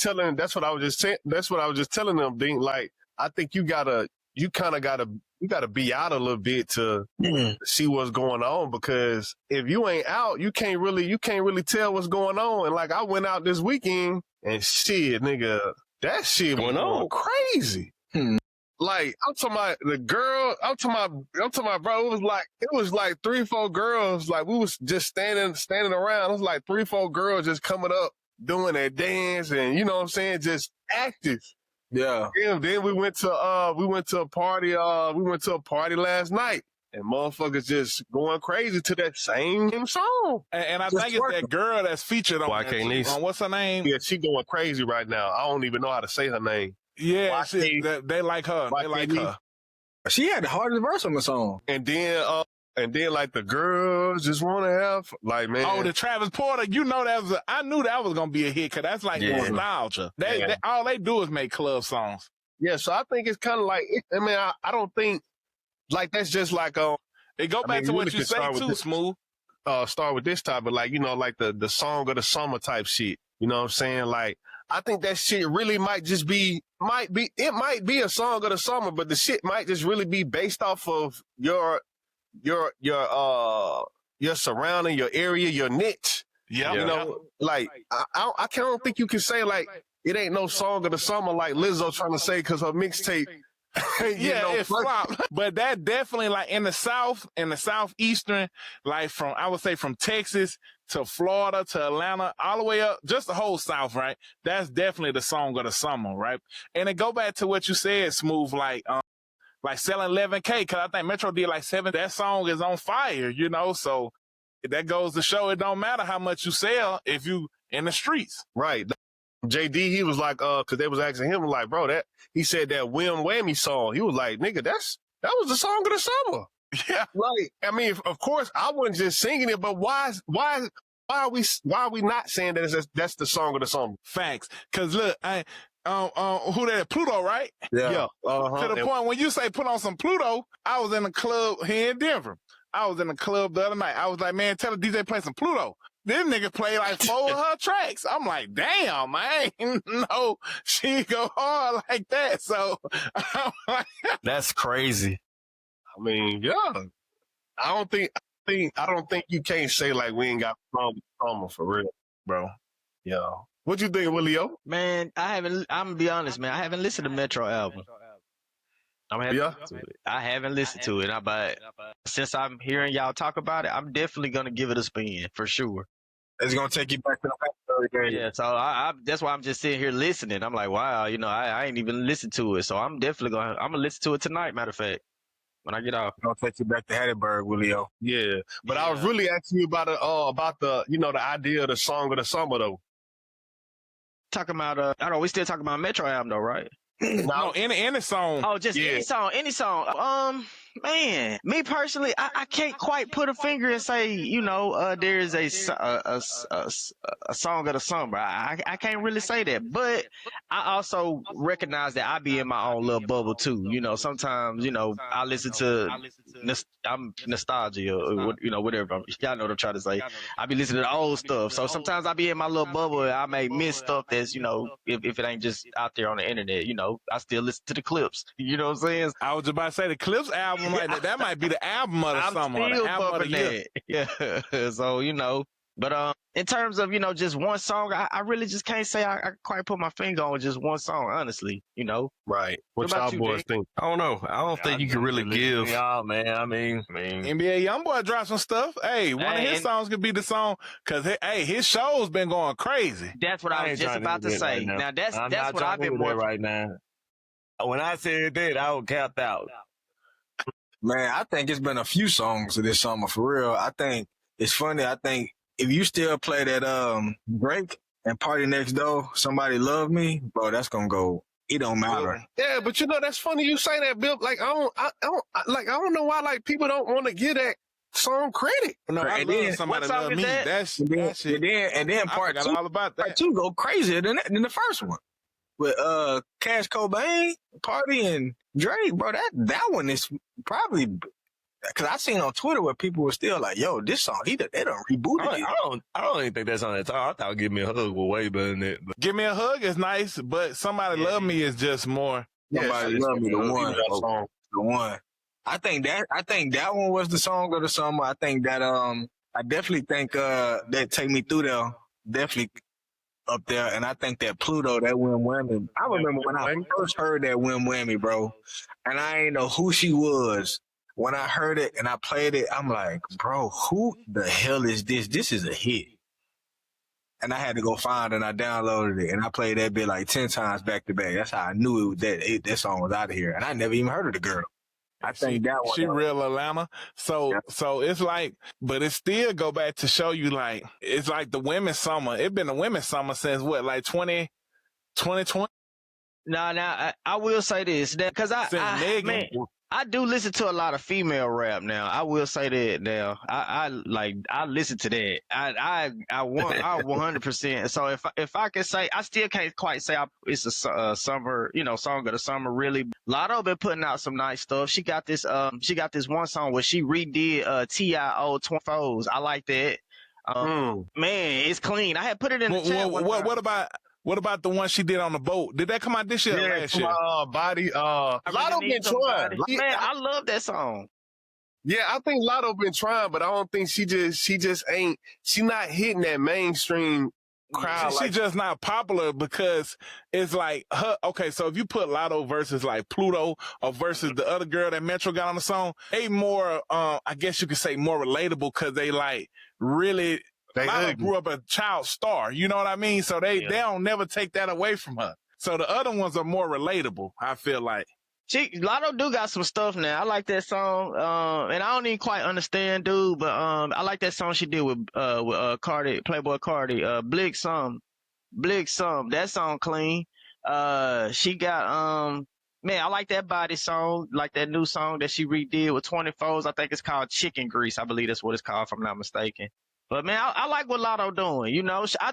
what I was just saying. That's what I was just telling them, Dink. Like, I think you gotta be out a little bit to see what's going on, because if you ain't out, you can't really tell what's going on. And like, I went out this weekend and shit, nigga, that shit was going crazy. Like, I'm talking about the girl, I'm talking about, bro, it was like 3-4 girls, like, we was just standing around. It was like 3-4 girls just coming up, doing their dance, and, you know what I'm saying, just active. Yeah. Then we went to a party last night, and motherfuckers just going crazy to that same song. And I think it's that girl that's featured on what's her name? Yeah, she going crazy right now. I don't even know how to say her name. Yeah, they like her. They like her. She had the hardest verse on the song. And then like the girls just want to have, like, man. Oh, the Travis Porter, you know I knew that was going to be a hit, because that's like nostalgia. All they do is make club songs. Yeah, so I think it's kind of like, I don't think, like, that's just like, it go back to what you say too, Smooth. Start with this topic, like, you know, like the song of the summer type shit. You know what I'm saying? Like, I think that shit really might be a song of the summer, but the shit might just really be based off of your surrounding, your area, your niche. Yeah. You know, like, I don't think you can say, like, it ain't no song of the summer like Lizzo trying to say, because her mixtape. It flopped. But that definitely, like, in the southeastern, like, I would say from Texas to Florida to Atlanta, all the way up, just the whole South, right? That's definitely the song of the summer, right? And it go back to what you said, Smooth, like selling 11K, because I think Metro did like 7. That song is on fire, you know? So that goes to show it don't matter how much you sell if you in the streets. Right. JD, he was like, because they was asking him, like, bro, he said that Wham Whammy song. He was like, nigga, that was the song of the summer. Yeah. Like, I mean, of course, I wasn't just singing it, but why are we not saying that that's the song of the summer? Facts. Because look, who that? Pluto, right? Yeah. To the point when you say put on some Pluto, I was in a club here in Denver. I was in a club the other night. I was like, man, tell the DJ play some Pluto. This nigga play like 4 of her tracks. I'm like, damn, I ain't know she go hard like that. So that's crazy. I mean, yeah. I don't think you can't say, like, we ain't got trauma for real, bro. Yeah. What you think, Willio? Man, I'm gonna be honest, man. I haven't listened to Metro album. I haven't listened to it. But since I'm hearing y'all talk about it, I'm definitely gonna give it a spin for sure. It's gonna take you back to the game. Yeah, so I that's why I'm just sitting here listening. I'm like, wow, you know, I ain't even listened to it, so I'm definitely gonna listen to it tonight. Matter of fact, when I get off, it's gonna take you back to Hattiesburg, Willio. Yeah, but I was really asking you about the the idea of the song of the summer though. Talking about I don't. We still talking about Metro album though, right? No, any song. Oh, just any song. Man, me personally, I can't quite put a finger and say, you know, there is a song of the summer. I can't really say that, but I also recognize that I be in my own little bubble too. You know, sometimes, you know, I listen to I'm nostalgia or you know, whatever. Y'all know what I'm trying to say. I be listening to old stuff, so sometimes I be in my little bubble and I may miss stuff that's, you know, if it ain't just out there on the internet. You know, I still listen to the Clips. You know what I'm saying? I was about to say the Clips album. Like that might be the album of the summer. The album of the year. Yeah. So, you know, but in terms of, you know, just one song, I really just can't say I quite put my finger on just one song, honestly, you know. Right. What y'all boys think? I don't know. I don't think you can really give. Y'all, man. I mean, NBA YoungBoy dropped some stuff. Hey, one of his songs could be the song, because his show's been going crazy. That's what I was just about to say. Now that's what I've been watching right now. When I said that, I was capped out. Man, I think it's been a few songs this summer, for real. I think it's funny. I think if you still play that Drake and Party Next Door, Somebody Love Me, bro, that's gonna go. It don't matter. Yeah, but you know, that's funny you say that, Bill. Like, I don't know why, like, people don't want to give that song credit. No, I love Somebody Love Me. That shit. And then part two, all about that. Part 2 go crazier than the first one. With Cash Cobain, Party, and Drake, bro, that one is probably because I seen on Twitter where people were still like, "Yo, this song, they done rebooted it." I don't even think that's on that song. I thought "Give Me a Hug" was way better than that. But. "Give Me a Hug" is nice, but "Somebody Love Me" is just more. Somebody Love Me, the one. I think that one was the song of the summer. I think that I definitely think that "Take Me Through There" definitely up there, and I think that Pluto, that Win Whammy. I remember when I first heard that Win Whammy, bro, and I ain't know who she was. When I heard it and I played it, I'm like, bro, who the hell is this? This is a hit. And I had to go find it, and I downloaded it, and I played that bit like 10 times back to back. That's how I knew that song was out of here. And I never even heard of the girl. I think that one. She real Atlanta. So it's like, but it still go back to show you, like, it's like the women's summer. It's been the women's summer since what, like 2020? Now, I will say this, that because I do listen to a lot of female rap now. I will say that now. I listen to that. I 100%. So if I can say, I still can't quite say it's a summer, song of the summer. Really, Lotto been putting out some nice stuff. She got this one song where she redid T.I.O. 24s. I like that. Man, it's clean. I had put it in the chat. What about the one she did on the boat? Did that come out this year or last year? Body. Lotto been trying. Man, I love that song. Yeah, I think Lotto been trying, but I don't think she just ain't. She not hitting that mainstream crowd. She just not popular because it's like her. Okay, so if you put Lotto versus like Pluto or versus the other girl that Metro got on the song, they more. I guess you could say more relatable because they like really. Lotto grew up a child star, you know what I mean? So they don't never take that away from her. So the other ones are more relatable, I feel like. Lotto do got some stuff now. I like that song. And I don't even quite understand, dude, but I like that song she did with Cardi, Playboy Cardi, Blick Some. That song clean. She got man, I like that Body song, like that new song that she redid with 24s. I think it's called Chicken Grease. I believe that's what it's called, if I'm not mistaken. But man, I like what Lotto doing. I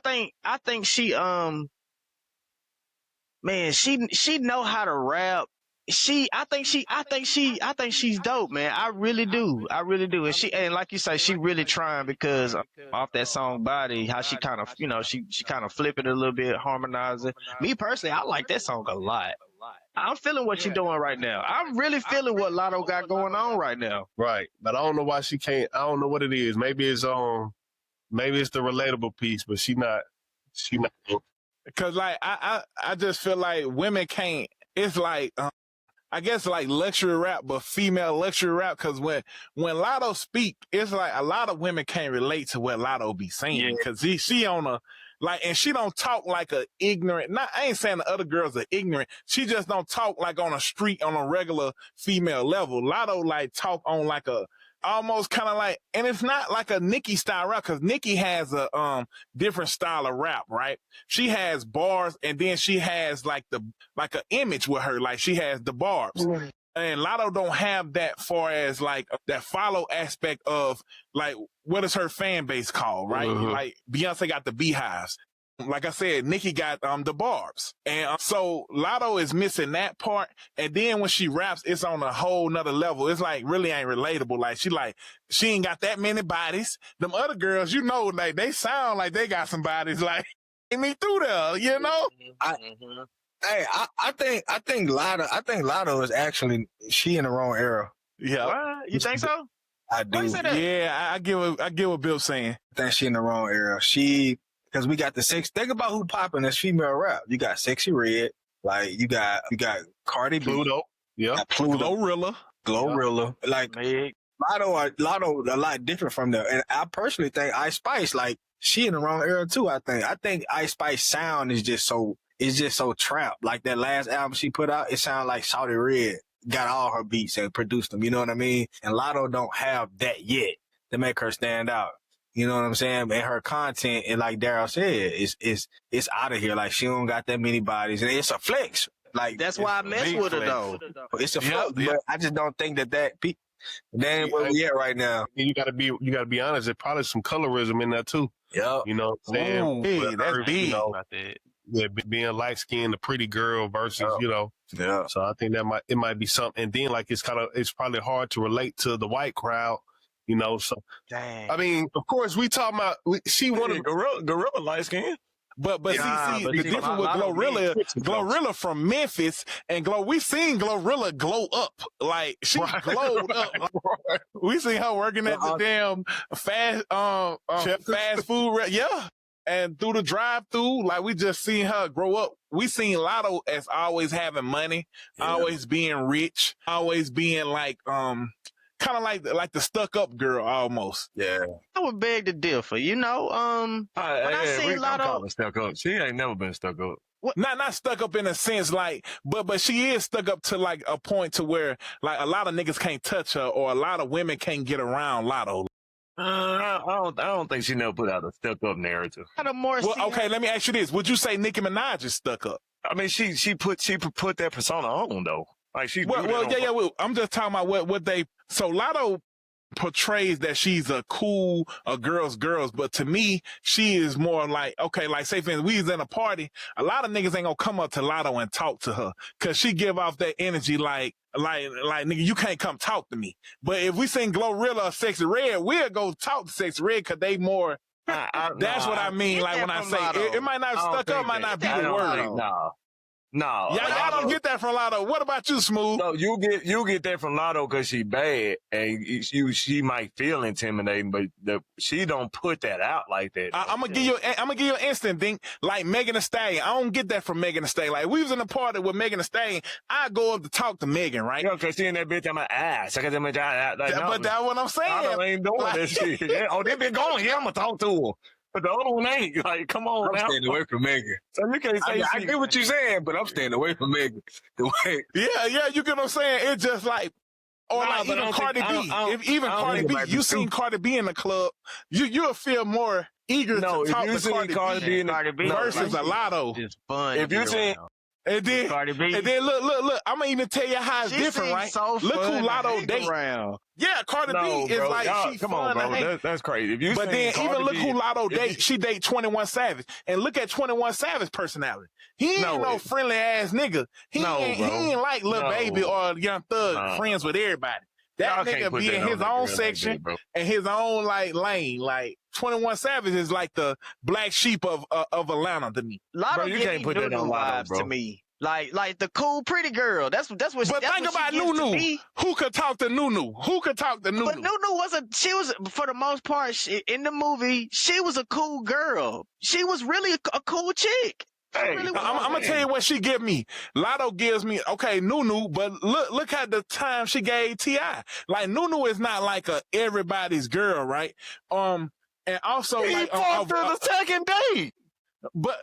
think she man, she know how to rap. I think she's dope, man. I really do. And like you say, she really trying because off that song Body, how she kind of, she kind of flip it a little bit, harmonize it. Me personally, I like that song a lot. I'm feeling what she's doing right now. I'm really feeling what Lotto got going on right now. Right, but I don't know why she can't. I don't know what it is. Maybe it's the relatable piece, but she not. Because like I just feel like women can't. It's like I guess like luxury rap, but female luxury rap. Because when Lotto speak, it's like a lot of women can't relate to what Lotto be saying. Because she on a and she don't talk like a ignorant. I ain't saying the other girls are ignorant. She just don't talk like on a street on a regular female level. Lotto like talk on like a. Almost kind of like, and it's not like a Nicki style rap because Nicki has a different style of rap, right? She has bars, and then she has like an image with her, like she has the barbs. Mm-hmm. And Lotto don't have that far as like that follow aspect of like what is her fan base called, right? Mm-hmm. Like Beyonce got the beehives. Like I said, Nicki got the barbs. And so Lotto is missing that part. And then when she raps, it's on a whole nother level. It's like really ain't relatable. Like she ain't got that many bodies. Them other girls, like they sound like they got some bodies. Like me through there, I think Lotto is actually she in the wrong era. Yeah. What? You think so? I do. Why you say that? Yeah, I get what Bill's saying. I think she in the wrong era. Because we got the sex. Think about who popping as female rap. You got Sexy Red, like you got Cardi B, Pluto, Glorilla, like Lotto a lot different from them. And I personally think Ice Spice, like she in the wrong era too. I think Ice Spice sound is just so trap. Like that last album she put out, it sounded like Shawty Red got all her beats and produced them. You know what I mean? And Lotto don't have that yet to make her stand out. You know what I'm saying? And her content, and like Daryl said, it's out of here. Like she don't got that many bodies, and it's a flex. Like that's why I mess with her though. It's a flex, but I just don't think that ain't where we at right now. You gotta be honest. There's probably some colorism in there too. Yeah, you know what I'm saying? Ooh, that's big. being light skinned, the pretty girl versus, you know. Yeah. So I think it might be something. And then like it's probably hard to relate to the white crowd, you know. So Dang. I mean, of course we talking about she wanted Gorilla light skin. But see, the difference with Glorilla from Memphis and we seen Glorilla glow up. Like she glowed up. We seen her working at the damn fast food. Yeah. And through the drive-through, like we just seen her grow up. We seen Lotto as always having money, always being rich, always being like kind of like the stuck-up girl almost. Yeah. I would beg to differ. You know, when I see Lotto, stuck up. She ain't never been stuck up. Not stuck up in a sense, like, but she is stuck up to like a point to where like a lot of niggas can't touch her or a lot of women can't get around Lotto. I don't think she never put out a stuck up narrative. Okay, let me ask you this: would you say Nicki Minaj is stuck up? I mean, she put that persona on though. Like she. I'm just talking about what they. So Lotto portrays that she's a girl's, but to me, she is more like, okay, like say for instance, we was in a party, a lot of niggas ain't gonna come up to Lotto and talk to her, cause she give off that energy like nigga, you can't come talk to me. But if we sing Glorilla or Sexy Red, we'll go talk to Sexy Red, cause they more, that's what I mean, like when I say, it might not stuck up, might not be the word. No, y'all don't get that from Lotto. What about you, Smooth? No, you get that from Lotto because she bad and she might feel intimidating, but she don't put that out like that. I'm gonna give you an instant thing like Megan Thee Stallion. I don't get that from Megan Thee Stallion. Like we was in a party with Megan Thee Stallion, I go up to talk to Megan, right? Yeah, because she in that bitch on my ass. But that's what I'm saying. Lotto ain't doing that shit. Yeah. Oh, they been going. Yeah, I'm gonna talk to her. But the other one ain't. Like, come on, I'm staying away from Megan. So you can't say I get what you're saying, but I'm staying away from Megan. Yeah, you get what I'm saying? It's just like, or like even Cardi B. If even Cardi B, you seen Cardi B in the club, you'll feel more eager to talk to Cardi B versus a Lotto. It's fun. If you seen. And then look, I'm gonna even tell you how it's different, right? So look who Lotto date. Yeah, Cardi B is like she's come on, bro. That's crazy. But then even look who Lotto date. She date 21 Savage, and look at 21 Savage personality. He ain't no friendly ass nigga. He ain't like Lil Baby or Young Thug, friends with everybody. That nigga be in his own section and his own like lane. Like 21 Savage is like the black sheep of Atlanta to me. Lotto, you can't put that on vibes to me. Like the cool pretty girl. That's what. But think about Nunu. Who could talk to Nunu? But Nunu she was for the most part in the movie. She was a cool girl. She was really a cool chick. Hey, I'm gonna tell you what she give me. Lotto gives me Nunu, but look at the time she gave T.I. Like Nunu is not like a everybody's girl, right? And also he fucked her the second date, but.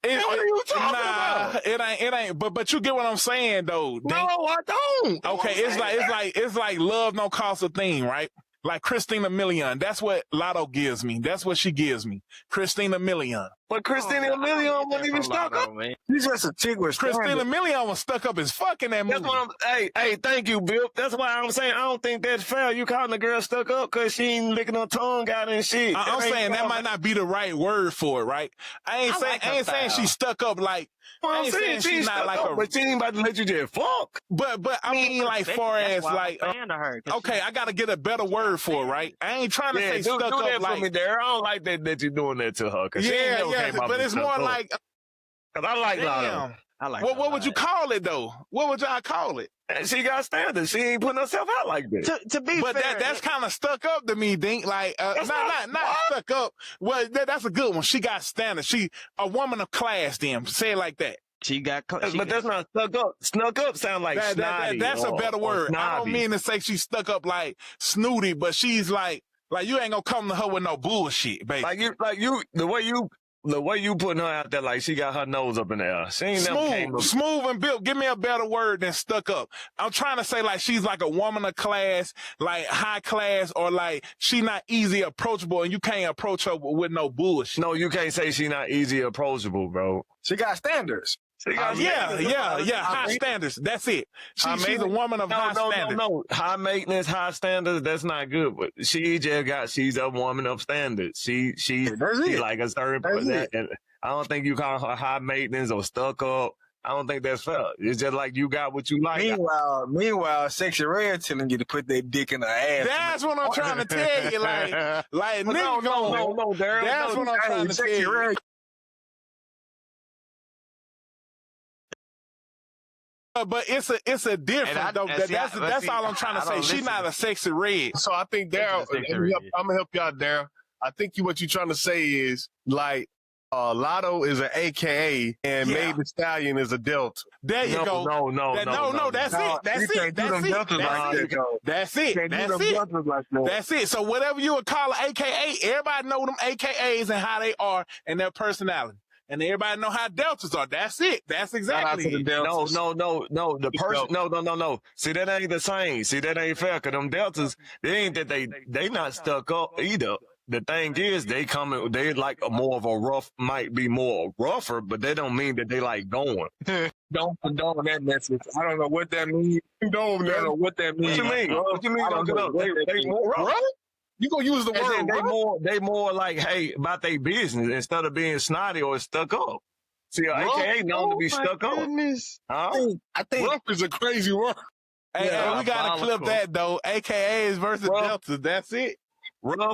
What are you talking about? It ain't. But you get what I'm saying, though. No, I don't. Okay, it's like love don't cost a thing, right? Like Christina Milian. That's what Lotto gives me. That's what she gives me. Christina Milian. But Christina Milian wasn't even stuck up. She's just a chick with Christina Milian was stuck up as fuck in that movie. That's what hey, thank you, Bill. That's why I'm saying I don't think that's fair. You calling the girl stuck up because she ain't licking her tongue out and shit. I'm saying that might not be the right word for it, right? I ain't saying she's stuck up like. Well, I'm saying she's not like but she ain't about to let you just fuck. But I mean, like, far as like, okay, I gotta get a better word for it, right? I ain't trying to say stuck up that like. For me, there. I don't like that you're doing that to her. Yeah, but it's more like. Cause I like Lotto. What would you call it though? What would y'all call it? And she got standards. She ain't putting herself out like that. To be fair, that's kind of stuck up to me, Dink. Like, not stuck up. Well, that's a good one. She got standards. She a woman of class. Then say it like that. But that's not stuck up. Snuck up sound like snotty. That's a better word. I don't mean to say she's stuck up like snooty, but she's like you ain't gonna come to her with no bullshit, baby. Like you, the way you putting her out there, like she got her nose up in the air. She ain't smooth and built. Give me a better word than stuck up. I'm trying to say like she's like a woman of class, like high class, or like she not easy approachable, and you can't approach her with no bullshit. No, you can't say she not easy approachable, bro. She got standards. High standards. That's it. She's a woman of high standards. No. High maintenance, high standards. That's not good. But she's a woman of standards. She like a certain person. I don't think you call her high maintenance or stuck up. I don't think that's fair. It's just like you got what you like. Meanwhile, Sexy Red telling you to put that dick in her ass. That's what I'm trying to tell you. Like no, Daryl. That's what I'm trying to tell you. But it's a difference though. That's all I'm trying to say. She's not a Sexy Red. So I think Daryl, I'm gonna help you out, Daryl. I think what you're trying to say is like Lotto is an AKA and Meg Thee Stallion is a Delta. There you go. No. That's it. So whatever you would call an AKA, everybody know them AKAs and how they are and their personality. And everybody know how Deltas are. That's it. That's exactly it. No. The person, no. See, that ain't the same. See, that ain't fair. Cause them Deltas, they ain't that they not stuck up either. The thing is, they like more of a rough, might be more rougher, but they don't mean that they like going. Don't condone that message. I don't know what that means. I don't know what that means. What you mean? What you mean? They more rough. You gonna use the word? They more like, hey, about their business instead of being snotty or stuck up. See, AKA known to be stuck up. I think rough is a crazy word. Hey, we gotta clip that though. AKAs versus Deltas. That's it.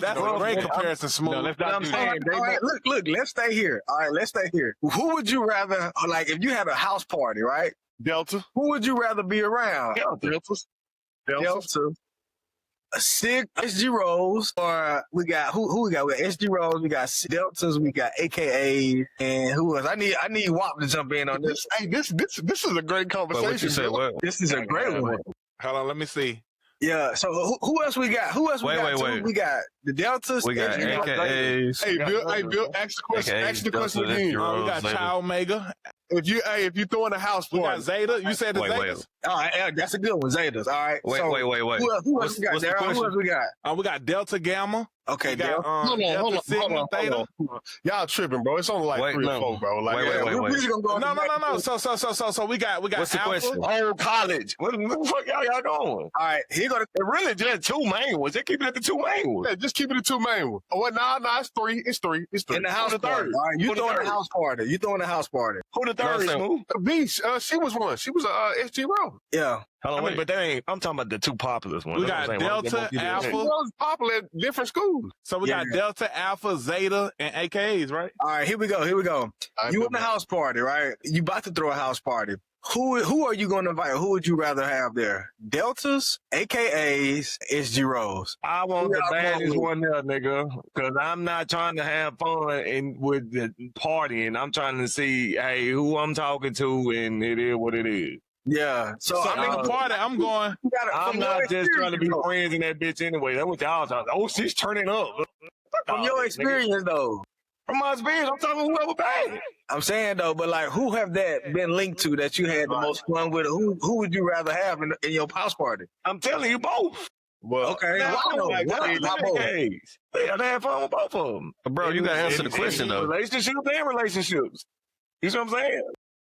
That's a great comparison, Smooth. No, let's not do that. All right, look, let's stay here. All right, let's stay here. Who would you rather, like, if you had a house party, right? Delta. Who would you rather be around? Delta. Sig, SG Rose, or we got who we got? We got SG Rose, we got Deltas, we got AKA, and who else? I need WAP to jump in on this. Hey, this is a great conversation. What you say, this is a great one. Hold on, let me see. Yeah, so who else we got? Wait. We got the Deltas. We got AKAs. Hey, Bill, ask the question again. We got Child Omega. If you throw in a house party. We got Zeta. You said the Zetas. All right, that's a good one, Zetas. All right. Wait. Who else we got, Daryl? Who else we got? We got Delta Gamma. Okay, Hold on. Y'all tripping, bro. It's only like 3 or 4, bro. Like, wait. No. So we got What's the Alpha. question? Oh, college. Where the fuck y'all going? All right, here go. It really just 2 main ones. They keep it at the 2 main ones. Yeah, just keep it the 2 main ones. Oh, nah, it's 3. It's 3. In the house party. All right, you throwing a house party. Who the third, Smooth? B, she was one. She was a SG Rose. Yeah. Hold on, but that ain't. I'm talking about the 2 populous ones. We got Delta, Alpha. Those popular at different schools. So we got Delta, Alpha, Zeta, and AKAs, right? All right, here we go. You in the house party, right? You about to throw a house party. Who are you going to invite? Who would you rather have there? Deltas, AKAs, SG Rose. I want the baddest one there, nigga, because I'm not trying to have fun with the partying. I'm trying to see, hey, who I'm talking to, and it is what it is. Yeah. So I'm in the party. I'm going. I'm not just trying to be friends in that bitch anyway. That's what y'all talking. Oh, she's turning up. From your experience, though. From my experience, I'm talking whoever paid. I'm saying though, but like, who have that been linked to that you had the most fun with? Who would you rather have in your house party? I'm telling you both. Well, okay. Why both? I had fun with both of them. Bro, you gotta answer the question though. Relationships. You see what I'm saying?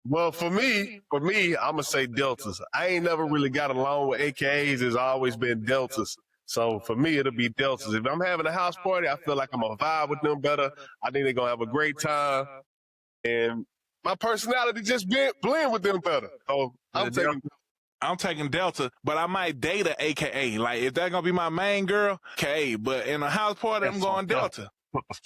Well, for me, I'm gonna say Deltas. I ain't never really got along with AKAs. It's always been Deltas. So for me, it'll be Deltas. If I'm having a house party, I feel like I'm gonna vibe with them better. I think they're gonna have a great time, and my personality just blend with them better. So I'm taking Delta, but I might date a AKA. Like if that's gonna be my main girl, okay. But in a house party, I'm going Delta.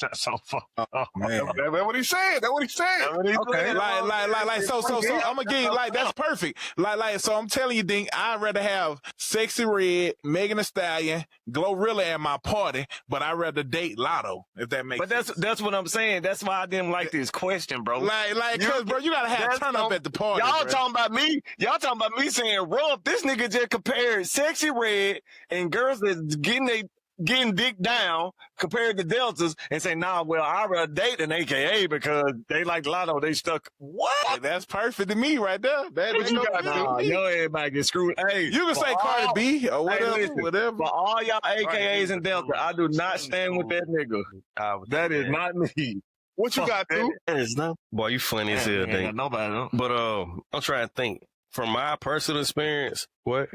That's so fucked up, man. That's what he said. Okay. Like, so I'm gonna give you, like, that's perfect. Like, so I'm telling you, Dink, I'd rather have Sexy Red, Megan Thee Stallion, Glorilla at my party, but I'd rather date Lotto, if that makes sense. But that's what I'm saying. That's why I didn't like this question, bro. Cause, bro, you gotta have turn up at the party. Y'all talking about me. Y'all talking about me saying rough. This nigga just compared Sexy Red and girls that's getting dick down compared to Deltas and say, nah, well, I'd rather date an AKA because they like Lotto, they stuck. What? Hey, that's perfect to me right there. Yo, everybody get screwed. Hey, you can say Cardi B or whatever. For all y'all AKAs and Delta, I do not stand with that nigga. That is not me. What you got, dude? Boy, you funny as hell, Dink. Nobody know. But I'm trying to think. From my personal experience, what?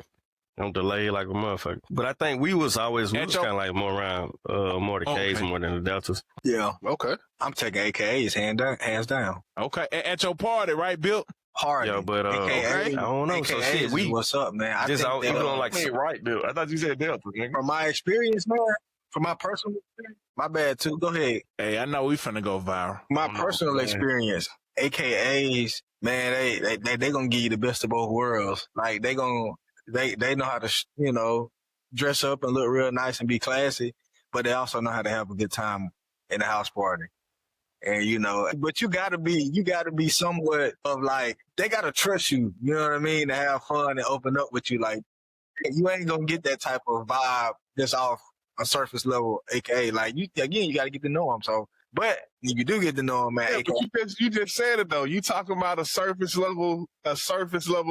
I'm delayed like a motherfucker. But I think we was kind of like more around more the K's more than the Deltas. Yeah. Okay. I'm taking AKAs hands down. Okay. At your party, right, Bill? Party. Yeah, but AKA, I don't know. AKAs So shit, we what's up, man? I just think you that, doing like right, Bill. I thought you said Delta, nigga. from my experience, man. From my personal experience, my bad too. Go ahead. Hey, I know we finna go viral. My personal experience, AKAs, man, they gonna give you the best of both worlds. Like they know how to dress up and look real nice and be classy, but they also know how to have a good time in the house party. And but you gotta be somewhat of like, they gotta trust you, you know what I mean, to have fun and open up with you. Like you ain't gonna get that type of vibe just off a surface level, AKA. Like you gotta get to know them. So, but if you do get to know them, man, Yeah, AKA, but you just said it though. You talking about a surface level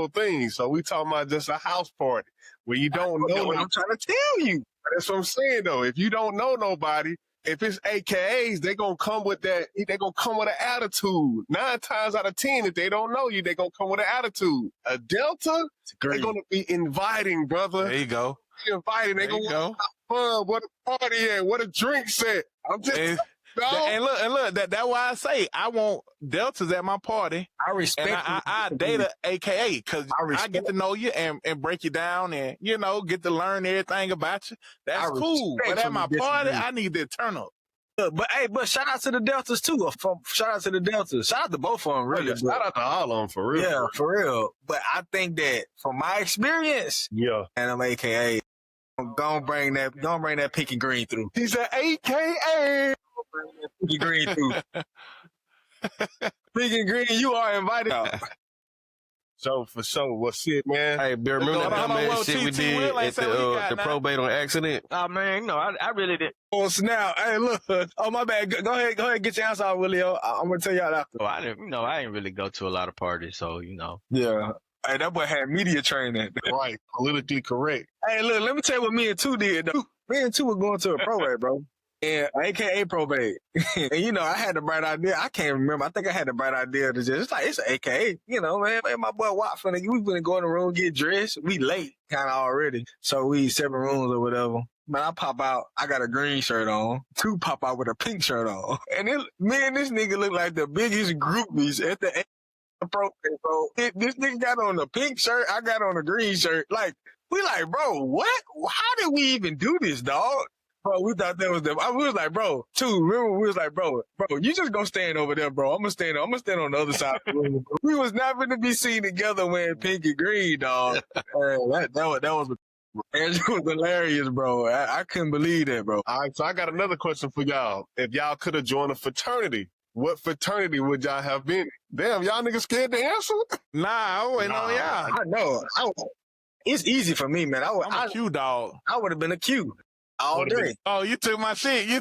thing. So we talking about just a house party where you don't know. what I'm trying to tell you. That's what I'm saying though. If you don't know nobody, if it's AKAs, they gonna come with that. They gonna come with an attitude. 9 times out of 10, if they don't know you, they gonna come with an attitude. A Delta, they gonna be inviting, brother. There you go. Inviting. They gonna have fun. What a party at? What a drink set. I'm just. And look, that's why I say I want Deltas at my party. I respect. And I date a AKA because I get to know you and break you down and get to learn everything about you. That's cool. But at my party, I need to turn up. But shout out to the Deltas too. Shout out to the Deltas. Shout out to both of them, really. Yeah, shout out to all of them for real. Yeah, for real. But I think that from my experience, and I'm AKA, gonna bring that pink and green through. He's an AKA. Pink and green through. Pink and green, you are invited. So for sure, what's it, man? Hey, Bill, remember that dumbass shit we did at the probate on accident? Oh man, I really did. Oh snap! Hey, look. Oh my bad. Go ahead, get your answer out, Willie. I'm gonna tell y'all after. Well, I didn't really go to a lot of parties, so Yeah. Hey, that boy had media training. Right, politically correct. Hey, look, let me tell you what me and Two did, though. Me and Two were going to a probate, bro. And AKA probate. And, I had the bright idea. I can't remember. I think I had the bright idea to it's an AKA. Man, my boy Watt we finna go in the room, get dressed. We late kind of already. So we 7 rooms or whatever. Man, I pop out. I got a green shirt on. Two pop out with a pink shirt on. And me and this nigga look like the biggest groupies at the probate. So this nigga got on a pink shirt. I got on a green shirt. Like, we like, bro, what? How did we even do this, dog? Bro, we thought that was them. We was like, bro, remember we was like, bro, you just gonna stand over there, bro. I'm gonna stand on the other side of the room. We was not gonna be seen together wearing pink and green, dog. That was hilarious, bro. I couldn't believe that, bro. All right, so I got another question for y'all. If y'all could have joined a fraternity, what fraternity would y'all have been? Damn, y'all niggas scared to answer? Nah, I wouldn't know y'all. I know. It's easy for me, man. I'm a Q dog. I would have been a Q. All day. Oh, you took my shit. Yeah,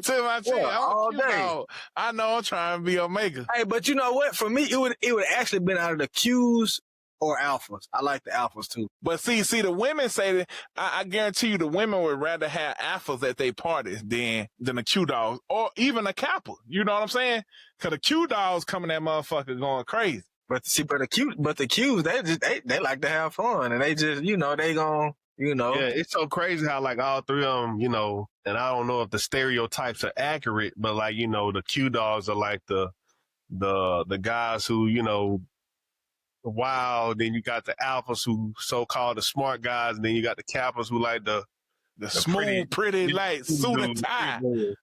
all day. Dog. I know I'm trying to be Omega. Hey, but you know what? For me, it would actually been out of the Qs or alphas. I like the alphas too. But see, the women say that I guarantee you the women would rather have alphas at their parties than the Q dogs or even a Kappa. You know what I'm saying? Cause the Q dogs coming that motherfucker going crazy. But the Qs, they like to have fun and they just, they gon'. Yeah, it's so crazy how like all 3 of them, and I don't know if the stereotypes are accurate, but like, the Q dogs are like the guys who, wild. Then you got the alphas who so-called the smart guys. And then you got the Kappas who like the smooth, pretty like suit and tie. You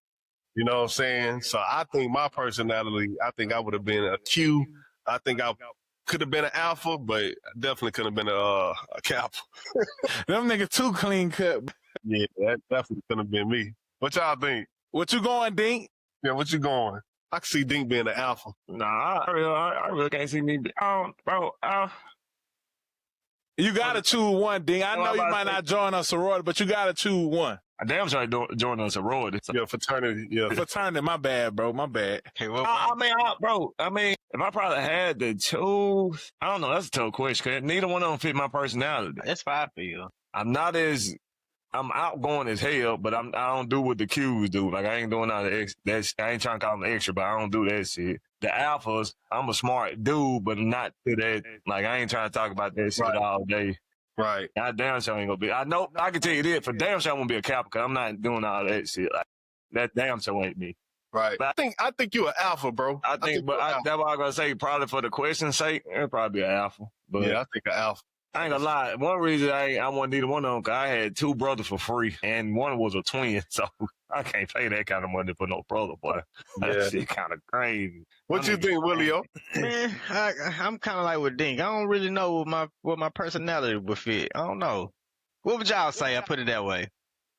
know what I'm saying? So I think my personality, I would have been a Q. I think I could have been an alpha, but definitely could have been a Kappa. Them niggas too clean cut. Yeah, that definitely could have been me. What y'all think? What you going, Dink? Yeah, what you going? I can see Dink being an alpha. Nah, I really can't see me. Bro. You gotta choose one, Dink. I know you might not join a sorority, but you gotta choose one. I damn sure I join a sorority. Yeah, fraternity. Yeah, fraternity. My bad, bro. My bad. Okay, well, I mean, if I probably had to choose, I don't know. That's a tough question. Cause neither one of them fit my personality. that's fine for you. I'm not as I'm outgoing as hell, but I don't do what the Qs do. Like I ain't doing all the I ain't trying to call them extra, but I don't do that shit. The alphas, I'm a smart dude, but not to that. Like I ain't trying to talk about that shit all day. Right. I damn sure ain't gonna be. I know I can tell you this for damn sure I won't be a Kappa because I'm not doing all that shit. Like that damn sure ain't me. Right. But I think you an alpha, bro. That's what I was gonna say. Probably for the question's sake, it'd probably be an alpha. But yeah, I think an alpha. I ain't gonna lie. One reason I wasn't neither one of them, cause I had two brothers for free, and one was a twin, so I can't pay that kind of money for no brother, boy. That shit kind of crazy. What you think, Willio? Man, I'm kind of like with Dink. I don't really know what my personality would fit. I don't know. What would y'all say? I put it that way.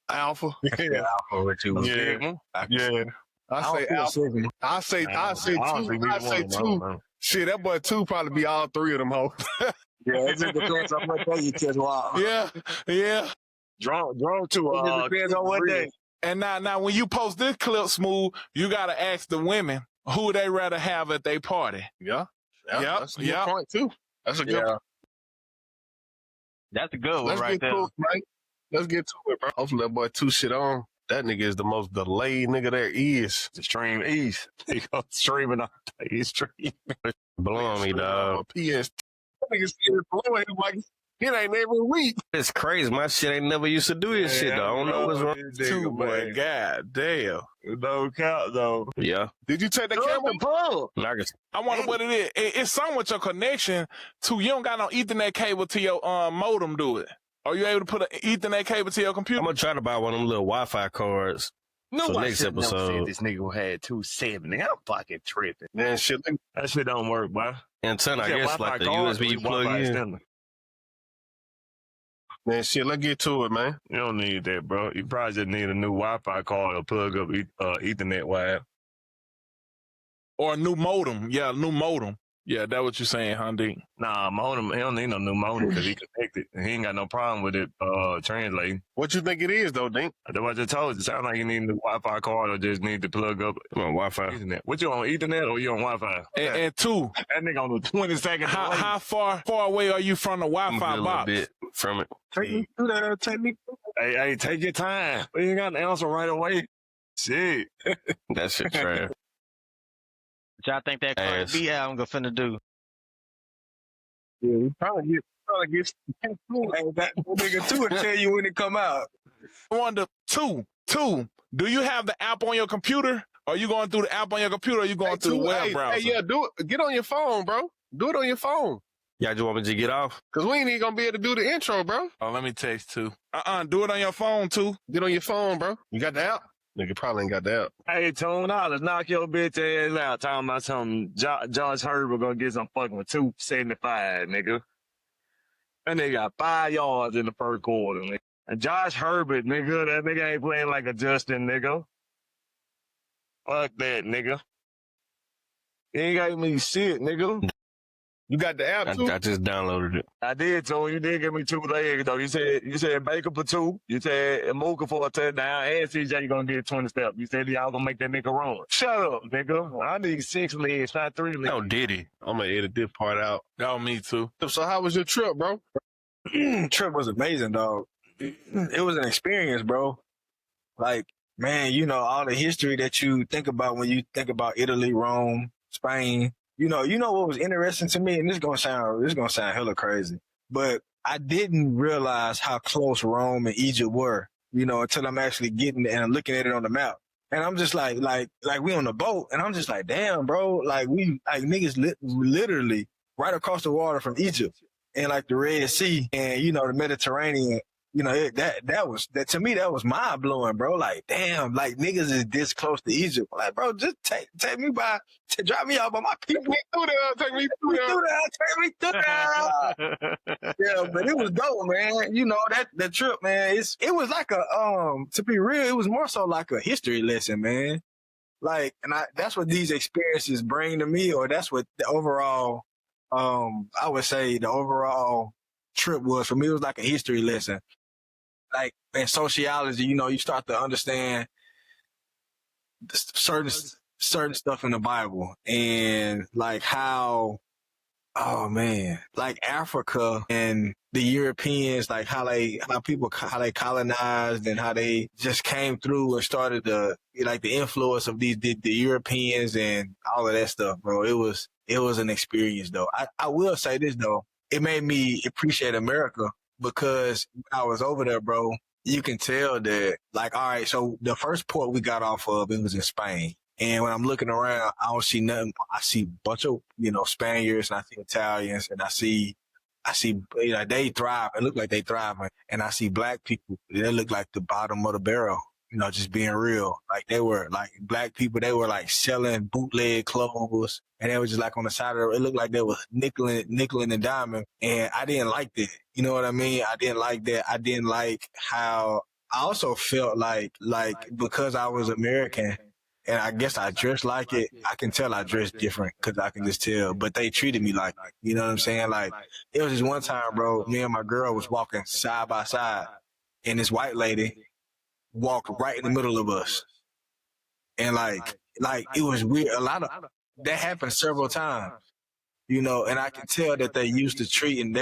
Alpha. Yeah, alpha with you. Yeah. Yeah. I say alpha. I say two. I say two. Shit, that boy two probably be all three of them hoes. Yeah, it just depends on what day you catch wild. Yeah. Draw to It just depends on what day. And now when you post this clip, Smooth, you gotta ask the women who they rather have at their party. Yeah. That's a good Yep. point too. That's a good point. That's a good one Let's right get there. to it, right? Let's get to it, bro. Hopefully that boy two shit on. That nigga is the most delayed nigga there is. the stream east. He goes streaming all day. He's streaming. Blow on me, dog. PS. That nigga still blowing him like it ain't every week. It's crazy. My shit ain't never used to do this shit, though. I don't know what's wrong. Two, boy. God damn. No count though. Yeah. Did you take the camera? I wonder what it is. It's something with your connection to, you don't got no Ethernet cable to your modem, do it? Are you able to put an Ethernet cable to your computer? I'm going to try to buy one of them little Wi-Fi cards. No, next said episode. this nigga had 270. I'm fucking tripping. Man, shit. That shit don't work, boy. Antenna, I guess, like the USB you plug in. Man, shit, let's get to it, man. You don't need that, bro. You probably just need a new Wi-Fi card or plug up Ethernet wire. Or a new modem. Yeah, new modem. Yeah, that's what you're saying, Hundi. Nah, modem. He don't need no new modem because he connected. He ain't got no problem with it translating. What you think it is, though, Dink? That's what I just told you. It sounds like you need a new Wi-Fi card or just need to plug up Wi-Fi. Ethernet. What you on, Ethernet or you on Wi-Fi? And two, That nigga on the 22nd. how far away are you from the Wi-Fi A little box? bit from it. Take me through that. Take me through that. Hey, take your time. Well, you got the answer right away. Shit. That shit trash. What y'all think that Cardi Ass. B album finna do? Yeah, you probably get hey, that nigga too will tell you when it come out. I wonder, two, do you have the app on your computer? Are you going through the app on your computer or are you going through the web browser? Hey, yeah, do it. Get on your phone, bro. Do it on your phone. Y'all just want me to get off? Because we ain't even going to be able to do the intro, bro. Oh, let me text two. Do it on your phone, too. Get on your phone, bro. You got the app? Nigga probably ain't got the app. Hey, Tone, let's knock your bitch ass out. Talking about something. Josh Herbert gonna get some fucking 275, nigga. That nigga got 5 yards in the first quarter, nigga. And Josh Herbert, nigga, that nigga ain't playing like a Justin, nigga. Fuck that, nigga. He ain't got me shit, nigga. You got the app, too? I just downloaded it. I did, Tone. You did give me 2 legs, though. You said Baker for 2. You said Mooka for a touchdown. And CJ gonna get 20 steps. You said y'all gonna make that nigga run. Shut up, nigga. I need 6 legs, not 3 legs. Oh, did he? I'm going to edit this part out. Oh, me too. So how was your trip, bro? Trip was amazing, dog. It was an experience, bro. Like, man, you know, all the history that you think about when you think about Italy, Rome, Spain. You know what was interesting to me, and this gonna sound hella crazy, but I didn't realize how close Rome and Egypt were, you know, until I'm actually getting and I'm looking at it on the map. And I'm just like we on the boat, and I'm just like, damn, bro, like niggas literally right across the water from Egypt and like the Red Sea and, you know, the Mediterranean. You know, that to me, that was mind blowing, bro. Like, damn, like niggas is this close to Egypt. Like, bro, just take me by, drop me out by my people. Take me through there. Yeah, but it was dope, man. You know, that trip, man, it was like to be real, it was more so like a history lesson, man. Like, and that's what these experiences bring to me, or that's what the overall, I would say the overall trip was for me. It was like a history lesson. Like in sociology, you know, you start to understand certain stuff in the Bible and like how Oh man, like Africa and the Europeans, like how they colonized and how they just came through and started like the influence of the Europeans and all of that stuff, bro. It was an experience though. I will say this though, it made me appreciate America because when I was over there, bro, you can tell that like, all right, so the first port we got off of, it was in Spain. And when I'm looking around, I don't see nothing. I see a bunch of, Spaniards and I see Italians and I see, they thrive. It look like they thriving. And I see black people. They look like the bottom of the barrel, just being real. Like they were like black people. They were like selling bootleg clothes and they were just like on the side of it. It looked like they was nickeling and diamond. And I didn't like that. You know what I mean? I didn't like that. I didn't like how I also felt like because I was American, and I guess I dressed like it. I can tell I dressed different because I can just tell. But they treated me like, you know what I'm saying? Like, it was just one time, bro, me and my girl was walking side by side, and this white lady walked right in the middle of us. And like it was weird. That happened several times, and I can tell that they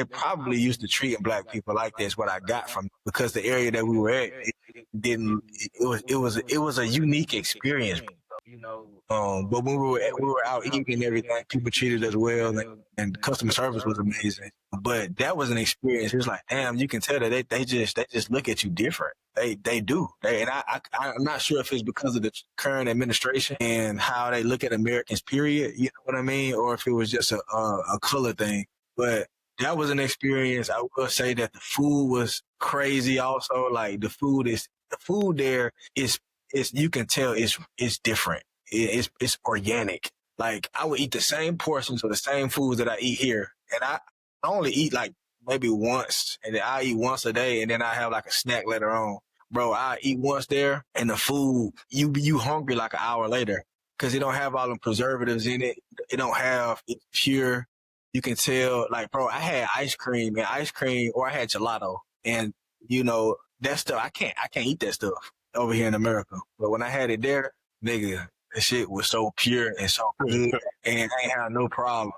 probably used to treating black people like this, what I got from, because the area that we were at, it was a unique experience. But when we were out eating and everything, people treated us well, and customer service was amazing. But that was an experience. It was like, damn, you can tell that they just look at you different. They do. I'm not sure if it's because of the current administration and how they look at Americans, period. You know what I mean? Or if it was just a color thing. But that was an experience. I will say that the food was crazy. Also, like the food there is you can tell it's different. It's organic. Like I would eat the same portions of the same foods that I eat here, and I only eat like maybe once, and then I eat once a day, and then I have like a snack later on. Bro, I eat once there, and the food you hungry like an hour later because it don't have all the preservatives in it. It's pure. You can tell, like, bro, I had ice cream, or I had gelato, and that stuff I can't eat that stuff over here in America. But when I had it there, nigga, that shit was so pure and so good, and I ain't had no problems,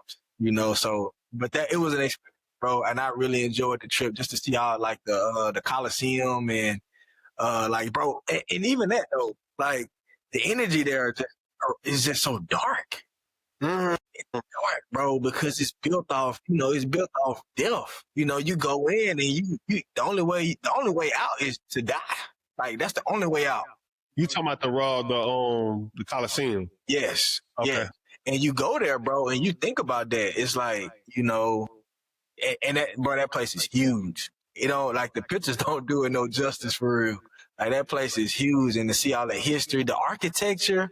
So, but it was an experience, bro, and I really enjoyed the trip just to see all like the Coliseum and like, bro, and even that though, like the energy there is just so dark. Mm-hmm. It's dark, bro, because it's built off death. You go in and you the only way out is to die. Like that's the only way out. You talking about the Coliseum? Yes. Okay. Yeah. And you go there, bro, and you think about that. It's like, and that place is huge. Like the pictures don't do it no justice for real. Like that place is huge, and to see all the history, the architecture,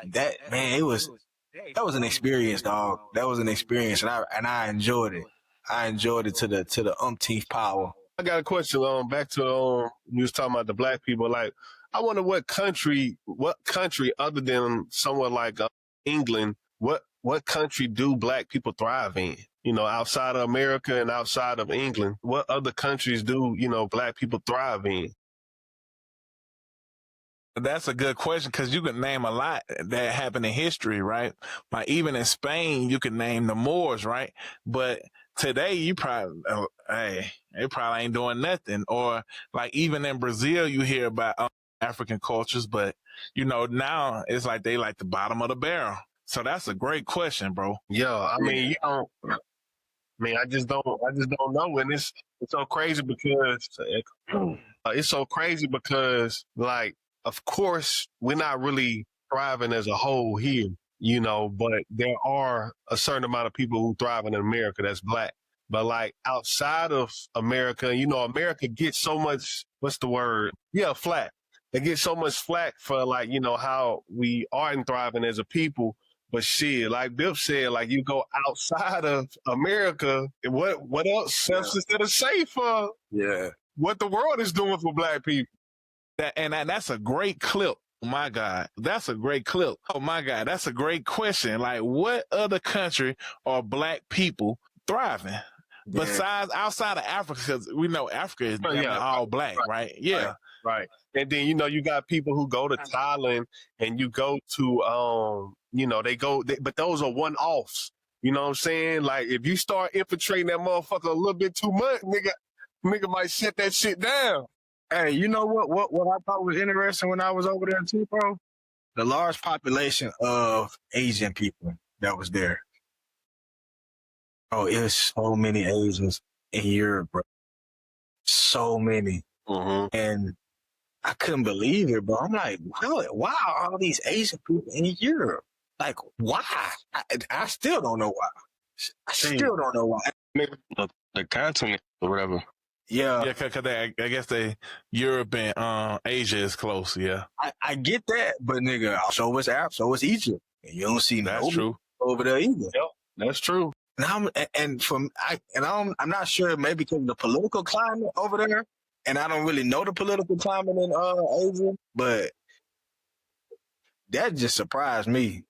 that was an experience, dog. That was an experience, and I enjoyed it. I enjoyed it to the umpteenth power. I got a question. Back to you was talking about the black people. Like, I wonder what country other than somewhere like England, what country do black people thrive in? Outside of America and outside of England, what other countries do black people thrive in? That's a good question because you can name a lot that happened in history, right? Like even in Spain, you can name the Moors, right? But today, you probably, they probably ain't doing nothing. Or like even in Brazil, you hear about African cultures, but now it's like they like the bottom of the barrel. So that's a great question, bro. Yeah, I mean, I just don't know, and it's so crazy because like, of course, we're not really thriving as a whole here, but there are a certain amount of people who thrive in America that's black. But like outside of America, America gets so much, what's the word? Yeah, flack. They get so much flack for like, how we aren't thriving as a people. But shit, like Biff said, like you go outside of America, what else is there to say for what the world is doing for black people? That's a great clip. Oh my God, that's a great clip. Oh my God, that's a great question. Like, what other country are black people thriving besides outside of Africa? Because we know Africa is all black, right? Yeah, right. And then you got people who go to Thailand, and you go to but those are one-offs. You know what I'm saying? Like, if you start infiltrating that motherfucker a little bit too much, nigga might shut that shit down. Hey, you know what I thought was interesting when I was over there too, bro? The large population of Asian people that was there. Oh, it was so many Asians in Europe, bro. So many. Mm-hmm. And I couldn't believe it, bro. I'm like, why are all these Asian people in Europe? Like, why? I still don't know why. I still don't know why. The continent or whatever. Yeah. Yeah, because I guess Europe and Asia is close, yeah. I get that, but nigga, so was Arab, so was Egypt. And you don't see That's true. over there either. Yep, that's true. I'm not sure, maybe because of the political climate over there, and I don't really know the political climate in Asia, but that just surprised me.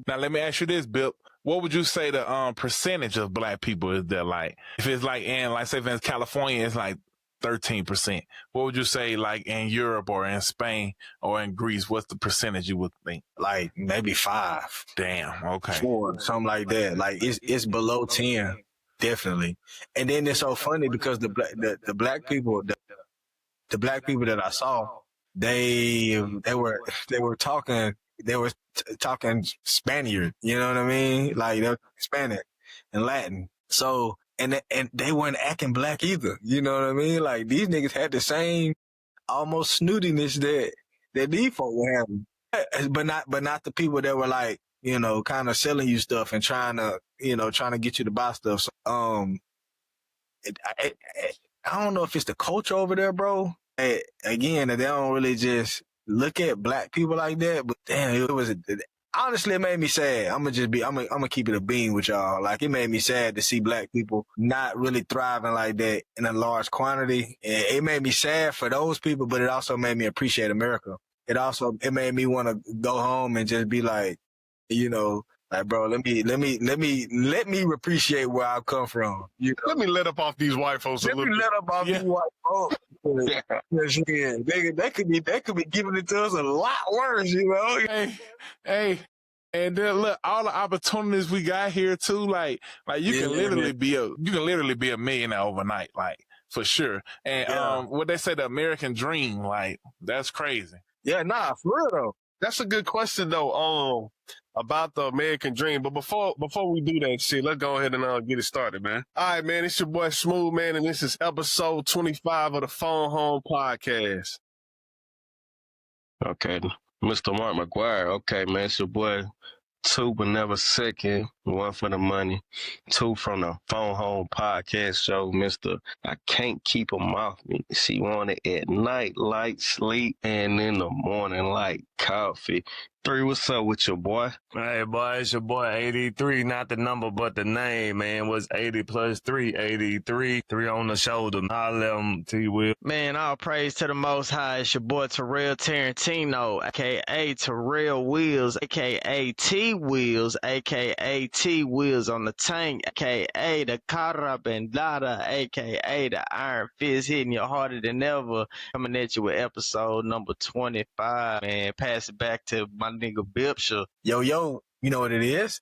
Now let me ask you this, Bill. What would you say the percentage of black people is there like? If it's like say if in California it's like 13%. What would you say like in Europe or in Spain or in Greece? What's the percentage you would think? Like maybe 5. Damn, okay. 4, something like that. Like it's below 10, definitely. And then it's so funny because the black people that I saw, they were talking Spaniard, you know what I mean? Like they're Hispanic and Latin. So and they weren't acting black either. You know what I mean? Like these niggas had the same almost snootiness that these folk were having. But not the people that were like, you know, kind of selling you stuff and trying to get you to buy stuff. So, I don't know if it's the culture over there, bro. Again, they don't really just look at black people like that. But damn, honestly, it made me sad. I'm gonna keep it a bean with y'all. Like, it made me sad to see black people not really thriving like that in a large quantity. And it made me sad for those people, but it also made me appreciate America. It made me want to go home and just be like, you know, like, bro, let me appreciate where I come from. You know? Let me let up off these white folks a little bit. Let up off these white folks. They could be giving it to us a lot worse, you know. Hey, and then look, all the opportunities we got here too. Like you can literally be a millionaire overnight, like for sure. And what they say, the American dream, like that's crazy. Yeah, nah, for real though. That's a good question though. About the American dream. But before we do that shit, let's go ahead and get it started, man. All right, man. It's your boy Smooth, man, and this is episode 25 of the Phone Home Podcast. Okay, Mr. Mark McGuire. Okay, man, it's your boy. 2 but never second. 1 for the money. 2 from the Phone Home Podcast show, Mr. I can't keep 'em off me. She want it at night like sleep and in the morning like coffee. 3, what's up with your boy? Hey, boy, it's your boy 83, not the number, but the name, man. Was 80 plus 3, 83. 3 on the shoulder. I'll let him T Will. Man, all praise to the Most High. It's your boy Terrell Tarantino, aka Terrell Wheels, aka T Wheels, aka T Wheels on the tank, aka the Cara Bendada, aka the Iron Fist hitting you harder than ever. Coming at you with episode number 25, man. Pass it back to my nigga Bipsha. Yo, you know what it is?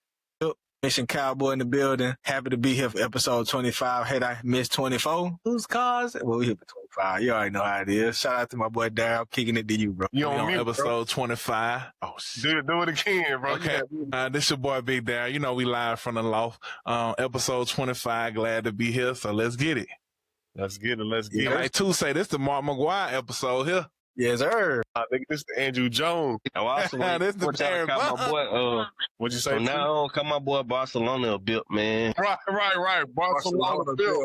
Mission Cowboy in the building. Happy to be here for episode 25. Had I missed 24? Whose cars? Well, we here for 25. You already know how it is. Shout out to my boy Daryl, kicking it to you, bro. You on episode 25. Oh, shit. Do it again, bro. Okay. This your boy Big Daryl. You know we live from the loft. Episode 25. Glad to be here. So let's get it. Let's get it. Like two say, this the Mark McGuire episode here. Yes, sir. I think this is Andrew Jones. Oh, also, this the my boy. What'd you say? From now on, call my boy Barcelona a bit, man. Right. Barcelona Bill.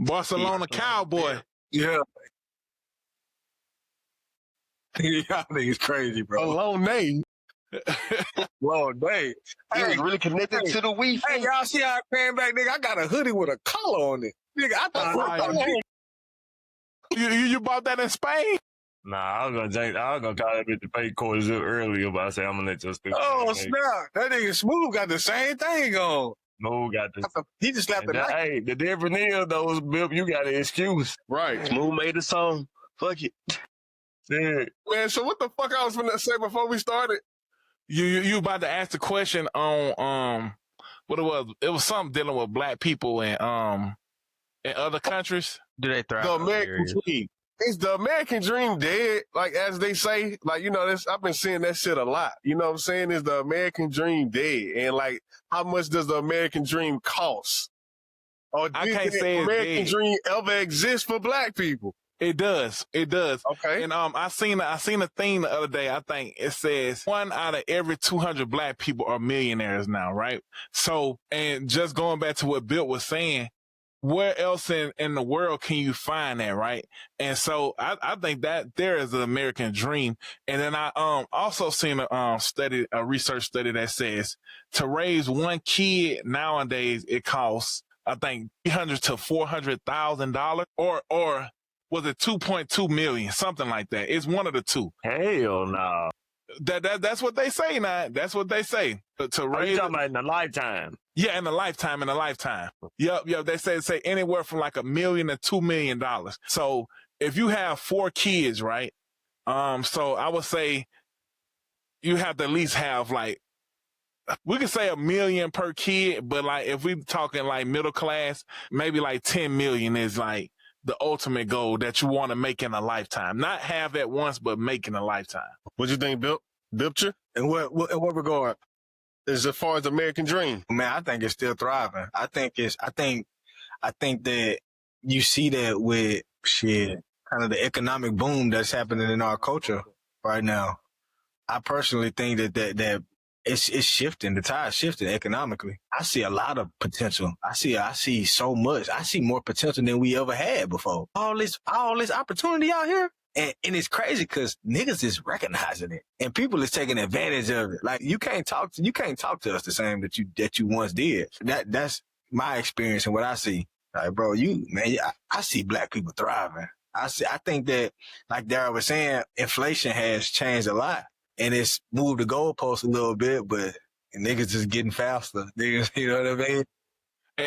Barcelona Cowboy. Yeah. Y'all niggas crazy, bro. Long name. Long day. He was really connected to the Wii. Hey, y'all see how I came back, nigga? I got a hoodie with a collar on it. Nigga, I thought you bought that in Spain? Nah, I was gonna call that bitch the fake course earlier, but I say I'm gonna let you speak. Oh, snap. That nigga Smooth got the same thing on. Smooth got this. He just slapped the Hey, the difference is, though, Bip, you got an excuse. Right. Smooth made the song. Fuck it. Yeah. Man, so what the fuck I was gonna say before we started? You about to ask the question on what it was something dealing with black people in other countries. Do they thrive? The American dream. Is the American dream dead? Like, as they say, like, you know, I've been seeing that shit a lot. You know what I'm saying? Is the American dream dead? And like, how much does the American dream cost? Or I did can't the say it's American dead. dream ever exist for black people? It does. It does. Okay. And I seen a thing the other day. I think it says 1 out of every 200 black people are millionaires now, right? So, and just going back to what Bill was saying, where else in the world can you find that, right? And so I think that there is an American dream. And then I also seen a research study that says to raise one kid nowadays it costs, I think, $300,000 to $400,000 or was it 2.2 million, something like that. It's one of the two. Hell no. That's what they say now. That's what they say. To raise, you talking about in a lifetime? Yeah, in a lifetime. Yep. They say anywhere from like $1 million to $2 million. So if you have 4 kids, right? So I would say you have to at least have like, we could say $1 million per kid, but like if we talking like middle class, maybe like 10 million is like the ultimate goal that you want to make in a lifetime. Not have at once, but make in a lifetime. What you think, Bilcher? In what regard? As far as the American dream? Man, I think it's still thriving. I think that you see that with shit, kind of the economic boom that's happening in our culture right now. I personally think that it's shifting. The tide's shifting economically. I see a lot of potential. I see so much. I see more potential than we ever had before. All this opportunity out here. And it's crazy because niggas is recognizing it and people is taking advantage of it. Like you can't talk to us the same that you once did. That's my experience and what I see. Like, bro, I see black people thriving. I think that, like Darryl was saying, inflation has changed a lot and it's moved the goalpost a little bit, but niggas just getting faster. Niggas, you know what I mean?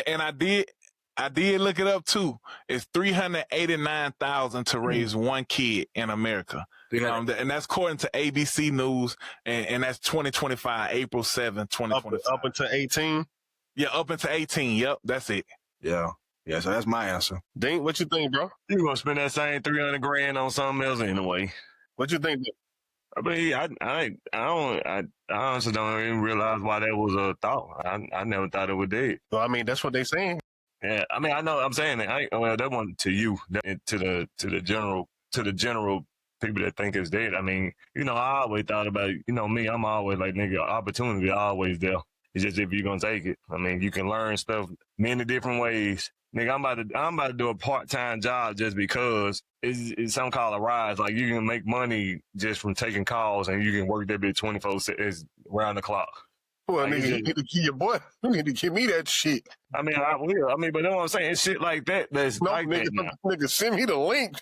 And I did look it up too. It's $389,000 to raise one kid in America. And that's according to ABC News, and that's 2025, April 7th, 2025. Up until 18? Yeah, up until 18. Yep, that's it. Yeah. Yeah, so that's my answer. Dink, what you think, bro? You gonna spend that same $300,000 on something else anyway. What you think? I mean, I honestly don't even realize why that was a thought. I never thought it would do. Well, I mean, that's what they saying. Yeah, I mean, I know. I'm saying that. Well, that one to you, to the general people that think it's dead. I mean, you know, I always thought about, you know, me. I'm always like, nigga, opportunity always there. It's just if you're gonna take it. I mean, you can learn stuff many different ways. Nigga, I'm about to do a part-time job just because it's something called a rise. Like you can make money just from taking calls, and you can work that bit 24/7 round the clock. Well, nigga, you need to give your boy. You need to give me that shit. I mean, I will. I mean, but you know what I'm saying? It's shit like that. That's no, like nigga, that now. Nigga, send me the link.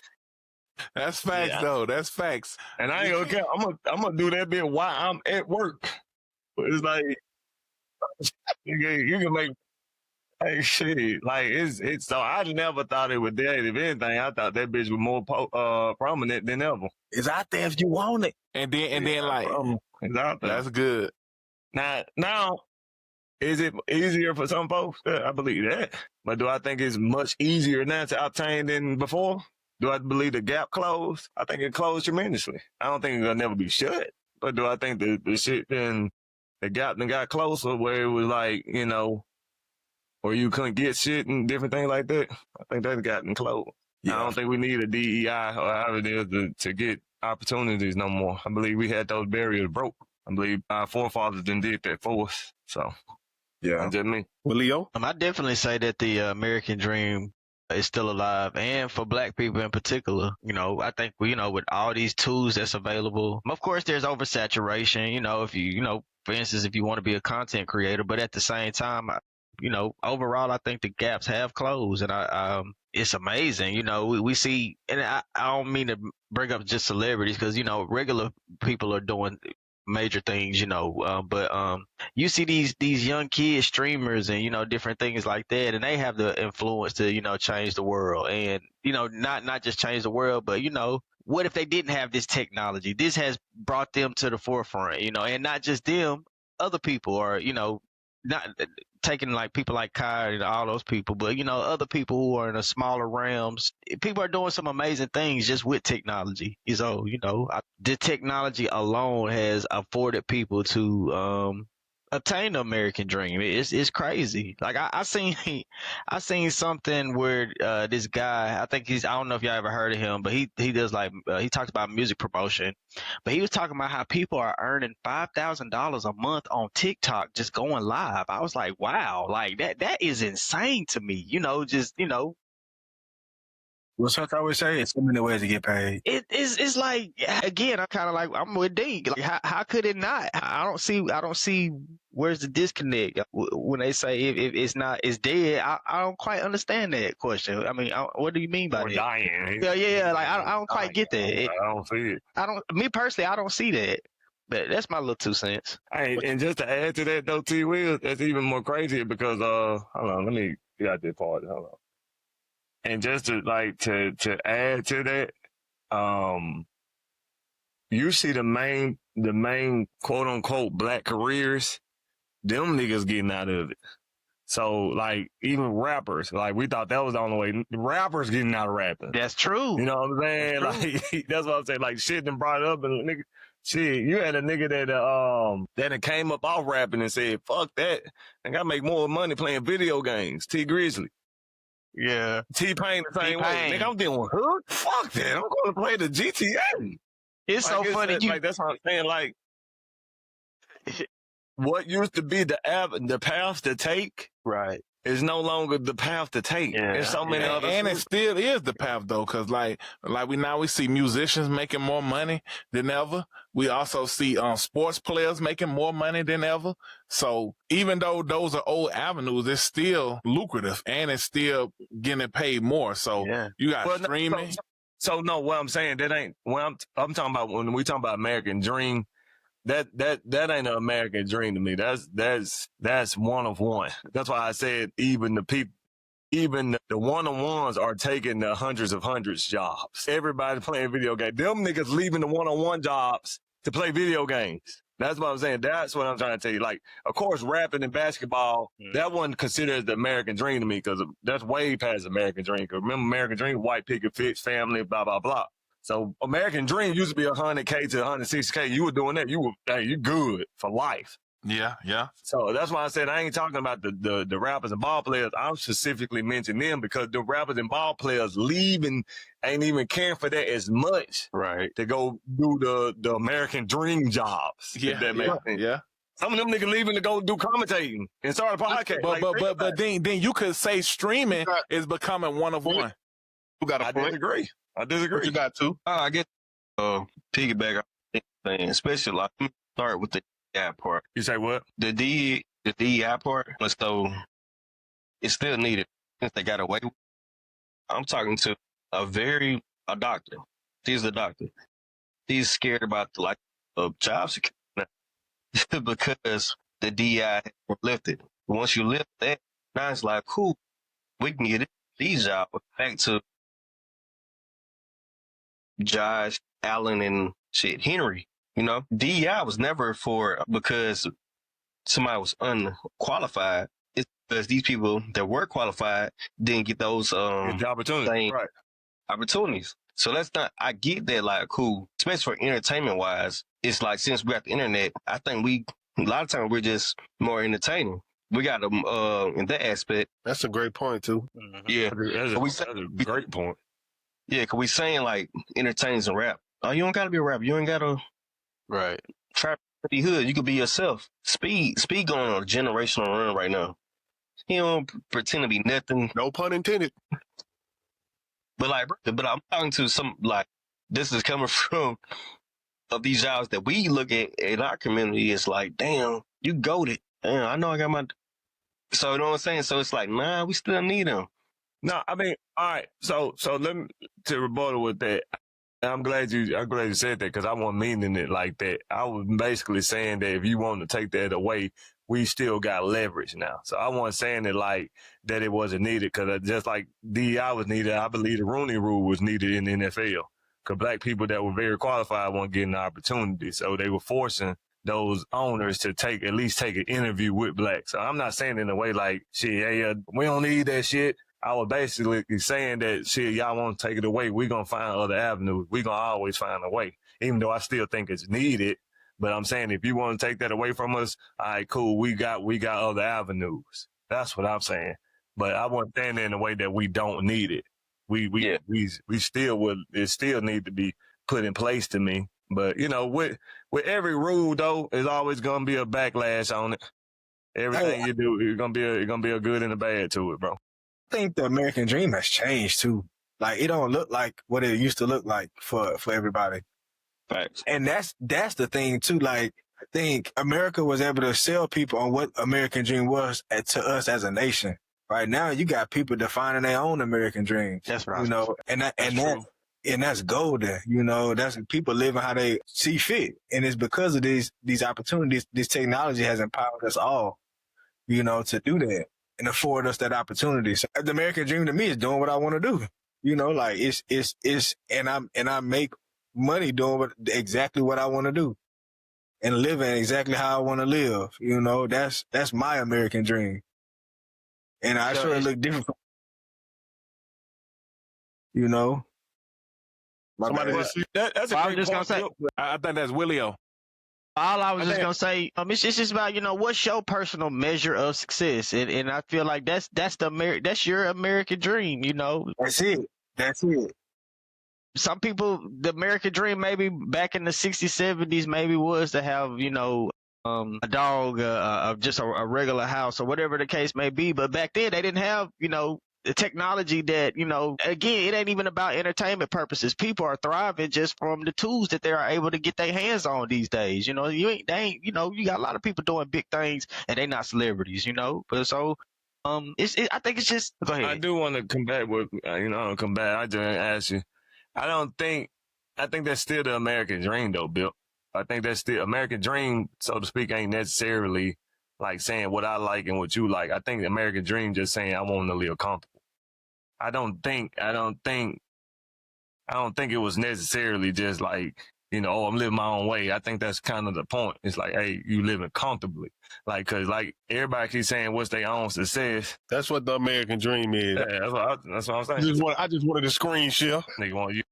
That's facts, though. That's facts. And I ain't gonna care. I'm gonna do that bit while I'm at work. But it's like you can make. Hey, shit. Like it's so I never thought it was dead. If anything, I thought that bitch was more prominent than ever. It's out there if you want it. And then like it's out there. That's good. Now, is it easier for some folks? Yeah, I believe that. But do I think it's much easier now to obtain than before? Do I believe the gap closed? I think it closed tremendously. I don't think it'll never be shut. But do I think the shit then the gap then got closer where it was like, you know, or you couldn't get shit and different things like that? I think that's gotten closed. Yeah. I don't think we need a DEI or however it is to get opportunities no more. I believe we had those barriers broke. I believe our forefathers did that for us. So, yeah, that's just me. Well, Leo? I definitely say that the American dream is still alive, and for black people in particular. You know, I think with all these tools that's available, of course, there's oversaturation. You know, if for instance, if you want to be a content creator, but at the same time, overall, I think the gaps have closed, and it's amazing. You know, we see, and I don't mean to bring up just celebrities because regular people are doing major things, but you see these young kids, streamers, and different things like that, and they have the influence to change the world, and not just change the world, but what if they didn't have this technology? This has brought them to the forefront, and not just them, other people are not taking like people like Kai and all those people, but other people who are in the smaller realms, people are doing some amazing things just with technology. So, the technology alone has afforded people to attain the American dream. It's crazy. Like I seen something where this guy, I don't know if y'all ever heard of him, but he does he talks about music promotion, but he was talking about how people are earning $5,000 a month on TikTok just going live. I was like, wow, like that is insane to me. What's what I always say? It's so many ways to get paid. It's like, again, I'm with D. Like, how could it not? I don't see where's the disconnect when they say if it's dead. I don't quite understand that question. I mean, what do you mean by that? Dying. Yeah. Like I don't quite get that. I don't see it. Me personally, I don't see that. But that's my little 2 cents. Hey, and just to add to that though, T. Will, that's even more crazy because hold on, let me get out this part. Hold on. And just to add to that, you see the main quote unquote black careers, them niggas getting out of it. So like even rappers, like we thought that was the only way. Rappers getting out of rapping. That's true. You know what I'm saying? Like that's what I'm saying. Like shit done brought up and nigga, shit, you had a nigga that came up off rapping and said, "Fuck that, I gotta make more money playing video games." T Grizzly. Yeah. T-Pain the same way. Nigga, I'm doing hood. Fuck that. I'm going to play the GTA. It's so funny. That's what I'm saying. Like, what used to be the path to take, right, is no longer the path to take. Yeah. There's so many other. And it still is the path though, because like we see musicians making more money than ever. We also see sports players making more money than ever. So even though those are old avenues, it's still lucrative and it's still getting paid more. So you got streaming. So no, what I'm saying, that ain't when I'm talking about when we talking about American dream. That ain't an American dream to me. That's one of one. That's why I said even the one-on-ones are taking the hundreds jobs. Everybody playing video games. Them niggas leaving the one-on-one jobs to play video games. That's what I'm saying. That's what I'm trying to tell you. Like, of course, rapping and basketball, that wasn't considered the American dream to me because that's way past American dream. Because remember, American dream, white picket fence, family, blah, blah, blah. So American dream used to be 100K to 160K. You were doing that. You good for life. Yeah. So that's why I said I ain't talking about the rappers and ball players. I'm specifically mentioning them because the rappers and ball players leaving ain't even caring for that as much. Right. To go do the American dream jobs. Yeah. If that makes sense. Yeah. Some of them niggas leaving to go do commentating and start a podcast. But then you could say streaming is becoming one of one. You got a point. I disagree. What you got to? I get piggyback on thing, especially like start with the DEI part. You say what? The DEI part, so it's still needed since they got away. I'm talking to a doctor. He's a doctor. He's scared about job security now because the DEI were lifted. Once you lift that, now it's like, cool, we can get these jobs back to Josh, Allen, and Henry. DEI was never because somebody was unqualified. It's because these people that were qualified didn't get those opportunities. Right. Opportunities. So I get that, like, cool, especially for entertainment wise. It's like, since we got the internet, I think a lot of times we're just more entertaining. We got them in that aspect. That's a great point too. Yeah. That's a great point. Yeah, because we saying, like, entertainers and rap. Oh, you don't got to be a rapper. You ain't got to try to be hood. You could be yourself. Speed going on a generational run right now. He don't pretend to be nothing. No pun intended. But I'm talking to some, like, this is coming from of these jobs that we look at in our community. It's like, damn, you goated. Damn, I know I got my... So, you know what I'm saying? So it's like, nah, we still need them. No, I mean, all right. So let me to rebuttal with that. I'm glad you said that because I wasn't meaning it like that. I was basically saying that if you want to take that away, we still got leverage now. So I wasn't saying it like that it wasn't needed because just like DEI was needed, I believe the Rooney Rule was needed in the NFL because black people that were very qualified weren't getting the opportunity. So they were forcing those owners to at least take an interview with blacks. So I'm not saying in a way like, shit, yeah, we don't need that shit. I was basically saying that, shit, y'all want to take it away. We're going to find other avenues. We're going to always find a way, even though I still think it's needed. But I'm saying if you want to take that away from us, all right, cool. We got other avenues. That's what I'm saying. But I wasn't saying in a way that we don't need it. We still need to be put in place to me. But with every rule though, there's always gonna be a backlash on it. Everything you do, it's gonna be a good and a bad to it, bro. I think the American dream has changed too. Like it don't look like what it used to look like for everybody. Facts. And that's the thing too. Like I think America was able to sell people on what American dream was to us as a nation. Right now, you got people defining their own American dream. That's right. And that's golden. That's people living how they see fit. And it's because of these opportunities, this technology has empowered us all, to do that and afford us that opportunity. So the American dream to me is doing what I want to do. Like and I make money doing exactly what I want to do and living exactly how I want to live. That's my American dream. And I sure look different from, Somebody just that's a I great was just point. gonna say, I think that's Willio. all I was just gonna say, it's just about what's your personal measure of success, and I feel like that's your American dream. That's it. Some people, the American dream maybe back in the 60s, 70s, maybe was to have a dog, just a regular house or whatever the case may be. But back then they didn't have the technology that, again, it ain't even about entertainment purposes. People are thriving just from the tools that they are able to get their hands on these days. You got a lot of people doing big things and they not celebrities, But so, I think it's just, go ahead. I do want to combat with, I just ask you. I think that's still the American dream though, Bill. I think that's still American dream, so to speak, ain't necessarily like saying what I like and what you like. I think the American dream just saying I want to live comfortable. I don't think it was necessarily just like, I'm living my own way. I think that's kind of the point. It's like, hey, you living comfortably. Like, cause like everybody keeps saying what's their own success. That's what the American dream is. Yeah, that's what I'm saying. I just wanted to screen share. Nigga want you.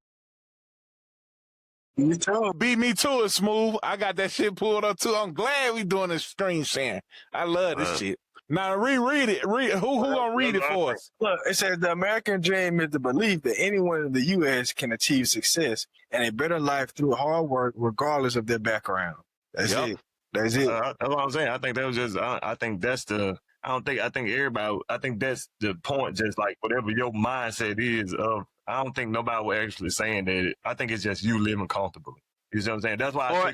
You too. Beat me to it, Smooth. I got that shit pulled up too. I'm glad we doing this screen sharing. I love this shit. Now reread it. Who gonna read it for us? Look, it says the American dream is the belief that anyone in the U.S. can achieve success and a better life through hard work, regardless of their background. That's it. That's it. That's what I'm saying. I think that was just. I think that's the. I think everybody. I think that's the point. Just like whatever your mindset is of. I don't think nobody was actually saying that. I think it's just you living comfortably. You see what I'm saying? That's why I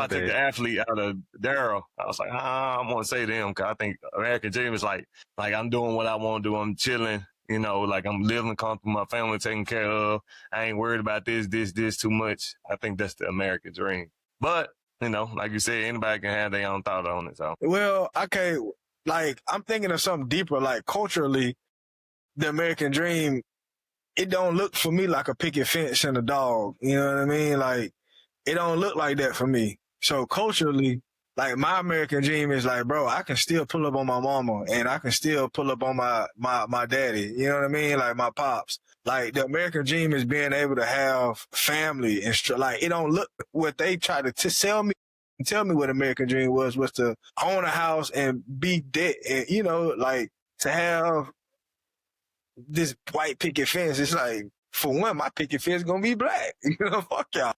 took the athlete out of Daryl. I was like, I'm going to say them because I think American dream is like I'm doing what I want to do. I'm chilling, like I'm living comfortable. My family taken care of. I ain't worried about this too much. I think that's the American dream. But, like you said, anybody can have their own thought on it. So. Well, okay, like I'm thinking of something deeper, like culturally, the American dream, it don't look for me like a picket fence and a dog. You know what I mean? Like, it don't look like that for me. So culturally, like my American dream is like, bro, I can still pull up on my mama and I can still pull up on my daddy. You know what I mean? Like my pops. Like the American dream is being able to have family and like it don't look what they try to sell me. Tell me what American dream was to own a house and be dead and like to have this white picket fence. It's like, for one, my picket fence gonna be black. Fuck y'all.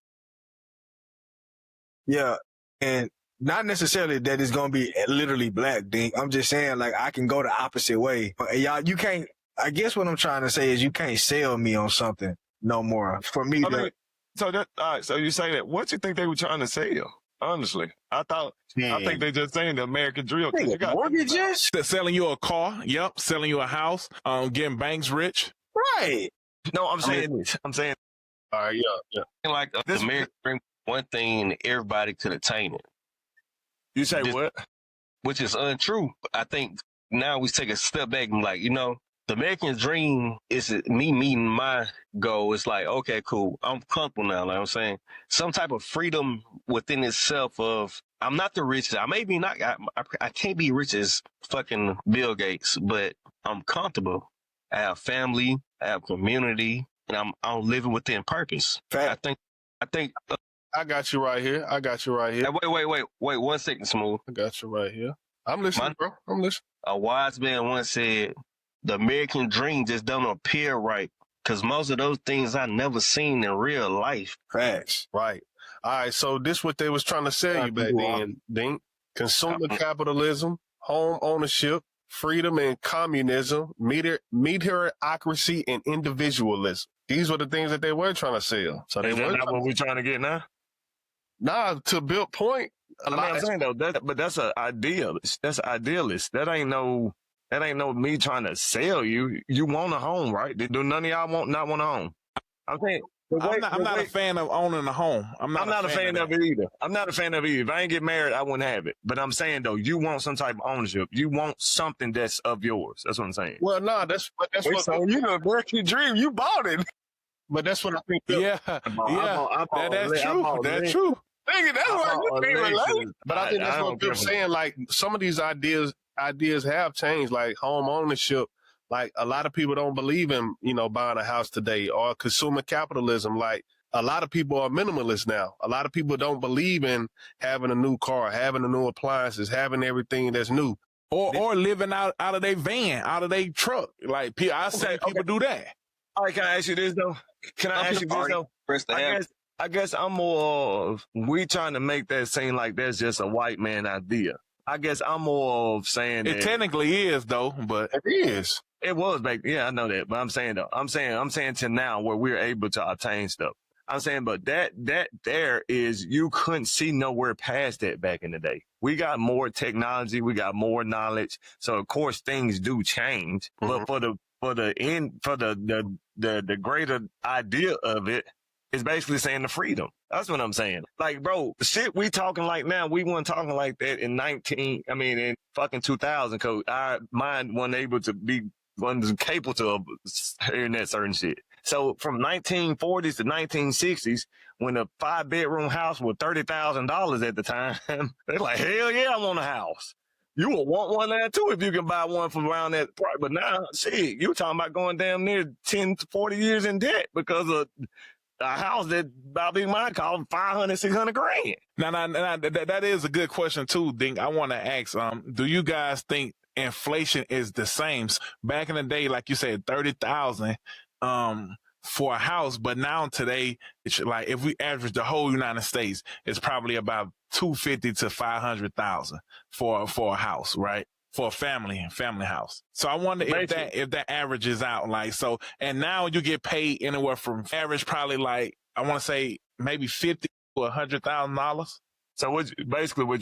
Yeah, and not necessarily that it's gonna be literally black, Dink. I'm just saying, like, I can go the opposite way. But y'all, you can't. I guess what I'm trying to say is you can't sell me on something no more. For me, all right. So you say that. What you think they were trying to sell? Honestly, I think they just saying the American dream. you got mortgages. They're selling you a car. Yep. Selling you a house. Getting banks rich. Right. No, I'm saying. All right, yeah. Like the American dream, one thing everybody could attain it. You say what? Which is untrue. I think now we take a step back and like, the American dream is me meeting my goal. It's like, okay, cool. I'm comfortable now. Like I'm saying, some type of freedom within itself of, I'm not the richest. I may be not, I can't be rich as fucking Bill Gates, but I'm comfortable. I have family, I have community, and I'm living within purpose. Fact. I think. I got you right here. Wait, 1 second, Smooth. I got you right here. I'm listening, bro. I'm listening. A wise man once said, the American dream just don't appear right, because most of those things I never seen in real life. Facts. Right. All right. So this what they was trying to sell you back then, Dink. Consumer capitalism, home ownership, freedom and communism, meritocracy and individualism. These were the things that they were trying to sell. So they Is were that not what we're trying to get now? Nah, to build point. I'm saying though, but that's an idealist. That's idealist. That ain't no me trying to sell you. You want a home, right? Do none of y'all not want a home? I'm saying. I'm not a fan of owning a home. I'm not a fan of it either. I'm not a fan of it either. If I ain't get married, I wouldn't have it. But I'm saying though, you want some type of ownership. You want something that's of yours. That's what I'm saying. Well, nah, that's what So you know, American dream, you bought it. but that's what I think. Yeah, that's true. That's true. Nigga, that's why you can't relate. But I think that's what they're saying. Like some of these ideas have changed, like home ownership. Like a lot of people don't believe in, buying a house today, or consumer capitalism. Like a lot of people are minimalists now. A lot of people don't believe in having a new car, having a new appliances, having everything that's new. Or living out of their van, out of their truck. Like I say people do that. All right, can I ask you this though? I guess I'm more of, we trying to make that seem like that's just a white man idea. I guess I'm more of saying it technically is though, but it is. It was back. Yeah, I know that. But I'm saying though, I'm saying to now where we're able to obtain stuff. I'm saying, but that there is, you couldn't see nowhere past that back in the day. We got more technology, we got more knowledge. So of course things do change. Mm-hmm. But for the greater idea of it, it's basically saying the freedom. That's what I'm saying. Like, bro, the shit we talking like now, we weren't talking like that in fucking 2000, cause our mind wasn't capable to hearing that certain shit. So from 1940s to 1960s, when a 5-bedroom house was $30,000 at the time, they're like, hell yeah, I want a house. You will want one there too if you can buy one from around that price. But now, shit, you talking about going damn near 10 to 40 years in debt because of a house that Bobby might call 500, 600 grand. Now, that is a good question too, Dink. I want to ask, do you guys think inflation is the same? Back in the day, like you said, 30,000 for a house, but now today, it's like if we average the whole United States, it's probably about 250 to 500,000 for a house, right? For a family house. So I wonder if that averages out, like, so, and now you get paid anywhere from average, probably like, I want to say maybe $50,000 to $100,000. So what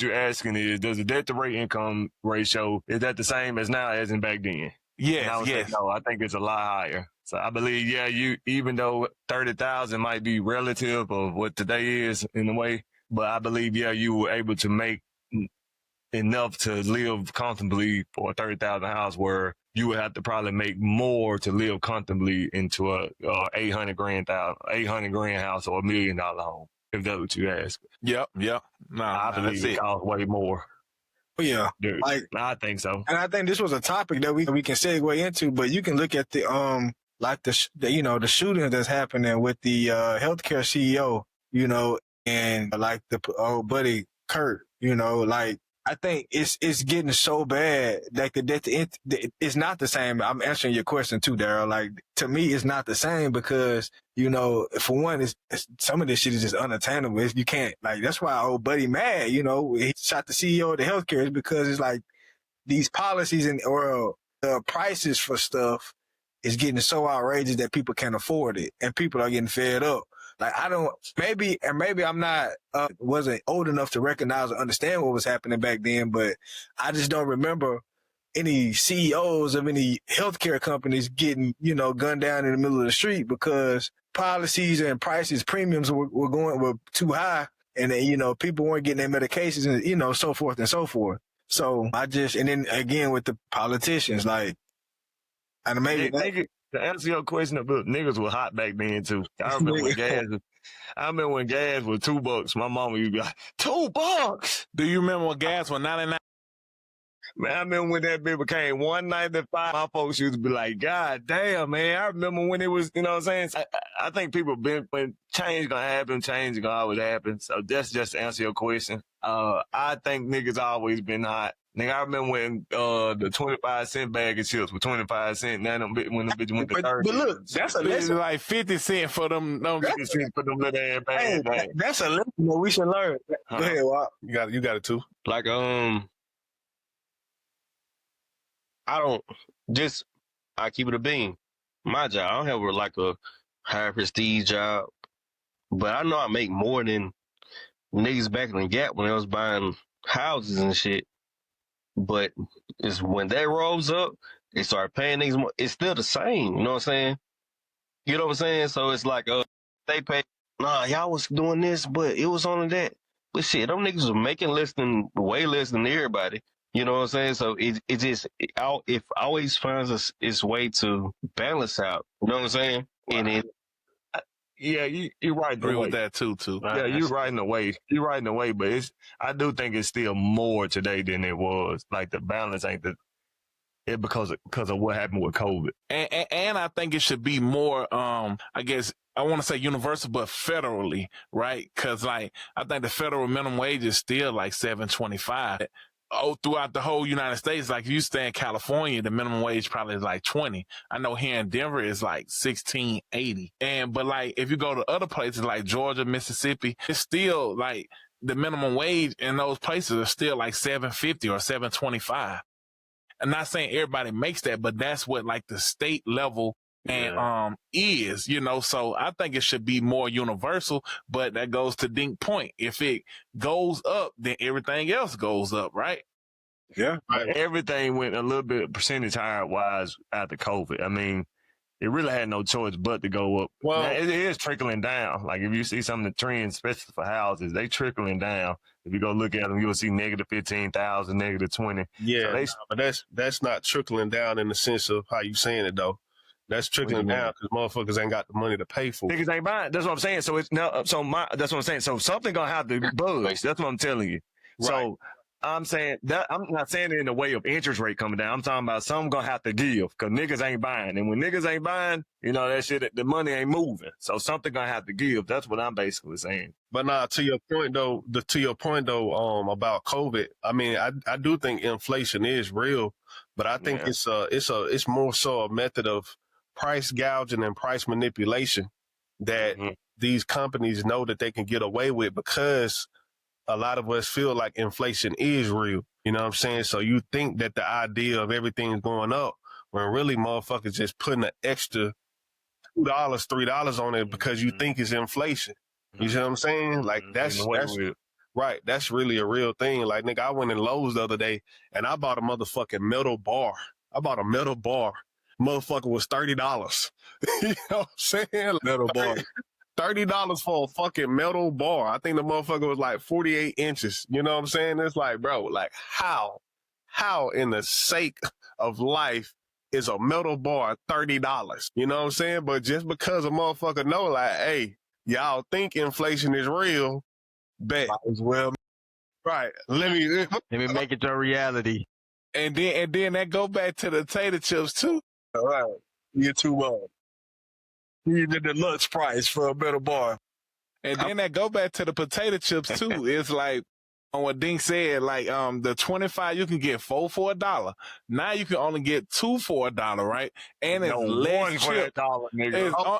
you're asking is, does the debt to rate income ratio, is that the same as now as in back then? Yes. No, I think it's a lot higher. So I believe, even though 30,000 might be relative of what today is in a way, but I believe, you were able to make enough to live comfortably for a 30,000 house, where you would have to probably make more to live comfortably into a 800 grand house or $1 million home, if that's what you ask. Yep. No, I believe it costs way more. Yeah, dude, I think so. And I think this was a topic that we can segue into, but you can look at the the shootings that's happening with the healthcare CEO, and like the old buddy Kurt, like, I think it's getting so bad that it's not the same. I'm answering your question too, Daryl. Like, to me, it's not the same because, for one, it's some of this shit is just unattainable. You can't, like, that's why old buddy mad, he shot the CEO of the healthcare, is because it's like these policies or the prices for stuff is getting so outrageous that people can't afford it, and people are getting fed up. Like, maybe I'm not, wasn't old enough to recognize or understand what was happening back then, but I just don't remember any CEOs of any healthcare companies getting, gunned down in the middle of the street because policies and prices, premiums were too high, and then, people weren't getting their medications and, so forth and so forth. So and then again with the politicians, like, And maybe nigga, to answer your question about niggas was hot back then too. I remember when gas was $2. My mama used to be like, $2. Do you remember when gas was 99? Man, I remember when that bitch became $1.95. My folks used to be like, God damn, man. I remember when it was, you know what I'm saying? I think people when change gonna happen, change gonna always happen. So that's just to answer your question. I think niggas always been hot. Nigga, I remember when the 25-cent bag of chips was 25 cents. Now when the bitch went to 30. But look, that's a It's lesson. like 50 cents for them. 50 cents for them little ass Hey, bags. that's a lesson that we should learn. Go ahead, Wop. You got it too. Like, I keep it a bean. My job, I don't have like a high prestige job, but I know I make more than niggas back in the Gap when they was buying houses and shit. But it's when that rolls up, they start paying niggas more. It's still the same, you know what I'm saying? You know what I'm saying? So it's like, they pay, nah, y'all was doing this, but it was only that. But shit, them niggas was making way less than everybody. You know what I'm saying? So it always finds its way to balance out. You know what I'm saying? And Yeah, you're right. Agree with that too. Yeah, you're right in a way. You're right in a way, but I do think it's still more today than it was. Like the balance ain't because of what happened with COVID. And I think it should be more, I guess, I want to say universal, but federally, right? Because like I think the federal minimum wage is still like $7.25. Throughout the whole United States, like if you stay in California, the minimum wage probably is like 20. I know here in Denver it's like $16.80. But like if you go to other places like Georgia, Mississippi, it's still like the minimum wage in those places are still like $7.50 or $7.25. I'm not saying everybody makes that, but that's what like the state level and is, you know. So I think it should be more universal, but that goes to Dink point. If it goes up, then everything else goes up, right? Yeah. Right. Everything went a little bit percentage higher wise after COVID. I mean, it really had no choice but to go up. Well, now, it is trickling down. Like if you see some of the trends, especially for houses, they trickling down. If you go look at them, you'll see negative 15,000, negative 20. Yeah, so but that's not trickling down in the sense of how you saying it though. That's trickling down because motherfuckers ain't got the money to pay for it. Niggas ain't buying. That's what I'm saying. So that's what I'm saying. So something gonna have to budge. That's what I'm telling you. Right. So I'm saying that I'm not saying it in the way of interest rate coming down. I'm talking about something gonna have to give because niggas ain't buying. And when niggas ain't buying, you know, that shit, the money ain't moving. So something gonna have to give. That's what I'm basically saying. But nah, to your point though, about COVID, I mean, I do think inflation is real, but I think it's more so a method of price gouging and price manipulation that these companies know that they can get away with because a lot of us feel like inflation is real. You know what I'm saying? So you think that the idea of everything's going up when really motherfuckers just putting an extra $2, $3 on it because you think it's inflation. You see what I'm saying? Like that's right. That's really a real thing. Like nigga, I went in Lowe's the other day and I bought a motherfucking metal bar. Motherfucker was $30. You know what I'm saying? Metal bar. $30 for a fucking metal bar. I think the motherfucker was like 48 inches. You know what I'm saying? It's like, bro, like how in the sake of life is a metal bar $30? You know what I'm saying? But just because a motherfucker know like, hey, y'all think inflation is real, bet. Might as well. Right. Let me make it your reality. And then that go back to the tater chips too. All right. You too much. You did the lunch price for a metal bar. And then that go back to the potato chips too. It's like on what Dink said, like the 25 you can get 4 for $1. Now you can only get 2 for $1, right? And it's less chips.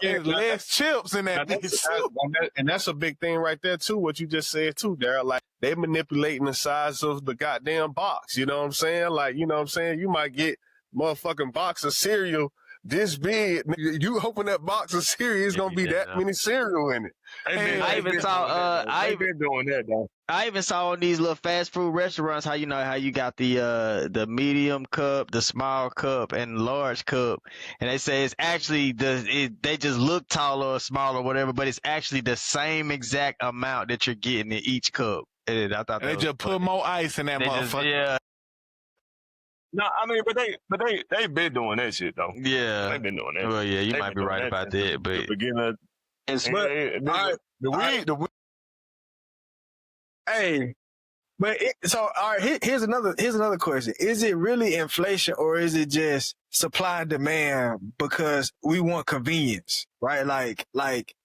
It's less chips in that. And that's a big thing right there too. What you just said too, Daryl. Like they manipulating the size of the goddamn box. You know what I'm saying? Like you know what I'm saying? You might get motherfucking box of cereal this big. You open that box of cereal, it's gonna be that many cereal in it. I even saw I've been doing that though. I even saw on these little fast food restaurants how you got the medium cup, the small cup, and large cup, and they say it's actually they just look taller or smaller or whatever, but it's actually the same exact amount that you're getting in each cup. And I thought they just put more ice in that motherfucker. No, I mean, but they been doing that shit though. Yeah. They been doing that. Well, yeah, you They might been be doing right about that, the but beginning of But the weed. hey, but all right. Here's another question: is it really inflation, or is it just supply and demand because we want convenience, right? Like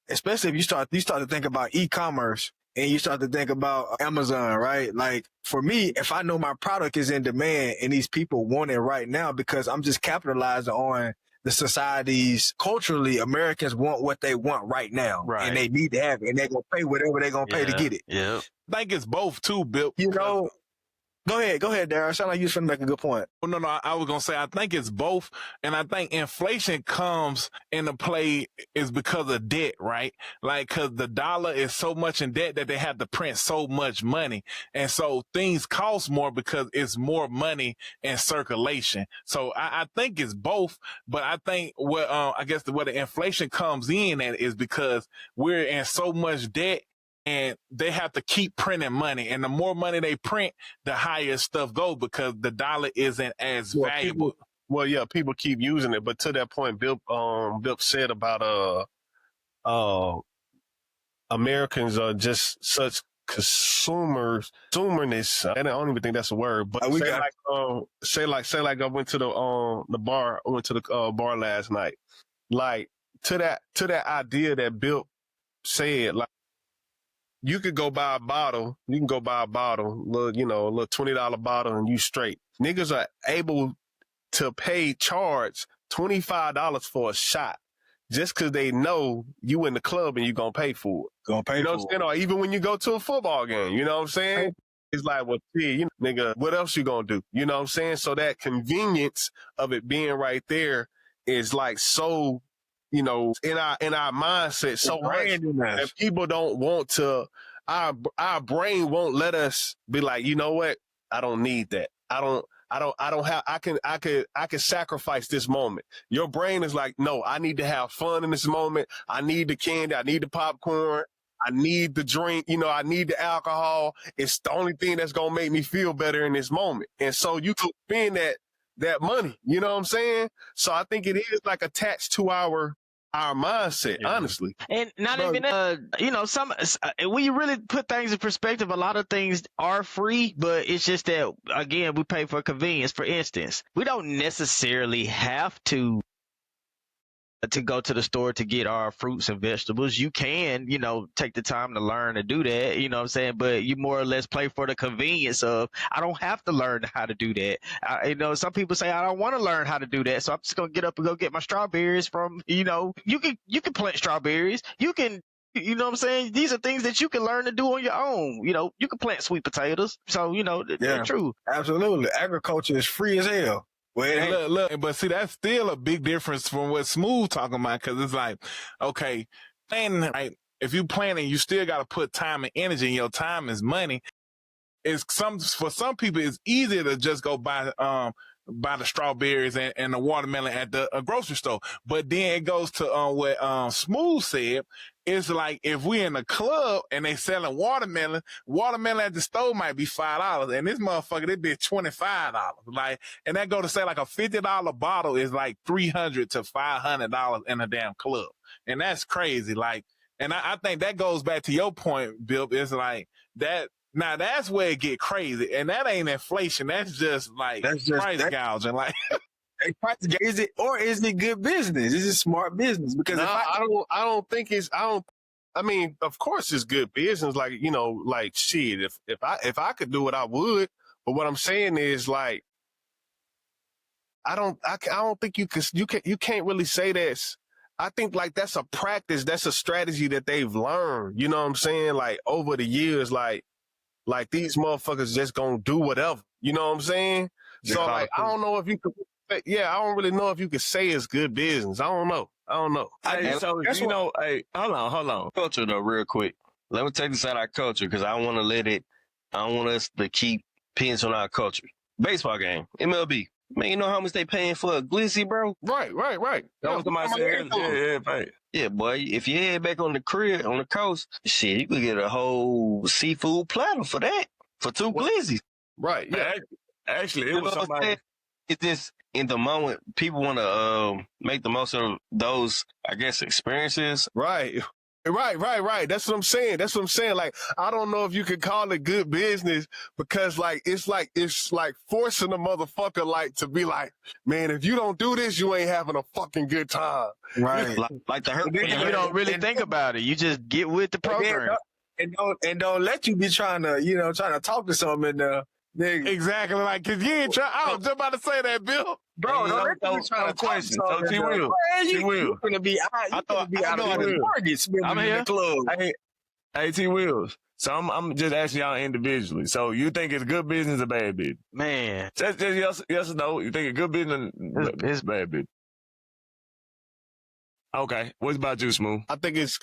especially if you start to think about e-commerce and you start to think about Amazon, right? Like for me, if I know my product is in demand and these people want it right now because I'm just capitalizing on the society's culturally, Americans want what they want right now, Right. and they need to have it, and they're gonna pay whatever they're gonna pay to get it. Yeah. I think it's both too, Bill. You know, go ahead, Darryl. Sound like you was finna make a good point. Well, no, I was gonna say I think it's both, and I think inflation comes into play is because of debt, right? Like, cause the dollar is so much in debt that they have to print so much money, and so things cost more because it's more money in circulation. So I think it's both, but I think what I guess where the inflation comes in at is because we're in so much debt. And they have to keep printing money. And the more money they print, the higher stuff goes because the dollar isn't as valuable. People keep using it. But to that point, Bill said about Americans are just such consumerness. And I don't even think that's a word. But say like I went to the bar. I went to the bar last night. Like to that idea that Bill said, like, you could go buy a bottle. You can go buy a bottle, a little $20 bottle, and you straight. Niggas are able to charge $25 for a shot just because they know you in the club and you gonna pay for it. Gonna pay you know for what I'm saying? Or even when you go to a football game, you know what I'm saying? It's like, well, yeah, nigga, what else you gonna do? You know what I'm saying? So that convenience of it being right there is like so. In our mindset, so much that people don't want to. Our brain won't let us be like, you know what? I don't need that. I don't have. I can sacrifice this moment. Your brain is like, no, I need to have fun in this moment. I need the candy. I need the popcorn. I need the drink. I need the alcohol. It's the only thing that's gonna make me feel better in this moment. And so you can spend that money. You know what I'm saying? So I think it is like attached to our mindset, honestly. And not even when you really put things in perspective, a lot of things are free, but it's just that, again, we pay for convenience. For instance, we don't necessarily have to go to the store to get our fruits and vegetables. You can, take the time to learn to do that, you know what I'm saying? But you more or less play for the convenience of, I don't have to learn how to do that. Some people say, I don't want to learn how to do that, so I'm just going to get up and go get my strawberries from, you can plant strawberries. You can, you know what I'm saying? These are things that you can learn to do on your own. You can plant sweet potatoes. So, they're true. Absolutely. Agriculture is free as hell. Well, look, but see, that's still a big difference from what Smooth talking about, because it's like, okay, planting, right? If you planting, you still got to put time and energy, and your time is money. For some people, it's easier to just go buy the strawberries and the watermelon at the grocery store. But then it goes to what Smooth said. It's like if we in a club and they selling watermelon at the store might be $5, and this motherfucker, they be $25. Like, and that go to say like a $50 bottle is like $300 to $500 in a damn club, and that's crazy. Like, and I think that goes back to your point, Bill. It's like that. Now that's where it get crazy, and that ain't inflation. That's just like price gouging. Like, is it good business? Is it smart business? Because I don't think it's. I mean, of course it's good business. Like, like shit. If I could do it, I would. But what I'm saying is, like, I don't think you can't really say this. I think like that's a practice. That's a strategy that they've learned. You know what I'm saying? Like over the years, like these motherfuckers just gonna do whatever. You know what I'm saying? So like, I don't know if you could. Yeah, I don't really know if you could say it's good business. I don't know. Hey, so hey, hold on. Culture though, real quick. Let me take this out of our culture because I don't want us to keep pins on our culture. Baseball game, MLB. Man, you know how much they paying for a glizzy, bro? Right. That was somebody said, yeah, yeah, boy. If you head back on the crib, on the coast, shit, you could get a whole seafood platter for that, for 2 glizzies. Right, yeah. Actually, it was somebody. it's just in the moment, people want to make the most of those, I guess, experiences. Right. Right. That's what I'm saying. Like, I don't know if you could call it good business because it's like forcing a motherfucker like to be like, man, if you don't do this, you ain't having a fucking good time. Right. Like the hurt. And you don't really think about it. You just get with the program. And don't let you be trying to talk to something in there. Nigga. Exactly, like, cause you ain't trying. I was just about to say that, Bill. Bro, don't let you be trying to question. talk So to she something. will. Man, She will. You finna be out of the target spending in the club. Hey, T Wills. So I'm just asking y'all individually. So you think it's good business or bad business? Man, Just yes or no. You think it's good business or It's bad business? Okay. What about you, Smooth? I think it's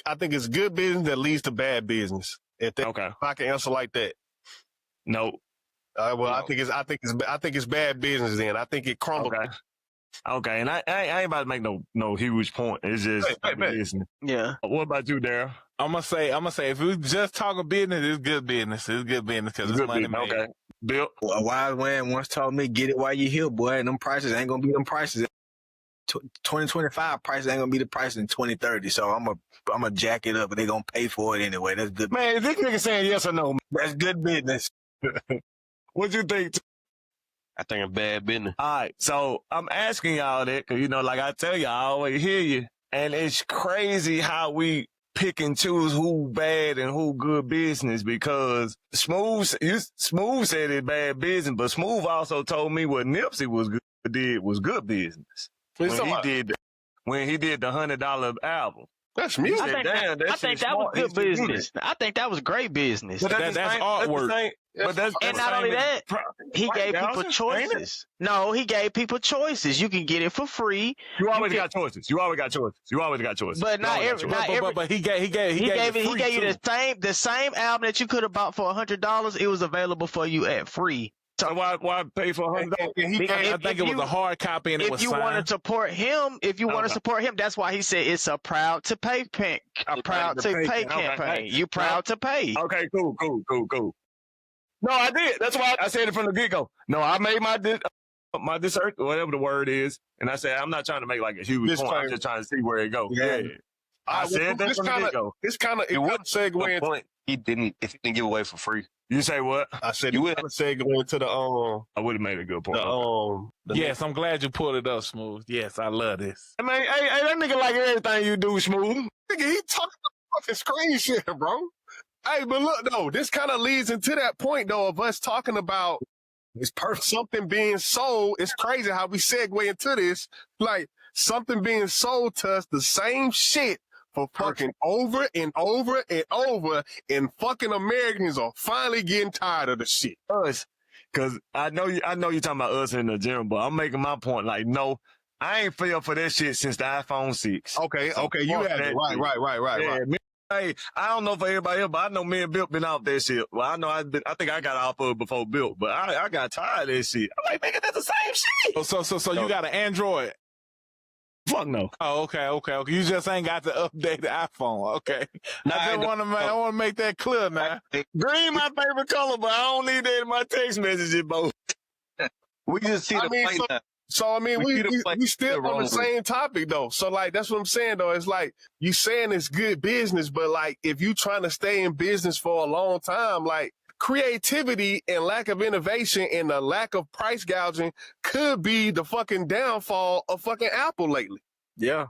good business that leads to bad business. If I can answer like that. No. Well, No. I think it's bad business. Then I think it crumbled. Okay. And I ain't about to make no huge point. It's just business. yeah. What about you, Daryl? I'm gonna say, if we just talking business, it's good business. It's good business because it's money made. Okay. Bill? A wise man once told me, get it while you here, boy. And them prices ain't gonna be them prices. 2025 prices ain't gonna be the price in 2030. So I'm gonna jack it up, and they gonna pay for it anyway. That's good. Man, is this nigga saying yes or no? That's good business. What you think? I think it's bad business. All right, so I'm asking y'all that because, like I tell you, I always hear you. And it's crazy how we pick and choose who bad and who good business because Smooth said it's bad business, but Smooth also told me what Nipsey was good business. When he did the $100 album. That's music. I think that was good business. I think that was great business. But that's artwork. And not only that, he gave people choices. No, he gave people choices. You can get it for free. You always got choices. But not every. But he gave you the same album that you could have bought for $100. It was available for you at free. So why pay for $100? I think it was a hard copy and it was signed. If you want to support him, that's why he said it's a proud to pay campaign. You proud to pay. Okay, cool. No, I did. That's why I said it from the get-go. No, I made my dessert, whatever the word is, and I said I'm not trying to make like a huge point. I'm just trying to see where it goes. Yeah. I said that from the get-go. It's kind of segue point. It didn't give away for free. You say what? I said you would segue into the I would have made a good point. Yes, I'm glad you pulled it up, Smooth. Yes, I love this. I mean, hey, that nigga like everything you do, Smooth. Nigga, he talking fucking screen shit, bro. Hey, but look, though, this kind of leads into that point, though, of us talking about something being sold. It's crazy how we segue into this. Like, something being sold to us, the same shit for fucking over and over and over, and fucking Americans are finally getting tired of the shit. Us. Because I know you're talking about us in the gym, but I'm making my point. Like, no, I ain't fell for that shit since the iPhone 6. Okay, you had it. Right. Hey, I don't know for everybody else, but I know me and Bill been off that shit. Well, I know I think I got off of it before Bill, but I got tired of that shit. I'm like, nigga, that's the same shit. So you got an Android? Fuck no. Oh, okay. You just ain't got to update the iPhone. Okay. I want to make that clear now. Green my favorite color, but I don't need that in my text messages, bro. We just see the play now. So, I mean, we still on the same topic, though. So, like, that's what I'm saying, though. It's like, you saying it's good business, but, like, if you trying to stay in business for a long time, like, creativity and lack of innovation and the lack of price gouging could be the fucking downfall of fucking Apple lately. Yeah.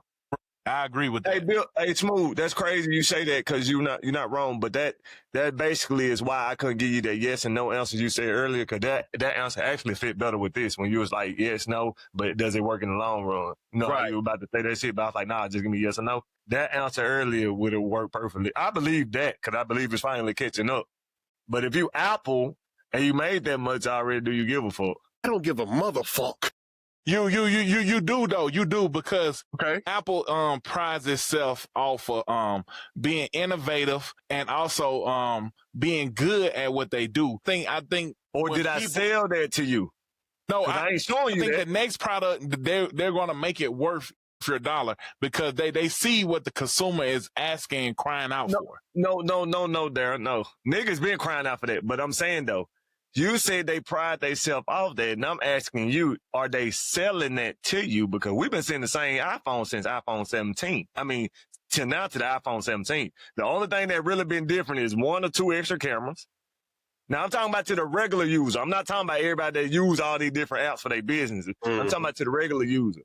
I agree with that. Hey, Bill, hey, Smooth, that's crazy you say that because you're not wrong, but that basically is why I couldn't give you that yes and no answer you said earlier, because that answer actually fit better with this when you was like, yes, no, but does it work in the long run? No, right. You were about to say that shit, but I was like, nah, just give me yes or no. That answer earlier would have worked perfectly. I believe that because I believe it's finally catching up. But if you Apple and you made that much already, do you give a fuck? I don't give a motherfuck. You do though. You do because Apple prides itself off of being innovative and also being good at what they do. I think or did I sell that to you? No, I ain't showing you that. I think the next product they're gonna make it worth your dollar because they see what the consumer is asking and crying out for. No, Darren, no. Niggas been crying out for that. But I'm saying though, You said they pride themselves off that, and I'm asking you, are they selling that to you? Because we've been seeing the same iPhone since iPhone 17. I mean, till now to the iPhone 17. The only thing that really been different is 1 or 2 extra cameras. Now, I'm talking about to the regular user. I'm not talking about everybody that use all these different apps for their businesses. I'm talking about to the regular user.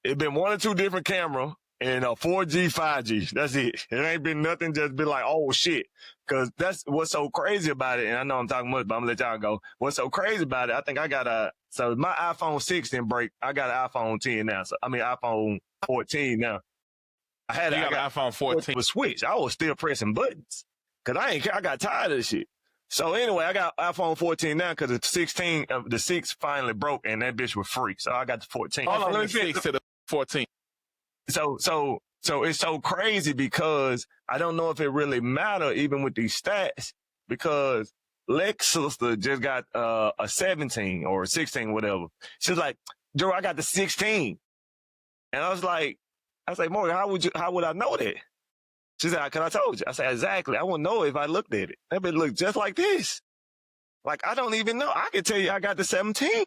It's been 1 or 2 different cameras and 4G, 5G. That's it. It ain't been nothing just been like, oh, shit. Because that's what's so crazy about it. And I know I'm talking much, but I'm going to let y'all go. What's so crazy about it, I think I got so my iPhone 6 didn't break. I got an iPhone 10 now. So, I mean, iPhone 14 now. I got an iPhone 14. with Switch. I was still pressing buttons because I got tired of this shit. So anyway, I got iPhone 14 now because the 6 finally broke and that bitch was free. So I got the 14. Hold on, let me fix to the 14. So it's so crazy because I don't know if it really matter even with these stats because Lex sister just got a 17 or 16, whatever. She's like, Joe, I got the 16. And I was like, Morgan, how would I know that? She said, because I told you. I said, exactly. I wouldn't know if I looked at it. That bitch looked just like this. Like, I don't even know. I can tell you I got the 17.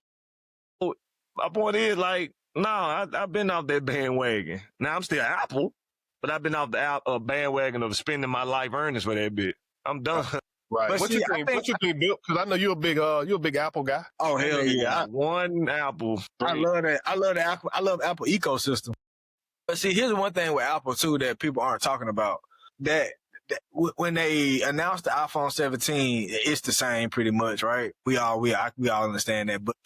My point is, like, no, I've been off that bandwagon. Now, I'm still Apple, but I've been off the bandwagon of spending my life earnings for that bit. I'm done. Right. But What see, you think, Bill? Because I know you're a big Apple guy. Oh, hell yeah. One Apple. I love that. I love the Apple. I love Apple ecosystem. But see, here's one thing with Apple too that people aren't talking about. That when they announced the iPhone 17, it's the same pretty much, right? We all understand that. But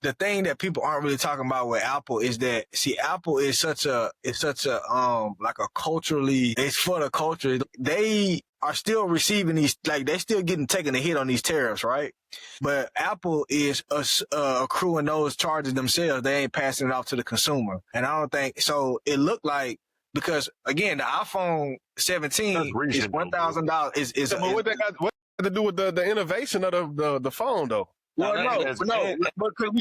the thing that people aren't really talking about with Apple is that, see, Apple is such a like a culturally, it's for the culture. They are still receiving these, like they still taking a hit on these tariffs, right? But Apple is accruing those charges themselves. They ain't passing it off to the consumer. And I don't think, so it looked like, because again, the iPhone 17 is $1,000. Is what that got to do with the innovation of the phone though? Well, no, because we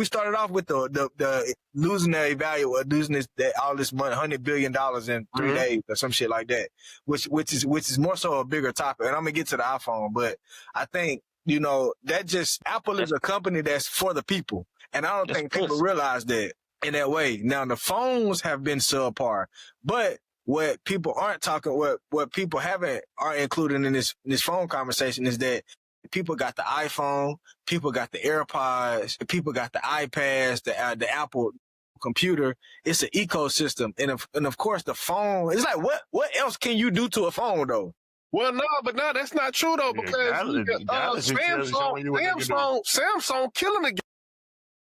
started off with the losing their value, losing all this money, $100 billion in 3 days or some shit like that, which is more so a bigger topic. And I'm gonna get to the iPhone, but I think, that Apple is a company that's for the people, and I don't think people realize that in that way. Now the phones have been subpar, but what people aren't talking, what people aren't including in this phone conversation is that people got the iPhone, people got the AirPods, people got the iPads, the Apple computer. It's an ecosystem, and of course the phone. It's like what else can you do to a phone though? Well, no, that's not true though, because Samsung killing the game.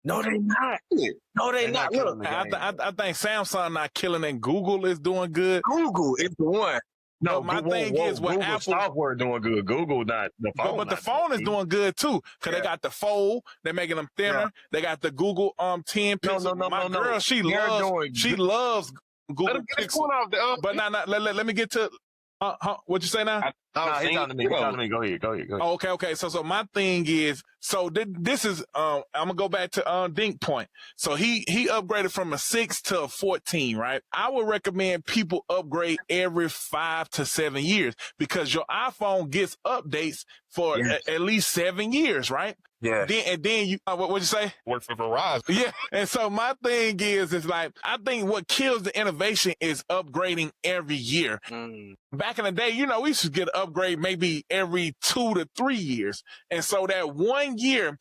No, they not. No, they not. Look, I think Samsung not killing it. Google is doing good. Google is the one. No, my thing is with Google Apple software doing good. Google not the phone. But the phone is doing good too, because they got the Fold. They're making them thinner. Yeah. They got the Google 10 pixels. My girl, she loves Google Pixel. But let me get to. What you say now? He's talking to me. Go ahead. Okay. So my thing is, this is, I'm gonna go back to Dink point. So he upgraded from a 6 to a 14, right? I would recommend people upgrade every 5 to 7 years, because your iPhone gets updates for at least 7 years, right? Yeah. Then you, what'd you say? Work for Verizon. Yeah. And so my thing is like, I think what kills the innovation is upgrading every year. Back in the day, we used to get an upgrade maybe every 2 to 3 years. And so that 1 year,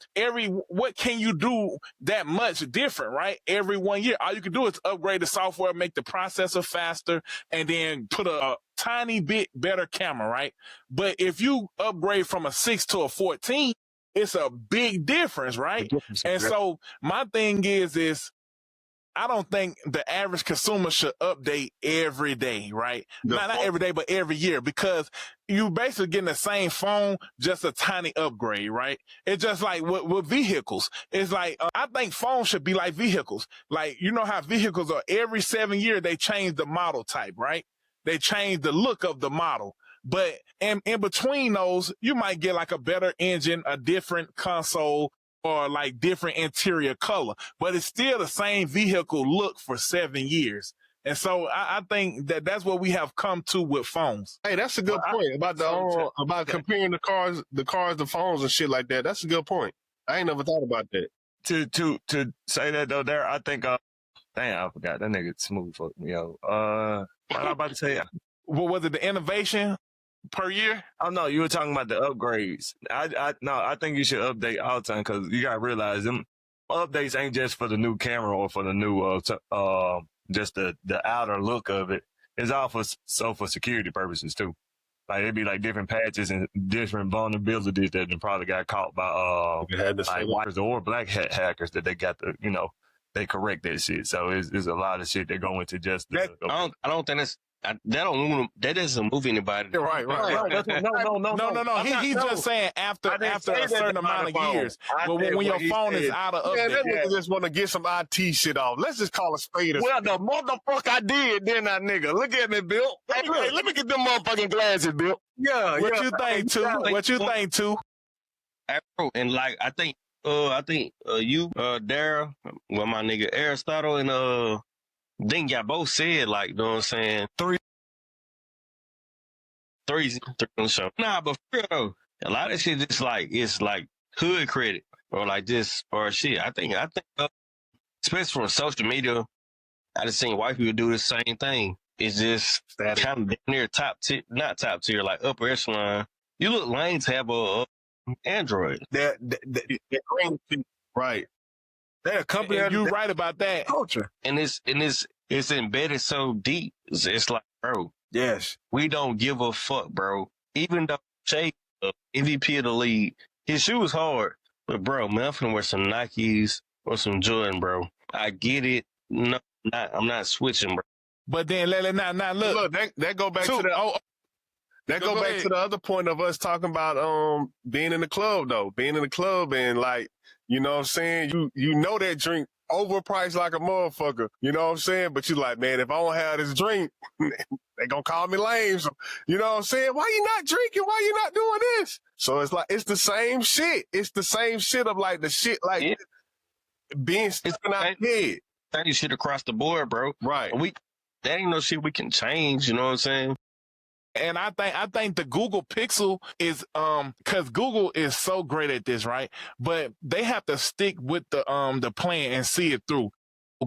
what can you do that much different, right? Every 1 year, all you can do is upgrade the software, make the processor faster, and then put a tiny bit better camera, right? But if you upgrade from a 6 to a 14, it's a big difference, right? And so my thing is I don't think the average consumer should update every day, right? Not every day, but every year, because you basically getting the same phone, just a tiny upgrade, right? It's just like with vehicles. It's like, I think phones should be like vehicles. Like, you know how vehicles are every 7 years, they change the model type, right? They change the look of the model. But in between those, you might get like a better engine, a different console, or like different interior color. But it's still the same vehicle look for 7 years. And so I think that that's what we have come to with phones. Hey, that's a good point about about comparing the cars, the phones and shit like that. That's a good point. I ain't never thought about that. To say that though, there, I think, damn, I forgot that nigga Smooth fucked me up. What I about to say? What was it? The innovation per year? Oh no, you were talking about the upgrades. I think you should update all the time because you gotta realize them updates ain't just for the new camera or for the new just the outer look of it. It's all for security purposes too. Like it'd be like different patches and different vulnerabilities that probably got caught by like white or black hat hackers that they got to, they correct that shit. So it's a lot of shit that go into just I don't think that's that doesn't move anybody. Right. No. He's just saying after a certain amount of years, when your phone is out of update. Yeah, that nigga just want to get some IT shit off. Let's just call a spade. Well, the motherfucker I did, didn't I, nigga? Look at me, Bill. Hey, let me get them motherfucking glasses, Bill. Yeah. What you think, too? What you think, too? And like I think you, Daryl, well, my nigga Aristotle and Ding, y'all both said, like, you know what I'm saying? Three show. Nah, but for real though, a lot of shit just like, it's like hood credit or like just, or shit. I think, especially from social media, I just seen white people do the same thing. It's just kind of near top tier, not top tier, like upper echelon. You look lame to have a Android. Right. They're a company. And you're right about that. Culture. And it's embedded so deep. It's like, bro. Yes. We don't give a fuck, bro. Even though Shea, MVP of the league, his shoes hard. But bro, man, I'm finna wear some Nikes or some Jordan, bro. I get it. No, I'm not switching, bro. But then look. Look, that go back to the back to the other point of us talking about being in the club though. Being in the club and like, you know what I'm saying? You know that drink overpriced like a motherfucker. You know what I'm saying? But you like, man, if I don't have this drink, they gonna call me lame. So, you know what I'm saying? Why you not drinking? Why you not doing this? So it's like, it's the same shit. It's the same shit of like the shit like being stuck in our head. Same shit across the board, bro. Right. That ain't no shit we can change, you know what I'm saying? And I think the Google Pixel is because Google is so great at this, right? But they have to stick with the plan and see it through.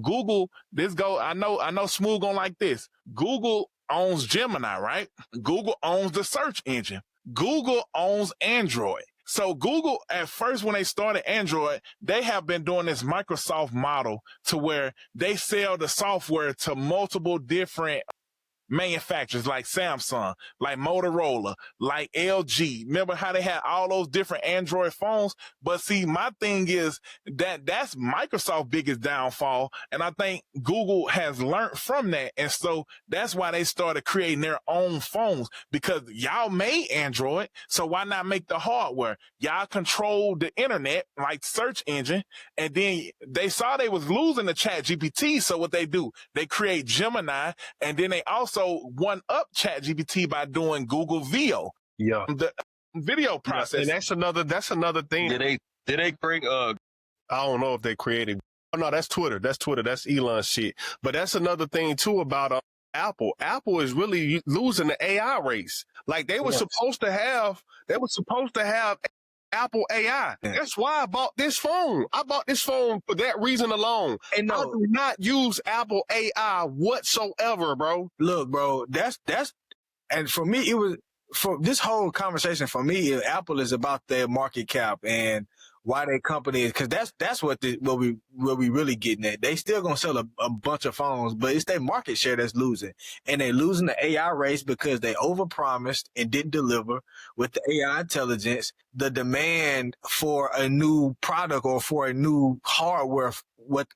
Google, I know Smooth gonna like this. Google owns Gemini, right? Google owns the search engine. Google owns Android. So Google, at first, when they started Android, they have been doing this Microsoft model to where they sell the software to multiple different manufacturers like Samsung, like Motorola, like LG. Remember how they had all those different Android phones? But see, my thing is that's Microsoft's biggest downfall. And I think Google has learned from that. And so that's why they started creating their own phones, because y'all made Android. So why not make the hardware? Y'all control the internet, like search engine. And then they saw they was losing the ChatGPT. So what they do, they create Gemini, and then they also one up ChatGPT by doing Google Veo. Yeah. The video process. And that's another thing. Did they create I don't know if they created. Oh no, that's Twitter. That's Elon shit. But that's another thing too about Apple. Apple is really losing the AI race. Like they were supposed to have Apple AI. That's why I bought this phone. I bought this phone for that reason alone. And I do not use Apple AI whatsoever, bro. Look, bro, that's and for me, it was for this whole conversation. For me, Apple is about their market cap and why their company is, because that's what we really getting at. They still gonna sell a bunch of phones, but it's their market share that's losing, and they losing the AI race because they overpromised and didn't deliver with the AI intelligence. The demand for a new product or for a new hardware, what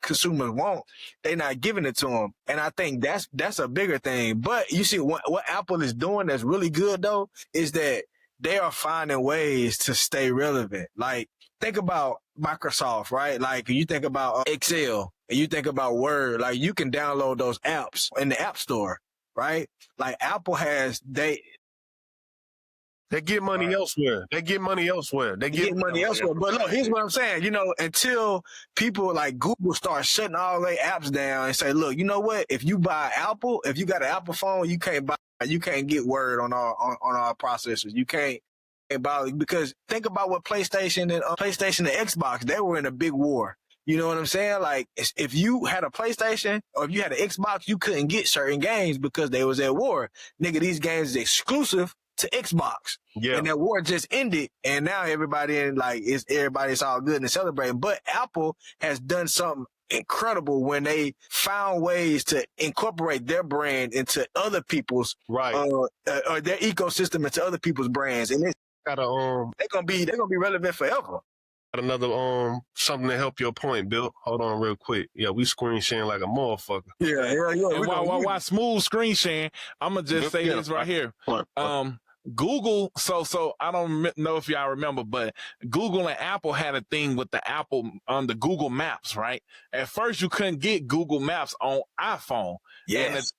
consumers want, they not giving it to them, and I think that's a bigger thing. But you see, what Apple is doing that's really good though is that they are finding ways to stay relevant. Like, think about Microsoft, right? Like, you think about Excel and you think about Word, like you can download those apps in the App Store, right? Like Apple has, They get money elsewhere. They get money elsewhere. They get money elsewhere. But look, here's what I'm saying. You know, until people like Google start shutting all their apps down and say, look, you know what? If you buy Apple, if you got an Apple phone, you can't get Word on our processors. You can't buy, because think about what PlayStation and Xbox, they were in a big war. You know what I'm saying? Like, if you had a PlayStation or if you had an Xbox, you couldn't get certain games because they was at war. Nigga, these games is exclusive to Xbox. Yeah. And that war just ended, and now everybody's all good and celebrating. But Apple has done something incredible when they found ways to incorporate their brand into other people's or their ecosystem into other people's brands, and it's they're gonna be relevant forever. Got another something to help your point, Bill. Hold on real quick. Yeah, we screen sharing like a motherfucker. Yeah. And while smooth screen sharing, I'm gonna just say this right here. Google, so I don't know if y'all remember, but Google and Apple had a thing with the Apple on the Google Maps, right? At first, you couldn't get Google Maps on iPhone. Yes.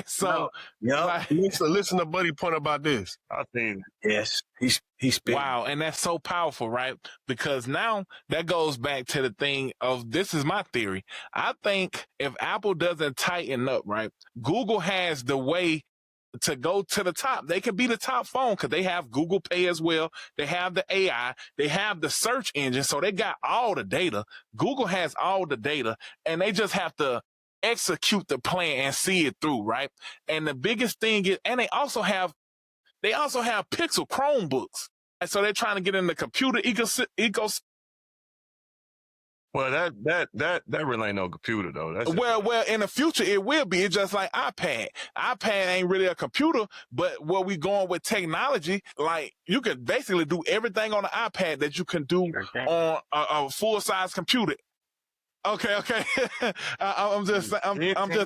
So, like, listen to Buddy point about this. I think yes, he's spit. Wow, and that's so powerful, right? Because now that goes back to the thing of, this is my theory. I think if Apple doesn't tighten up, right, Google has the way to go to the top. They could be the top phone because they have Google Pay as well. They have the AI. They have the search engine. So they got all the data. Google has all the data, and they just have to execute the plan and see it through, right? And the biggest thing is, and they also have Pixel Chromebooks. And so they're trying to get in the computer ecosystem. Well, that really ain't no computer though. That's well, in the future it will be. It's just like iPad. iPad ain't really a computer, but where we going with technology, like you can basically do everything on the iPad that you can do on a full size computer. Okay. I'm just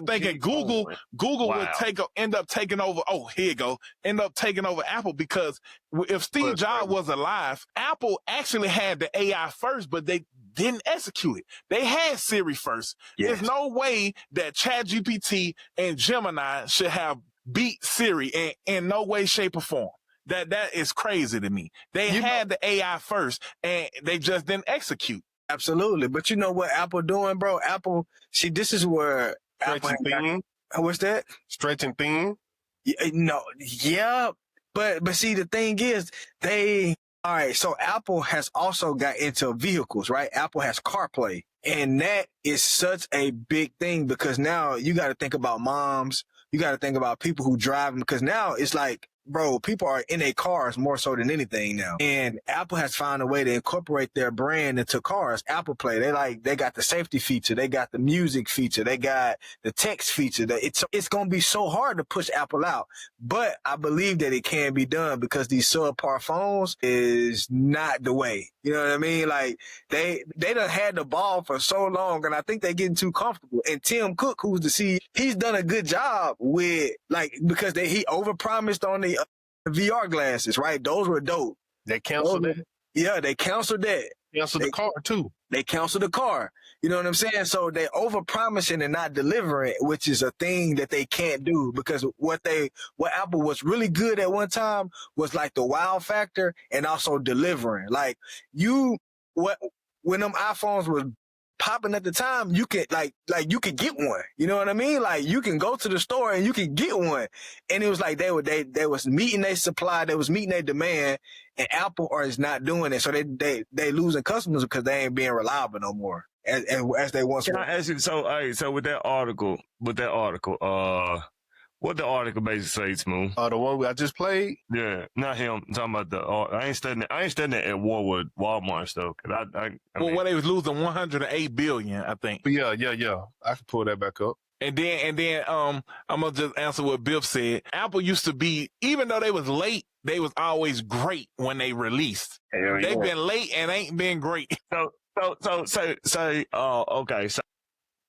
thinking Google would end up taking over. Oh, here you go. End up taking over Apple, because if Steve Jobs was alive, Apple actually had the AI first, but they didn't execute it. They had Siri first. Yes. There's no way that ChatGPT and Gemini should have beat Siri in no way, shape, or form. That is crazy to me. They had the AI first, and they just didn't execute. Absolutely. But you know what Apple doing, bro? Apple, see, this is where Apple what's that? Stretching thin? Yeah. But see, the thing is, all right, so Apple has also got into vehicles, right? Apple has CarPlay. And that is such a big thing, because now you got to think about moms. You got to think about people who drive, because now it's like, bro, people are in their cars more so than anything now. And Apple has found a way to incorporate their brand into cars. Apple Play, they got the safety feature. They got the music feature. They got the text feature. It's going to be so hard to push Apple out. But I believe that it can be done, because these subpar phones is not the way. You know what I mean? Like, they done had the ball for so long, and I think they're getting too comfortable. And Tim Cook, who's the CEO, he's done a good job with, like, because he overpromised on the VR glasses, right? Those were dope. They canceled it. Yeah, they canceled that. Canceled the car too. They canceled the car. You know what I'm saying? So they overpromising and not delivering, which is a thing that they can't do, because what Apple was really good at one time was like the wow factor and also delivering. Like when them iPhones was popping at the time, you could like you could get one. You know what I mean? Like, you can go to the store and you can get one. And it was like they was meeting their supply, they was meeting their demand, and Apple is not doing it. So they losing customers because they ain't being reliable no more as they once were. Can I ask you, so with that article, what the article basically say, Smooth? The one I just played? Yeah, not him. I'm talking about I ain't studying it at war with Walmart and stuff. Well, they was losing $108 billion, I think. But yeah. I can pull that back up. And then I'm gonna just answer what Biff said. Apple used to be, even though they was late, they was always great when they released. They've been late and ain't been great. So okay. So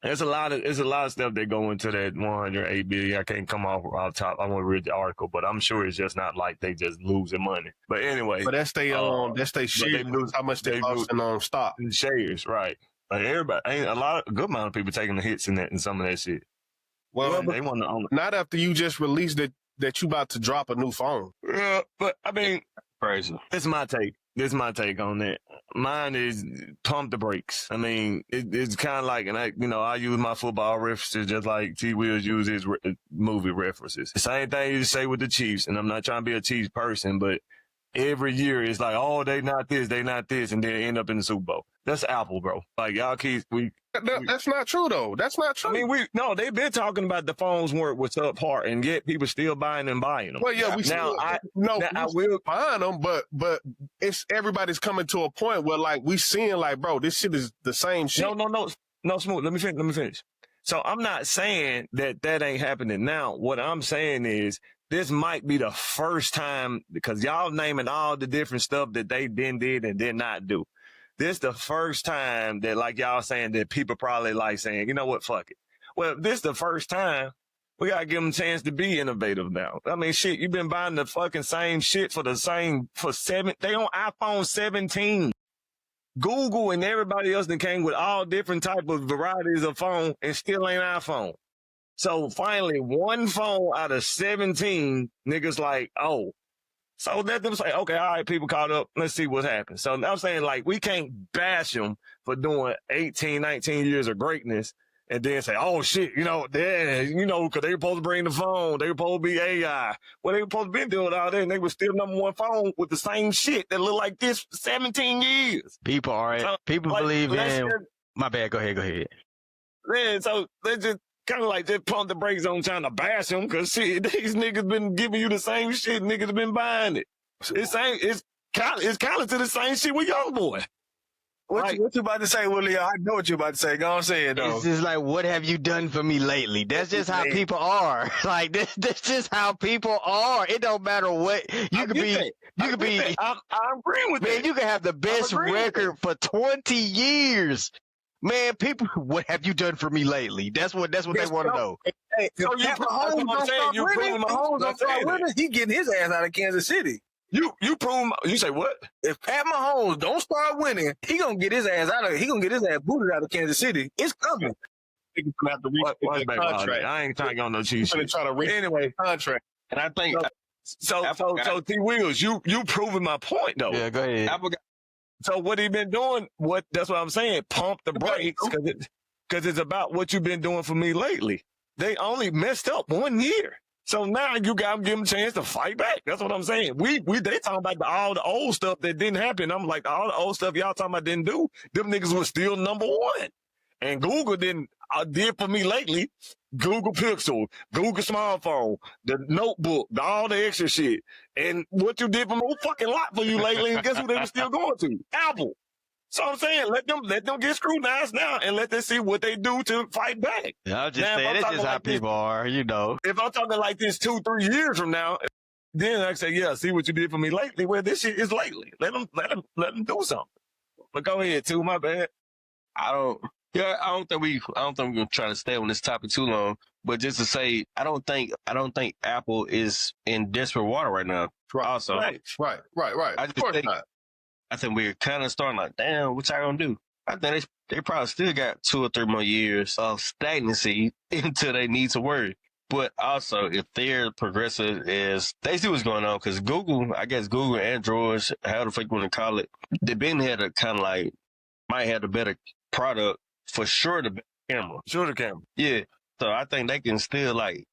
there's a lot of stuff that go into that 108 billion. I can't come off top. I want to read the article, but I'm sure it's just not like they just losing money. But anyway, but that's they shares. How much they lost in stock and shares, right? Like, everybody, ain't a good amount of people taking the hits in some of that shit. Well, they want to own it. Not after you just released it. that you about to drop a new phone. Yeah, but I mean, Crazy. this is my take. This is my take on that. Mine is pump the brakes. I mean, it's kind of like, and I use my football references just like T. Wills uses his movie references. The same thing you say with the Chiefs, and I'm not trying to be a Chiefs person, but every year it's like, oh, they not this, and then end up in the Super Bowl. That's Apple, bro. Like, y'all keep, That's not true, though. That's not true. I mean, they've been talking about the phones weren't what's up part, and yet people still buying them. Well, yeah, we will find them, but it's everybody's coming to a point where like we seeing like, bro, this shit is the same shit. No, Smooth. Let me finish. So I'm not saying that ain't happening now. What I'm saying is this might be the first time, because y'all naming all the different stuff that they did and did not do. This the first time that, like y'all saying, that people probably like saying, you know what, fuck it. Well, this the first time we gotta give them a chance to be innovative now. I mean, shit, you've been buying the fucking same shit for they on iPhone 17. Google and everybody else that came with all different type of varieties of phone and still ain't iPhone. So finally, one phone out of 17, niggas like, oh. So let them say, okay, all right, people caught up. Let's see what's happened. So I'm saying, like, we can't bash them for doing 18, 19 years of greatness and then say, oh, shit, because they were supposed to bring the phone. They were supposed to be AI. Well, they were supposed to be doing all that, and they were still #1 phone with the same shit that looked like this for 17 years. People believe in... My bad, go ahead. Man, so let's just kind of like just pump the brakes on trying to bash them, because shit, these niggas been giving you the same shit. Niggas been buying it. It's kind of to the same shit with YoungBoy. What you about to say, Willie? I know what you about to say. Go on, say it, though. It's just like, what have you done for me lately? That's just how people are. Like, that's just how people are. It don't matter what. You could be. I'm agreeing with that. Man, you can have the best record for 20 years. Man, people, what have you done for me lately? That's what they want to know. Hey, so Pat Mahomes don't start winning, he getting his ass out of Kansas City. You prove. You say what? If Pat Mahomes don't start winning, he gonna get his ass booted out of Kansas City. It's coming. He's gonna have to reach the contract. I ain't trying to go no cheat shit. Try to reach anyway contract, and I think so. T. Wills, you proving my point though. Yeah, go ahead. So what he been doing? That's what I'm saying. Pump the brakes, because it's about what you've been doing for me lately. They only messed up 1 year, so now you got to give them a chance to fight back. That's what I'm saying. They talking about all the old stuff that didn't happen. I'm like, all the old stuff y'all talking about didn't do. Them niggas was still #1, and Google did for me lately. Google Pixel, Google smartphone, the notebook, all the extra shit. And what you did for me, a fucking lot for you lately, and guess who they were still going to? Apple. So I'm saying, let them get scrutinized now and let them see what they do to fight back. Yeah, I'm just saying, that's just how people are, If I'm talking like this 2-3 years from now, then I say, yeah, see what you did for me lately. Well, this shit is lately. Let them do something. But go ahead, too. My bad. I don't think we're gonna try to stay on this topic too long. But just to say, I don't think Apple is in desperate water right now. Also, right. I think we're kind of starting like, damn, what y'all gonna do? I think they probably still got 2 or 3 more years of stagnancy until they need to worry. But also, if they're progressive as they see what's going on, because Google, I guess Google and Android, how the fuck you want to call it, they've been had a kind of like might have a better product for sure. The camera, yeah. So I think they can still like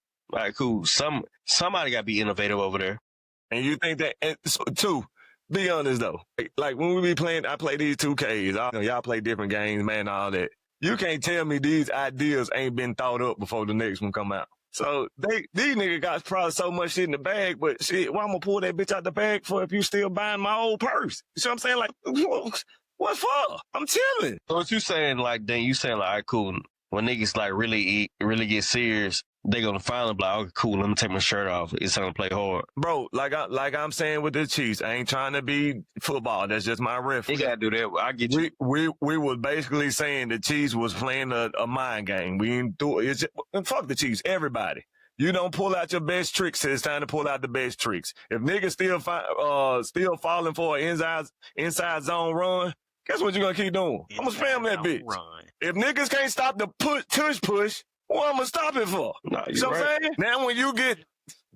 cool. Somebody got to be innovative over there. And you think that too? Be honest though, like when we be playing, I play these 2Ks. Y'all play different games, man. All that. You can't tell me these ideas ain't been thought up before the next one come out. So these niggas got probably so much shit in the bag, but shit, why I'm gonna pull that bitch out the bag for if you still buying my old purse? You see what I'm saying? Like, what for? I'm chilling. So what you saying, like, then you saying, like, all right, cool. When niggas, like, really get serious, they gonna finally be like, okay, cool, let me take my shirt off. It's time to play hard. Bro, like I'm saying with the Chiefs, I ain't trying to be football. That's just my reference. You gotta do that. I get you. We was basically saying the Chiefs was playing a mind game. We didn't do it. Fuck the Chiefs, everybody. You don't pull out your best tricks, it's time to pull out the best tricks. If niggas still falling for an inside zone run, guess what you gonna keep doing? I'm gonna spam that bitch. Run. If niggas can't stop the push, what I'm gonna stop it for? No, you know what I'm saying? Now when you get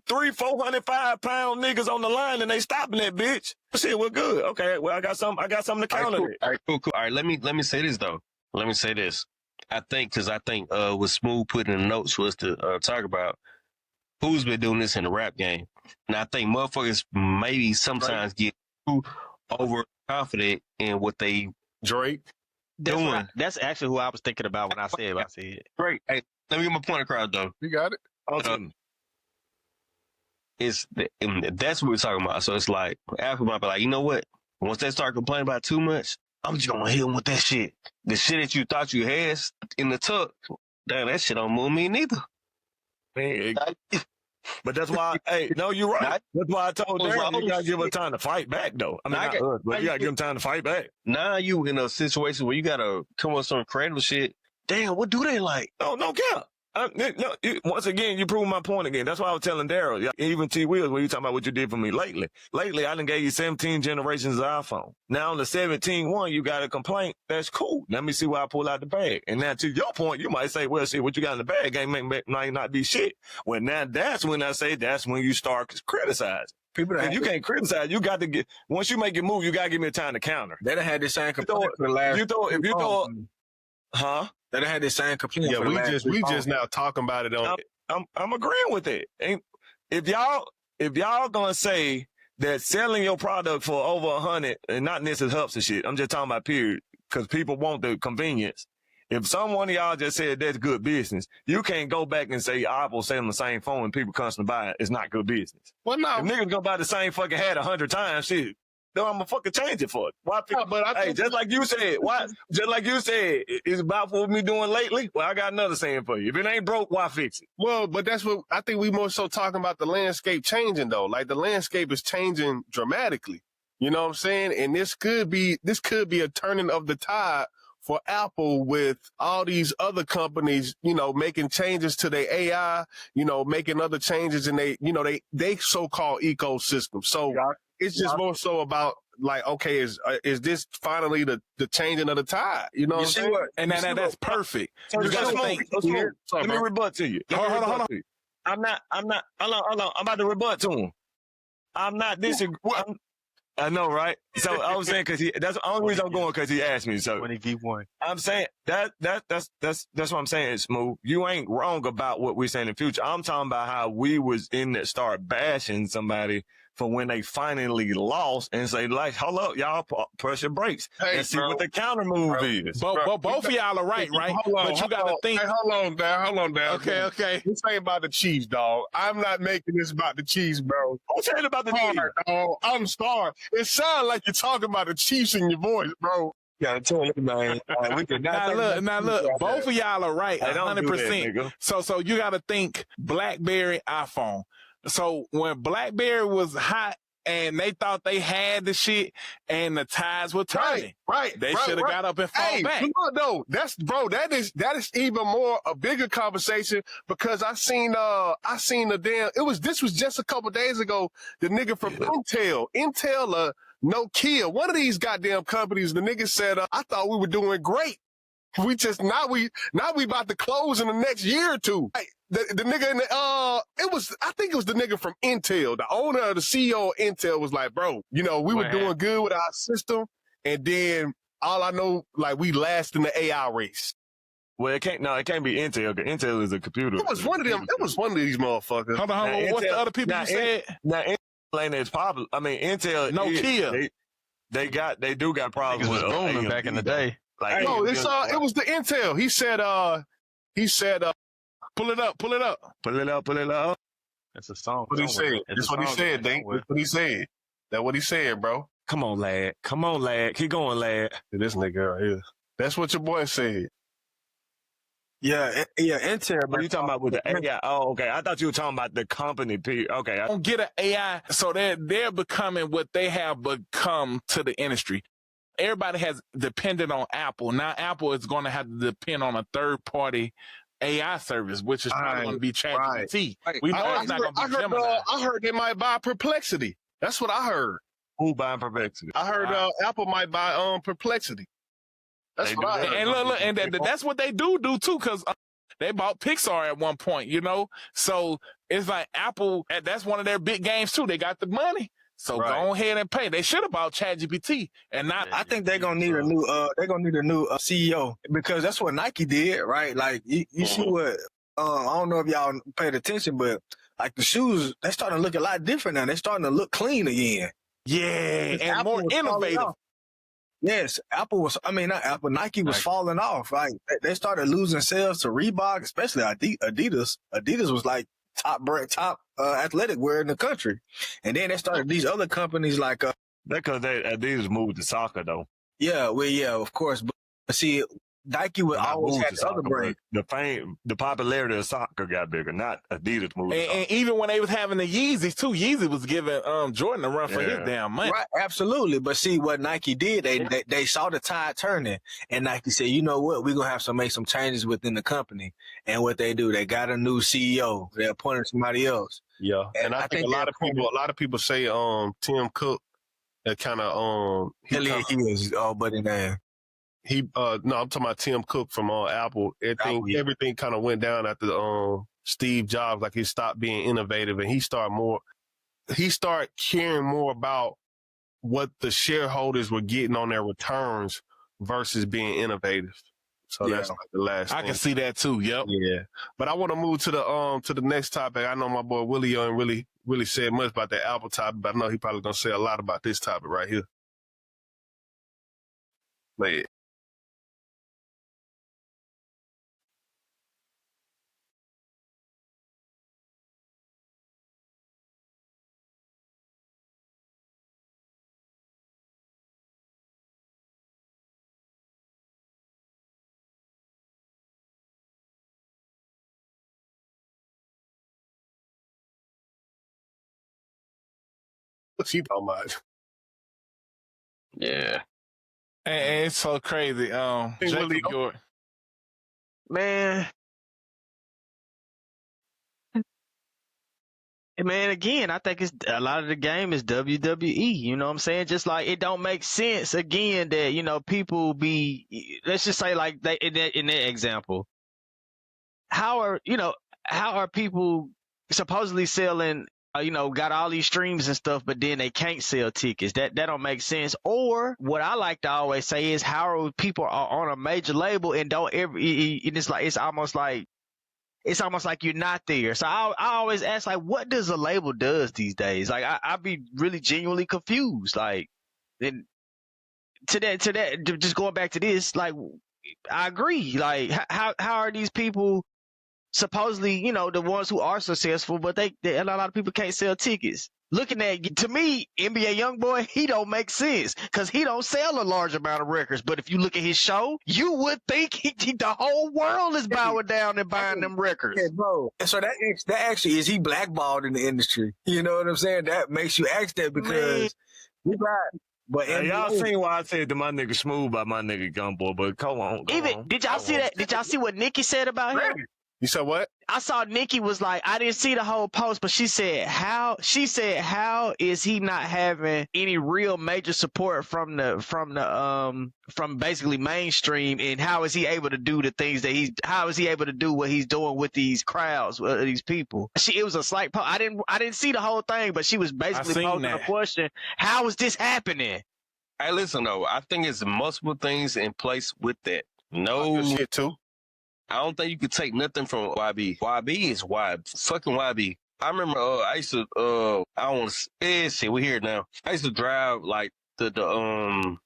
400, 500-pound niggas on the line and they stopping that bitch. Shit, we're good. Okay, well, I got something to counter it. All right, cool. All right, let me say this though. Let me say this. I think what Smooth put in the notes was to talk about who's been doing this in the rap game. And I think motherfuckers maybe sometimes get too overconfident in what they Drake. That's actually who I was thinking about when I said what I said. Drake. Hey, let me get my point across though. You got it. That's what we're talking about. So it's like Apple might be like, you know what? Once they start complaining about too much, I'm just gonna hit them with that shit. The shit that you thought you had in the tuck, damn, that shit don't move me neither. Man, but that's why, hey, no, you're right. That's why I told Darren, you gotta give her time to fight back, though. I mean, but you gotta give him time to fight back. Now you in a situation where you gotta come up with some creative shit. Damn, what do they like? Oh, no cap. Once again, you prove my point again. That's why I was telling Daryl, even T. Wheels, when you talking about what you did for me lately. Lately, I done gave you 17 generations of iPhone. Now on the 17 one, you got a complaint. That's cool. Let me see what I pull out the bag. And now to your point, you might say, well, see, what you got in the bag might not be shit. Well, now that's when I say that's when you start criticizing. People that you can't criticize. You got to get, once you make your move, you got to give me a time to counter. They done had this same complaint for the last. If you throw, huh? They done had this same complaint. Yeah, we just now talking about it on. I'm agreeing with it. And if y'all gonna say that selling your product for over 100 and not necessarily helps and shit, I'm just talking about period, because people want the convenience. If someone of y'all just said that's good business, you can't go back and say Apple selling the same phone and people constantly buy it. It's not good business. Well, no. If niggas gonna buy the same fucking hat 100 times, shit. No, I'm gonna fucking change it for it. Why? Hey, just like you said, it's about what me doing lately. Well, I got another saying for you. If it ain't broke, why fix it? Well, but that's what I think we more so talking about, the landscape changing though. Like the landscape is changing dramatically. You know what I'm saying? And this could be a turning of the tide for Apple with all these other companies, you know, making changes to their AI, you know, making other changes in they so-called ecosystem. So it's just more so about like, okay, is this finally the changing of the tide? You know what I'm saying? And that's perfect. So you gotta think. Let me rebut to you. Hold on. I'm not, hold on. I'm about to rebut to him. I'm not disagreeing. I know, right? So I was saying, that's the only reason I'm going, because he asked me. So 20v1. I'm saying that's what I'm saying, Smooth. You ain't wrong about what we're saying in the future. I'm talking about how we was in that start bashing somebody for when they finally lost and say, like, hold up, y'all, press your brakes and see what the counter move is. Both of y'all are right? But you got to think. Hey, hold on, down. Okay. This ain't about the Chiefs, dog. I'm not making this about the Chiefs, bro. I'm saying about the Chiefs. Dog. I'm sorry. It sounds like you're talking about the Chiefs in your voice, bro. Yeah, tell you, man. Now look, both of y'all are right, 100%. So you got to think BlackBerry, iPhone. So when BlackBerry was hot and they thought they had the shit and the tides were turning, they should have got up and fought back. No, that is even more a bigger conversation, because I seen this was just a couple days ago, the nigga from Intel, Nokia, one of these goddamn companies, the nigga said, I thought we were doing great. We just now we about to close in the next year or two. The nigga in I think it was the nigga from Intel, the owner or the CEO of Intel was like, bro, you know, we were doing good with our system, and then all I know, like, we last in the AI race. Well, it can't be Intel. Intel is a computer. It was one of them. It was one of these motherfuckers. Hold on. What's the other people you said? Now, Intel ain't as popular. I mean, Intel. Nokia. They do got problems with booming back in the day. Like, no, it was the Intel. He said, pull it up. That's a song. What he said. That's what he said, Dink. That's what he said. That's what he said, bro. Come on, lad. Keep going, lad. This nigga right here. That's what your boy said. Yeah, Intel. But you talking about with the AI? Oh, okay. I thought you were talking about the company. Okay. Don't get an AI, so they're becoming what they have become to the industry. Everybody has depended on Apple. Now Apple is going to have to depend on a third-party AI service, which is probably going to be ChatGPT. We know it's not going to be Gemini. I heard they might buy Perplexity. That's what I heard. Who buying Perplexity? I heard Apple might buy Perplexity. That's what I heard. And look, and that's what they do too, because They bought Pixar at one point, you know? So it's like Apple, that's one of their big games too. They got the money. So go ahead and pay. They should have bought ChatGPT and not. I think they're gonna need a new. CEO because that's what Nike did, right? Like you see what. I don't know if y'all paid attention, but like the shoes, they starting to look a lot different now. They're starting to look clean again. Yeah, and Apple more innovative. Yes, Nike was falling off. Like they started losing sales to Reebok, especially Adidas. Adidas was like top athletic wear in the country, and then they started these other companies like because Adidas moved to soccer though. Yeah, well, yeah, of course, but see, Nike would always have the other brand. The popularity of soccer got bigger, not Adidas moved. And even when they was having the Yeezys too, Yeezy was giving Jordan a run for his damn money. Right, absolutely. But see what Nike did, they saw the tide turning, and Nike said, you know what, we're gonna make some changes within the company. And what they do, they got a new CEO. They appointed somebody else. Yeah, and I think a lot of people say Tim Cook kind of he is all but in there. I'm talking about Tim Cook from Apple. Everything kind of went down after Steve Jobs. Like he stopped being innovative, and he started caring more about what the shareholders were getting on their returns versus being innovative. So that's like the last thing. I can see that too. Yep. Yeah. But I want to move to the next topic. I know my boy Willie ain't really said much about that Apple topic, but I know he probably gonna say a lot about this topic right here. Man. What's he talking about? Yeah. And it's so crazy. Man, again, I think it's a lot of the game is WWE. You know what I'm saying? Just like it don't make sense again that, you know, people let's just say like in that example, how are people supposedly selling, got all these streams and stuff, but then they can't sell tickets? That don't make sense. Or what I like to always say is, how are people are on a major label and don't ever, it's almost like you're not there. So I always ask, like, what does a label does these days? Like I be really genuinely confused. Like, then to that, just going back to this, like, I agree. Like, how are these people supposedly, the ones who are successful, but a lot of people can't sell tickets? Looking at, to me, NBA YoungBoy, he don't make sense because he don't sell a large amount of records. But if you look at his show, you would think the whole world is bowing down and buying them records. Yeah, bro. And so that actually is he blackballed in the industry? You know what I'm saying? That makes you ask that because we got. But y'all seen why I said to my nigga Smooth by my nigga Gunboy, but come on. Did y'all see that? Did y'all see what Nikki said about him? You said what? I saw Nikki was like, I didn't see the whole post, but she said how is he not having any real major support from basically mainstream, and how is he able to do the things that how is he able to do what he's doing with these crowds, with these people? It was a slight post. I didn't see the whole thing, but she was basically posing a question. How is this happening? Hey, listen though, I think it's multiple things in place with that. No shit too. I don't think you could take nothing from YB. YB is fucking YB. I remember I used to I don't want to shit, we here now. I used to drive like the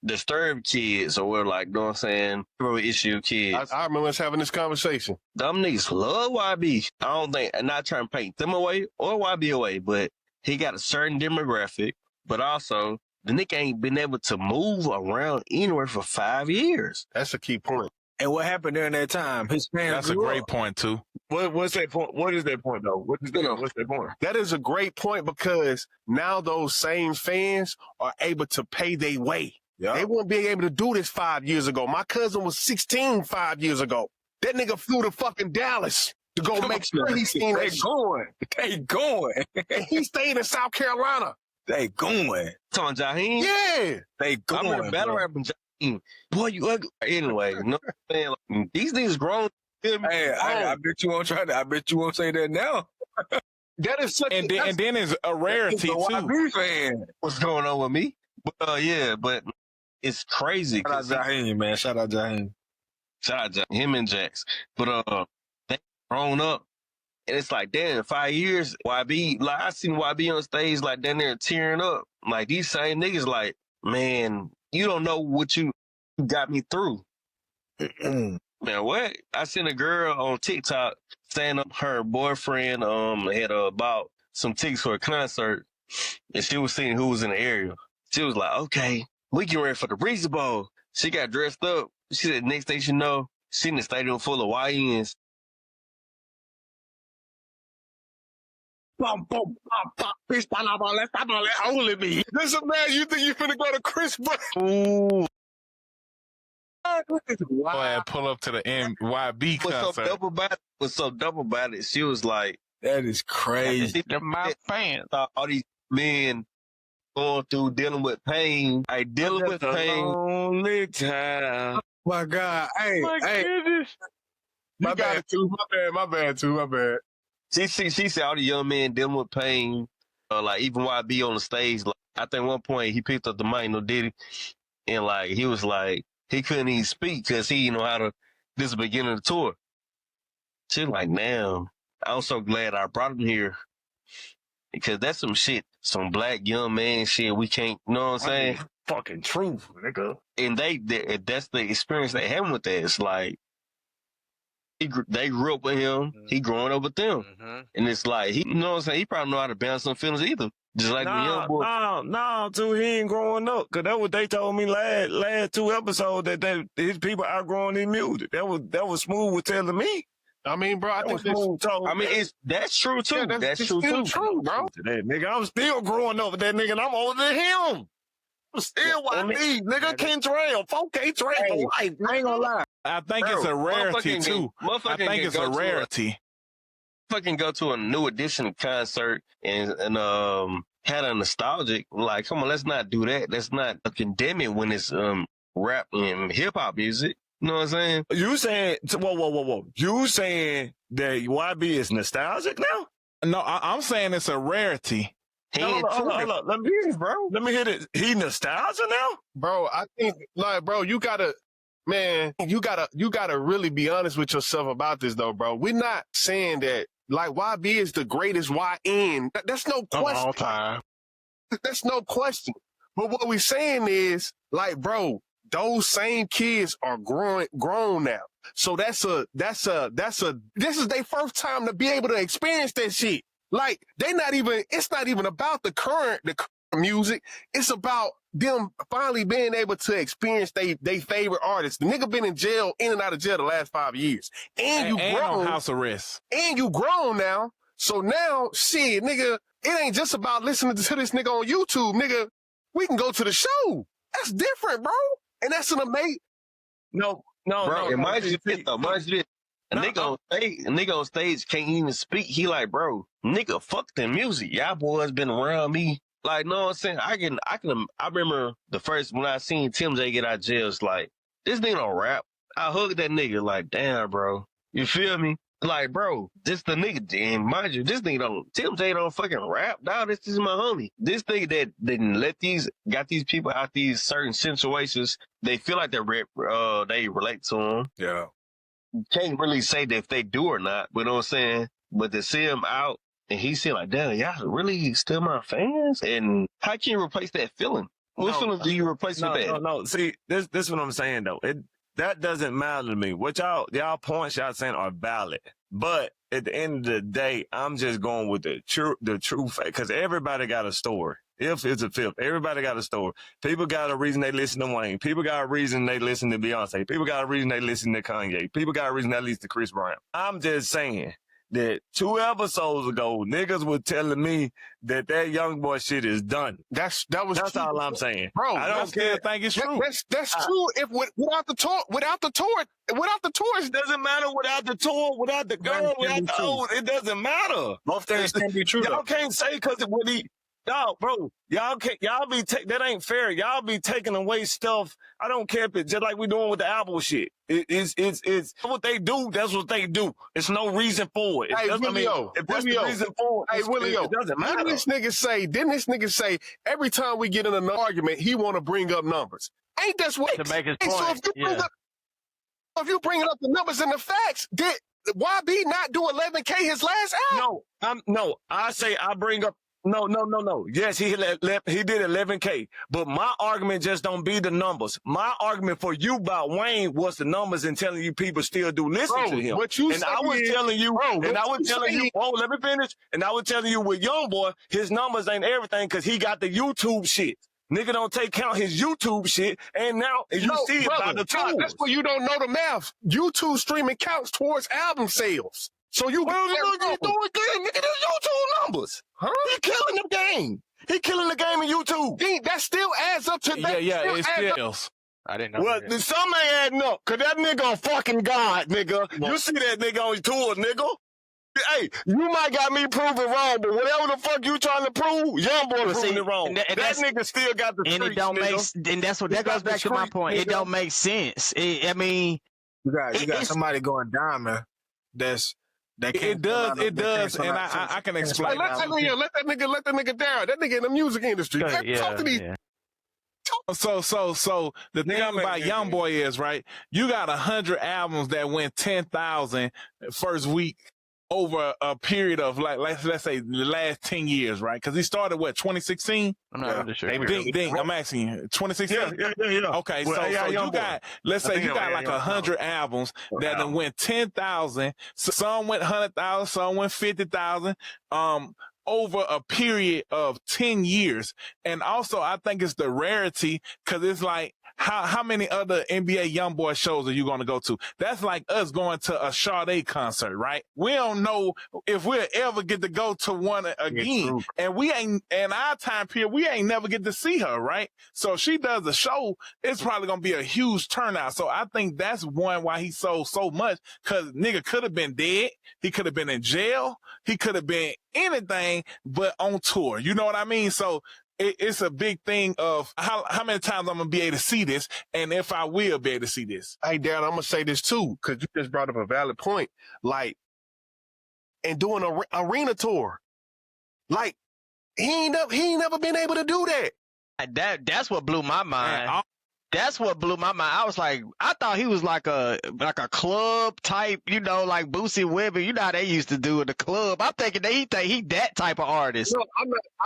Disturbed kids, or what, like, you know what I'm saying, issue kids. I remember us having this conversation. Them niggas love YB. I don't think, I'm not trying to paint them away or YB away, but he got a certain demographic, but also the nigga ain't been able to move around anywhere for 5 years. That's a key point. And what happened during that time? His fans. That's a great point too. What's that point? What is that point though? What's that point? That is a great point because now those same fans are able to pay their way. Yep. They wouldn't be able to do this 5 years ago. My cousin was 16 5 years ago. That nigga flew to fucking Dallas to go make sure he seen that. They going. And he stayed in South Carolina. They going. Talking Jaheim? Yeah. They going. I remember battle rapping boy, you ugly. Anyway, no man, like, these niggas grown. Hey, I bet you won't try that. I bet you won't say that now. That is such and then it's a rarity too. YB fan. What's going on with me? But yeah, but it's crazy. Shout out Jaheim, man. Shout out Jaheim. Shout out to him and Jax. But they grown up. And it's like, damn, 5 years, YB, like I seen YB on stage like down there tearing up. Like these same niggas like, man, you don't know what you got me through. Man, what? I seen a girl on TikTok saying her boyfriend had bought some tickets for a concert, and she was seeing who was in the area. She was like, okay, we get ready for the Breezy Bowl. She got dressed up. She said next thing she know, she in the stadium full of YNs. Bum, bum, bum, bum. Bitch, let's only me. Listen, man, you think you finna go to Chris Brown? Ooh. Wow. Pull up to the NYB concert. What's so double about it? She was like, that is crazy. They're my fans. All these men going through dealing with pain. Dealing with pain. Only time. My God. Hey, Goodness. My bad too. My bad. She said all the young men dealing with pain. Like even YB on the stage. Like, I think one point he picked up the mic, no Diddy, and like he was like he couldn't even speak because he didn't know how to. This is the beginning of the tour. She like, damn. I'm so glad I brought him here because that's some shit, some black young man shit. We can't, you know what I'm saying? Fucking truth, nigga. And that's the experience they having with that. It's like they grew up with him. He growing up with them, and it's like he, you know what I'm saying? He probably know how to balance some feelings either. Just like the young boy. No, too. He ain't growing up. Cause that's what they told me last 2 episodes that his people outgrowing his music. That was Smooth was telling me. I mean, bro, I think that's true too. Yeah, that's true too, bro. That nigga, I'm still growing up with that nigga, and I'm older than him. I'm still YB, nigga. Can't trail, 4K trail for life. I ain't gonna lie. I think it's a rarity too. I think it's a rarity. Fucking go to a New Edition concert and had a nostalgic, like, come on, let's not do that. Let's not condemn it when it's rap and hip hop music. You know what I'm saying? You saying whoa. You saying that YB is nostalgic now? No, I'm saying it's a rarity. Hold on. Let me hear it, bro. Let me hear it. He nostalgic now? Bro, I think like, bro, you gotta really be honest with yourself about this though, bro. We're not saying that like YB is the greatest YN. That's no question. All time. That's no question. But what we saying is, like, bro, those same kids are grown now. So this is their first time to be able to experience that shit. Like, it's not even about the current music. It's about them finally being able to experience they favorite artists. The nigga been in and out of jail the last 5 years. And you grown. On house arrest. And you grown now. So now, shit, nigga, it ain't just about listening to this nigga on YouTube, nigga. We can go to the show. That's different, bro. And that's an amazing. No. And mind you this, though. Mind you this. A nigga on stage can't even speak. He like, bro, nigga, fuck the music. Y'all boys been around me. Like, know what I'm saying? I remember the first when I seen Tim J get out of jail, it's like, this nigga don't rap. I hugged that nigga like, damn, bro. You feel me? Like, bro, this the nigga, and mind you, this nigga Tim J don't fucking rap. Dog, this is my homie. This nigga that didn't got these people out these certain situations, they feel like they relate to him. Yeah. Can't really say that if they do or not, but you know what I'm saying? But to see him out, and he said like, damn, y'all really still my fans? And how can you replace that feeling? What feeling do you replace with that? No. See, this is what I'm saying though. That doesn't matter to me. What y'all points y'all saying are valid. But at the end of the day, I'm just going with the true fact. Because everybody got a story. If it's a fifth, everybody got a story. People got a reason they listen to Wayne. People got a reason they listen to Beyonce. People got a reason they listen to Kanye. People got a reason they listen to Chris Brown. I'm just saying that 2 episodes ago, niggas was telling me that YoungBoy shit is done. That's true. All I'm saying, bro. I don't still think it's true. That's true. If without the tour, it doesn't matter. Without the tour, without the girl, without the old, it doesn't matter. Both things can be true. Y'all can't say because what he. Y'all, bro, y'all can't, that ain't fair. Y'all be taking away stuff. I don't care if it's just like we doing with the Apple shit. It's what they do. That's what they do. It's no reason for it. Hey, Willio, if that's the reason for it, Willio, it doesn't matter. Didn't this nigga say every time we get in an argument, he want to bring up numbers? Ain't that what? To make his Hey, point. so if you bringing up the numbers and the facts, did YB not do 11K his last album? No, I say I bring up. No. Yes, he did 11K, but my argument just don't be the numbers. My argument for you about Wayne was the numbers and telling you people still do listen to him. What you and I was telling you, oh, let me finish. And I was telling you with YoungBoy, his numbers ain't everything because he got the YouTube shit. Nigga don't take count his YouTube shit, and now you see it by the tools. That's where you don't know the math. YouTube streaming counts towards album sales. So you doing again, nigga, the YouTube numbers. Huh? He killing the game. He killing the game in YouTube. That still adds up to that. Yeah, it still. I didn't know. Well, some ain't adding up, cause that nigga a fucking god, nigga. Well, you see that nigga on his tour, nigga. Hey, you might got me proven wrong, but whatever the fuck you trying to prove, YoungBoy proving it wrong. That nigga still got the and streets, it don't nigga. make, and that's what that goes back to my point. Nigga. It don't make sense. I mean, you got somebody going diamond. It does, and I can explain. Let that nigga down. That nigga in the music industry. Talk to these. So the thing about YoungBoy is, right, you got 100 albums that went 10,000 first week over a period of like let's say the last 10 years, right? Because he started 2016. I'm not really sure. Ding, I'm asking you, 2016. Yeah. Okay, so you got, let's say you got like 100 albums that then went 10,000. Some went 100,000, some went 50,000. Over a period of 10 years. And also, I think it's the rarity because it's like, how many other NBA YoungBoy shows are you going to go to? That's like us going to a Sade concert, right? We don't know if we'll ever get to go to one again. And we ain't, in our time period, we ain't never get to see her, right? So if she does a show, it's probably going to be a huge turnout. So I think that's one why he sold so much, because nigga could have been dead. He could have been in jail. He could have been anything but on tour. You know what I mean? So it's a big thing of how many times I'm going to be able to see this and if I will be able to see this. Hey, Darren, I'm going to say this too, because you just brought up a valid point. Like, and doing an arena tour. Like, he ain't never been able to do that. That's what blew my mind. That's what blew my mind. I was like, I thought he was like a club type, like Boosie Weber. You know how they used to do in the club. I'm thinking he that type of artist. No,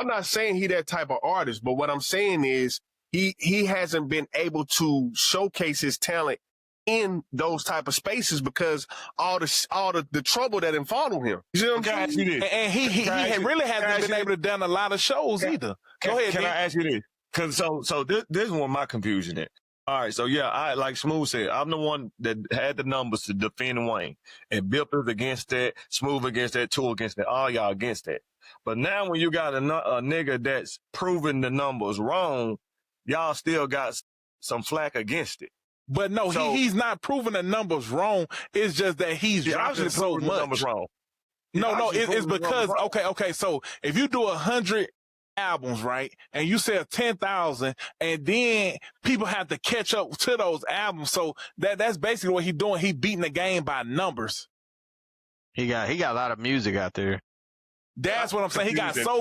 I'm not saying he that type of artist, but what I'm saying is he hasn't been able to showcase his talent in those type of spaces because all the trouble that followed him. You see what I'm saying? And he really hasn't been able to done a lot of shows either. Go ahead. Can I ask you this? Cause so this is where my confusion is. All right, so yeah, I like Smooth said, I'm the one that had the numbers to defend Wayne, and Bip is against that, Smooth against that, Tool against that, all y'all against that. But now when you got a nigga that's proving the numbers wrong, y'all still got some flack against it. But no, so, he's not proving the numbers wrong. It's just that he's dropping so much. The numbers wrong. No, it's because okay. So if you do 100 albums, right, and you sell 10,000, and then people have to catch up to those albums, so that's basically what he's doing. He beating the game by numbers. He got a lot of music out there. That's what I'm saying. He got so.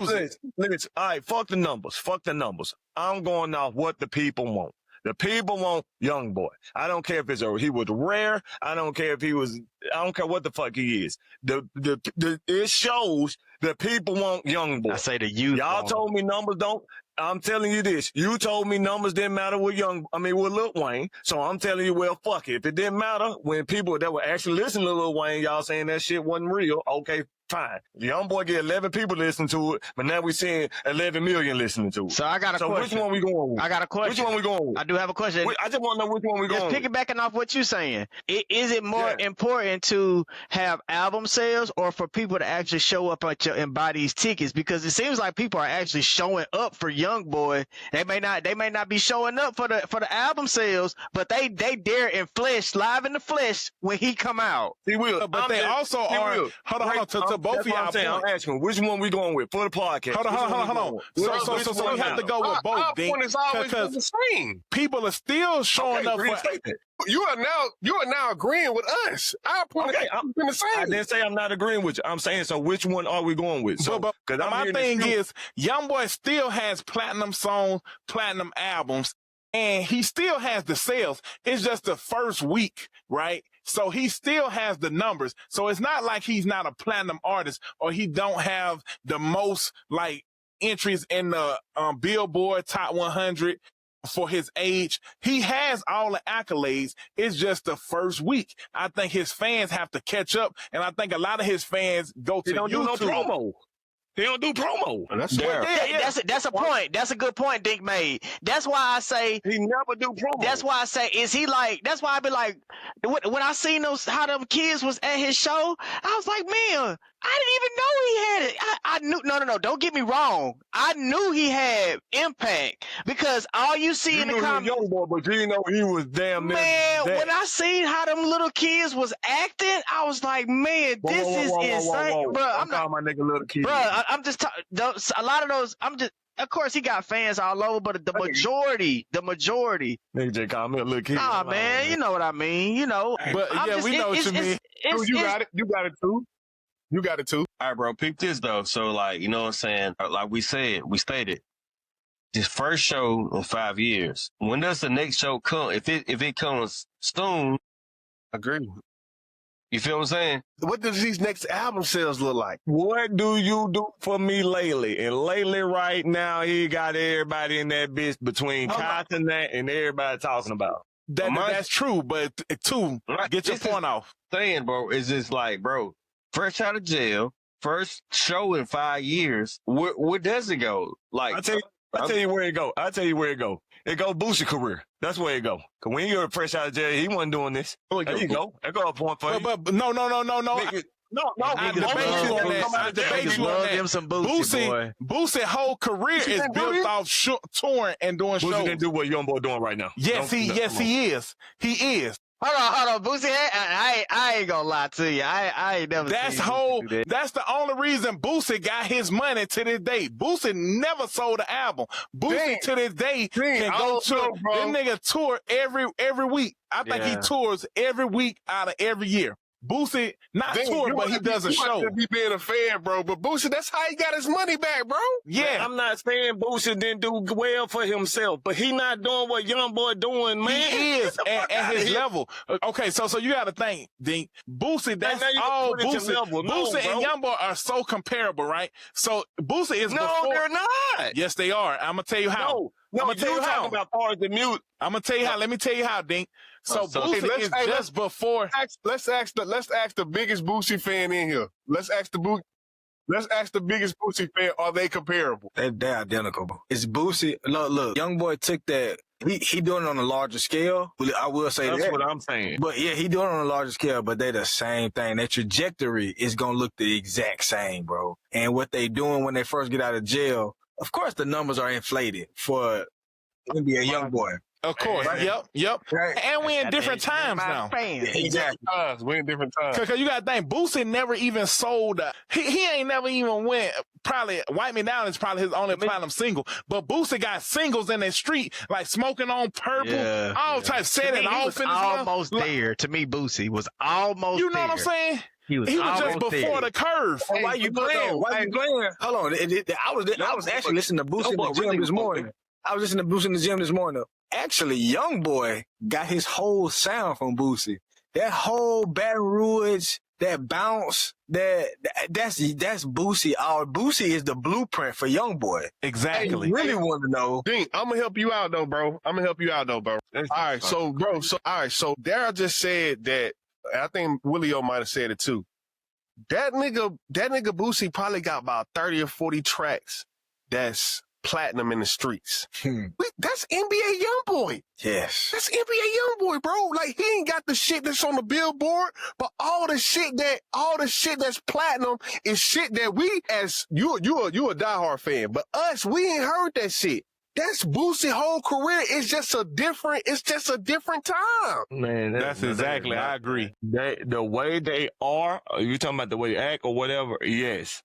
Listen, all right, fuck the numbers. I'm going off what the people want. The people want YoungBoy. I don't care if he was rare. I don't care what the fuck he is. It shows the people want YoungBoy. I say the youth. Y'all told me numbers don't. I'm telling you this. You told me numbers didn't matter with Lil Wayne. So I'm telling you, well, fuck it. If it didn't matter when people that were actually listening to Lil Wayne, y'all saying that shit wasn't real. Okay, fine. YoungBoy get 11 people listening to it, but now we're seeing 11 million listening to it. So I got a question. Which one we going with? I got a question. Which one we going with? I do have a question. I just want to know which one we going with. Just piggybacking off what you're saying. Is it more important to have album sales or for people to actually show up and buy these tickets? Because it seems like people are actually showing up for YoungBoy, they may not be showing up for the album sales, but they there in flesh, live in the flesh when he come out. He will. But they also are. Hold on. To both of y'all. I'm asking, which one we going with for the podcast? Hold on. So we have to go with both. Our point is always been the same. People are still showing up for. You are now agreeing with us. Our point has been the same. I didn't say I'm not agreeing with you. I'm saying, so which one are we going with? So, but my thing is, YoungBoy still has platinum songs, platinum albums, and he still has the sales. It's just the first week, right? So he still has the numbers. So it's not like he's not a platinum artist or he don't have the most like entries in the Billboard Top 100 for his age. He has all the accolades. It's just the first week. I think his fans have to catch up, and I think a lot of his fans go to YouTube. Do no promo. He don't do promo. That's a point. That's a good point Dink made. That's why I say he never do promo. That's why I say, is he like? That's why I be like, when I seen how them kids was at his show, I was like, man, I didn't even know he had it. I knew. No. Don't get me wrong. I knew he had impact because all you see in the comments. Young boy, but you didn't know he was damn near. Man, when I seen how them little kids was acting, I was like, man, this is insane, bro. I'm not my nigga little kid, bro. I'm just a lot of those. Of course, he got fans all over, but the majority. Nigga just call me a little kid. Nah, man, you know what I mean. You know, but we know what you mean. You got it. You got it too. You got it too. All right, bro. Peep this though. So, like, you know what I'm saying? Like we stated, this first show in 5 years. When does the next show come? If it comes soon, agree. You feel what I'm saying? What does these next album sales look like? What do you do for me lately? And lately, right now, he got everybody in that bitch between Continent and everybody talking about. That's true, but get your point off. Saying, bro, is just like, bro, fresh out of jail, first show in 5 years. Where does it go? Like, I tell you where it go. It go Boosie career. That's where it go. Cause when you were fresh out of jail, he wasn't doing this. There you go. That go a point for you. But no. I debate you on that. Him some Boosie whole career is built off touring and doing shows. Boosie didn't do what YoungBoy doing right now. Yes, he is. He is. Hold on, Boosie. I ain't gonna lie to you. I ain't never. That's the only reason Boosie got his money to this day. Boosie never sold an album. Boosie to this day can go to this nigga tour every week. I think he tours every week out of every year. Boosie not tour, but he does a show. You be being a fan, bro. But Boosie, that's how he got his money back, bro. Yeah, man, I'm not saying Boosie didn't do well for himself, but he not doing what YoungBoy doing, man. He is at his level. Okay, so you got to think, Dink. Boosie, that's all Boosie. Boosie and YoungBoy are so comparable, right? So Boosie is they're not. Yes, they are. I'm gonna tell you how. No, I'm gonna tell you how. Talking about far as the mute. I'm gonna tell you how. Let me tell you how, Dink. So Boosie is just before. Let's ask the biggest Boosie fan in here. Let's ask the biggest Boosie fan. Are they comparable? They're identical. It's Boosie. Look. YoungBoy took that. He doing it on a larger scale. I will say that's what I'm saying. But yeah, he doing it on a larger scale. But they're the same thing. Their trajectory is gonna look the exact same, bro. And what they doing when they first get out of jail. Of course, the numbers are inflated for NBA YoungBoy. Of course. Right. Yep. Right. And we in different times now. Exactly. We're in different times. Because you got to think, Boosie never even sold. He ain't never even went. Probably Wipe Me Down is probably his only platinum single. But Boosie got singles in the street, like Smoking on Purple, all types. Set it off in his almost there. To me, Boosie was almost. You know what I'm saying? He was just before the curve. Hey, why you playing? Hold on. I was actually listening to Boosie in the gym this morning. I was listening to Boosie in the gym this morning. Actually, YoungBoy got his whole sound from Boosie. That whole Baton Rouge, that bounce, that's Boosie. Boosie is the blueprint for YoungBoy. Exactly. I really want to know. Dink, I'm gonna help you out though, bro. All right, so Daryl just said that. I think Willio might have said it too. That nigga Boosie probably got about 30 or 40 tracks that's platinum in the streets. That's NBA YoungBoy. Yes. That's NBA YoungBoy, bro. Like, he ain't got the shit that's on the billboard, but all the shit that's platinum is shit that we, as you a diehard fan, but us, we ain't heard that shit. That's Boosie's whole career. It's just a different time. Man, That's exactly, I agree. The way they are, you talking about the way they act or whatever? Yes.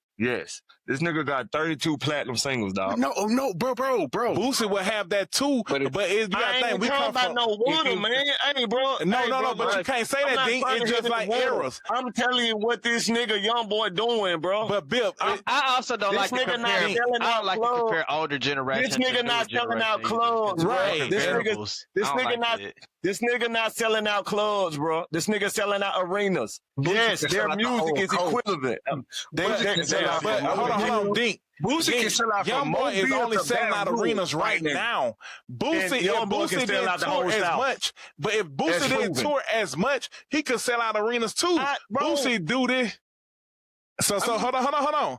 This nigga got 32 platinum singles, dog. No, bro. Boosie will have that too, but you gotta think we come about from no water, man. Hey, bro. No, but you can't say that, Dink. It's just like eras. I'm telling you what this nigga YoungBoy doing, bro. But Bill, I also don't like to compare. I don't like to compare older generations. This nigga not selling out clubs, right? This nigga not selling out clubs, bro. This nigga selling out arenas. Yes, their music is equivalent. But hold on, Dink. Boosie can sell out YoungBoy is only selling out arenas right now. Boosie didn't tour as much, but if Boosie didn't tour as much, he could sell out arenas too. Boosie do this. So hold on.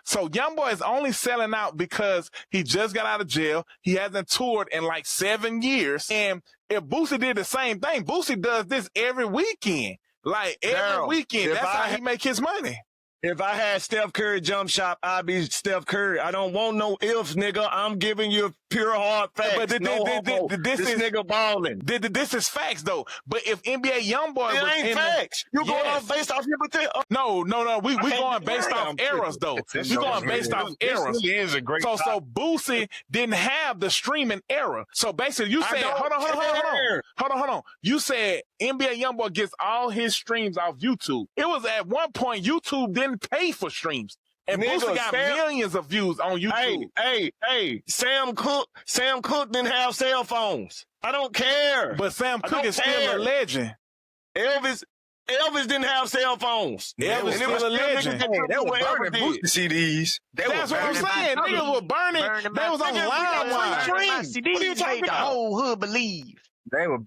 So YoungBoy is only selling out because he just got out of jail. He hasn't toured in like 7 years. And if Boosie did the same thing, Boosie does this every weekend. Like every weekend. That's how he make his money. If I had Steph Curry jump shot, I'd be Steph Curry. I don't want no ifs, nigga. I'm giving you pure hard facts. But this nigga balling. This is facts, though. But if NBA YoungBoy it ain't facts. You going off based off everything? No. We going based off eras, though. We going based off eras. This is a great so Boosie didn't have the streaming era. So basically, you said, hold on. You said NBA YoungBoy gets all his streams off YouTube. It was at one point YouTube didn't pay for streams. And Boosie got millions of views on YouTube. Hey, Sam Cooke didn't have cell phones. I don't care. But Sam Cooke is still a legend. Elvis didn't have cell phones. Elvis still a legend. They were burning Boosie CDs. That's what I'm saying. Niggas were burning. They was on LimeWire. What are you talking about? The whole hood believe. They were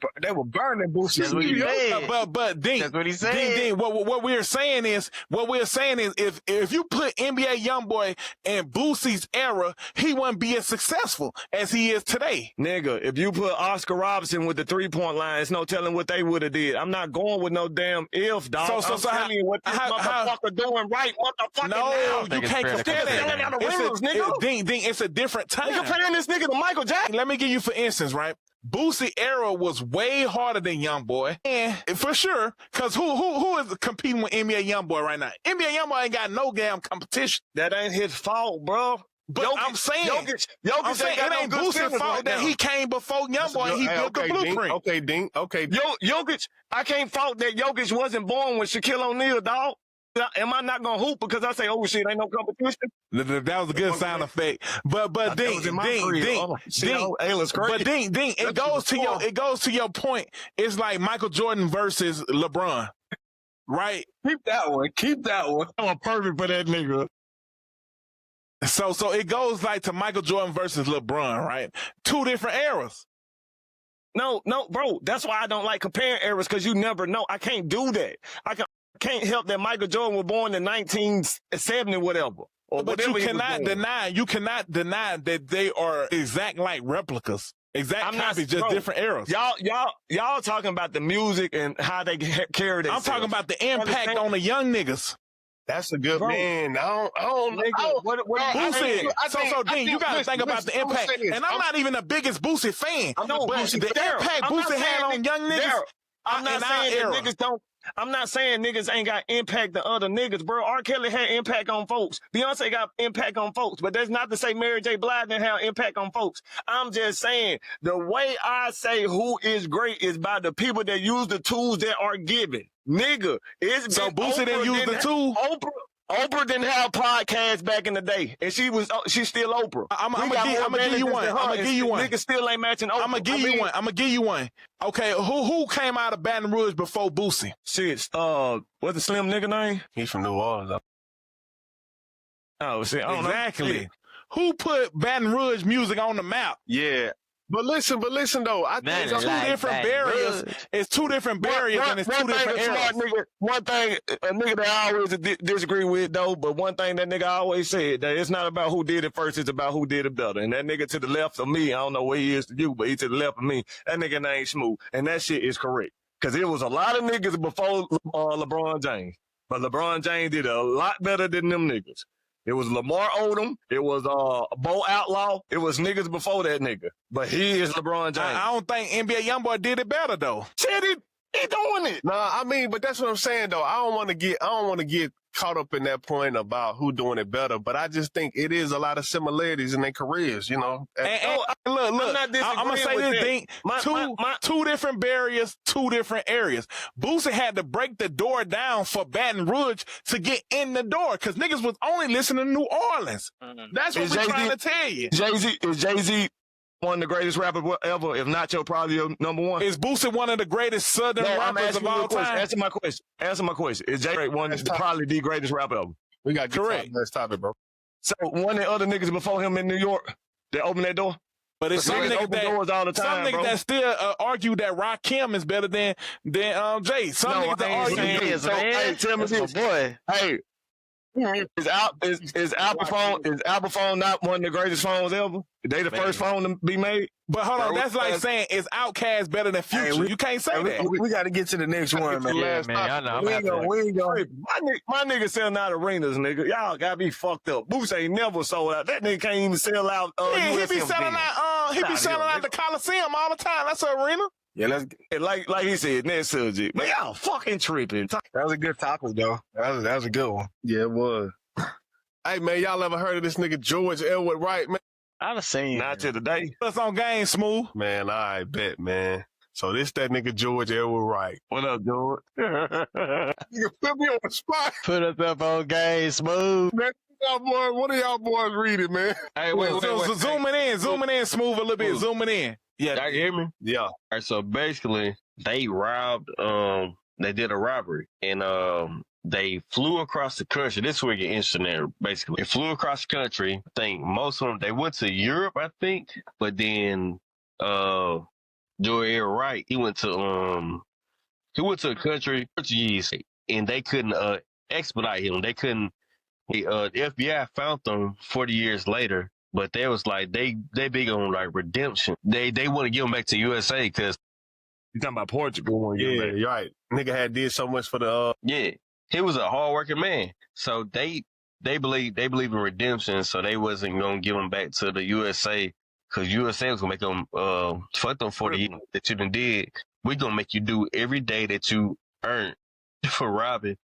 burning Boosie. That's what he said. But Dink, that's what he said. What we're saying is if you put NBA YoungBoy in Boosie's era, he wouldn't be as successful as he is today. Nigga, if you put Oscar Robertson with the 3-point line, it's no telling what they would have did. I'm not going with no damn if, dog. I'm telling you what this motherfucker doing right, motherfucker. No, you can't compare that. Dink, it's a different time. You comparing this nigga to Michael Jackson? Let me give you for instance, right? Boosie era was way harder than YoungBoy, and for sure, because who is competing with NBA YoungBoy right now? NBA YoungBoy ain't got no damn competition. That ain't his fault, bro. But I'm saying it ain't Boosie's fault that he came before YoungBoy and he built the blueprint. Okay, Dink. Jokic, I can't fault that Jokic wasn't born with Shaquille O'Neal, dog. Am I not gonna hoop because I say, oh shit, ain't no competition? That was a good sound effect. But Dink, it goes to your point. It's like Michael Jordan versus LeBron, right? Keep that one. I'm perfect for that nigga. So it goes like to Michael Jordan versus LeBron, right? Two different eras. No, bro. That's why I don't like comparing eras because you never know. I can't do that. I can't help that Michael Jordan was born in 1970, whatever. But you cannot deny that they are exact like replicas. Exact copies, just different eras. Y'all talking about the music and how they carry themselves. I'm talking about the impact on the young niggas. That's a good man. I don't Boosie. So Dean, you got to think about the impact. And I'm not even the biggest Boosie fan. I know, but Boosie, the impact Boosie had on young niggas. I'm not saying niggas ain't got impact to other niggas, bro. R. Kelly had impact on folks. Beyonce got impact on folks. But that's not to say Mary J. Blige didn't have impact on folks. I'm just saying the way I say who is great is by the people that use the tools that are given. Nigga, so Boosie didn't use the tool. Oprah didn't have podcasts back in the day, and she's still Oprah. I'm gonna give you one. Niggas still ain't matching Oprah. I'm gonna give you one. Okay, who came out of Baton Rouge before Boosie? Shit, what's the slim nigga name? He's from New Orleans. Oh, shit, exactly. Who put Baton Rouge music on the map? Yeah. But listen though. I think It's two different barriers. It's two different barriers and it's two different areas. One thing a nigga that I always disagree with though, but one thing that nigga always said that it's not about who did it first, it's about who did it better. And that nigga to the left of me, I don't know where he is to you, but he to the left of me. That nigga name Smooth, and that shit is correct. Cause it was a lot of niggas before LeBron James, but LeBron James did a lot better than them niggas. It was Lamar Odom. It was Bo Outlaw. It was niggas before that nigga. But he is LeBron James. I don't think NBA YoungBoy did it better though. Said it. He doing it. Nah, I mean, but that's what I'm saying though. I don't want to get caught up in that point about who doing it better. But I just think it is a lot of similarities in their careers, you know. And look, I'm gonna say this thing: two different barriers, two different areas. Boosie had to break the door down for Baton Rouge to get in the door because niggas was only listening to New Orleans. That's what we're trying to tell you. Is Jay-Z one of the greatest rappers ever? If not, probably your number one. Is Boosie one of the greatest Southern rappers of all time? Answer my question. Is Jay probably the greatest rapper ever? We got correct. Let's top it, bro. So one of the other niggas before him in New York that opened that door. But it's some niggas that still argue that Rakim is better than Jay. Some niggas that argue. Tell me this, boy. Hey. Is Apple phone not one of the greatest phones ever? They the first phone to be made? But hold on, that's like saying is Outkast better than Future? You can't say that. We got to get to the next one, man. Yeah, man, I know. My nigga selling out arenas, nigga. Y'all gotta be fucked up. Boots ain't never sold out. That nigga can't even sell out. He be selling out the Coliseum all the time. That's an arena. Yeah, let's like he said, next subject. Man, y'all fucking tripping. That was a good topic, though. That was a good one. Yeah, it was. Hey, man, y'all ever heard of this nigga George Elwood Wright, man? I've seen. Not to today. Us on Game Smooth. Man, I bet, man. So this that nigga George Elwood Wright. What up, George? You put me on the spot. Put us up on Game Smooth. Man, one of y'all boys read it, man. Hey, wait. Zooming in, Smooth a little bit. Zooming in. Yeah. Y'all hear me? Yeah. All right, so basically, they robbed, they did a robbery, and they flew across the country. This was an incident, basically. They flew across the country. I think most of them, they went to Europe, I think, but then Joy Wright, he went to a country, Portuguese, and they couldn't expedite him. They couldn't, the FBI found them 40 years later. But they was like, they big on like redemption. They want to give him back to USA because you talking about Portugal. Yeah, you're right. Nigga had did so much for the yeah, he was a hardworking man. So they believe in redemption. So they wasn't gonna give him back to the USA because USA was gonna make them fuck them 40 years that you done did. We gonna make you do every day that you earned for robbing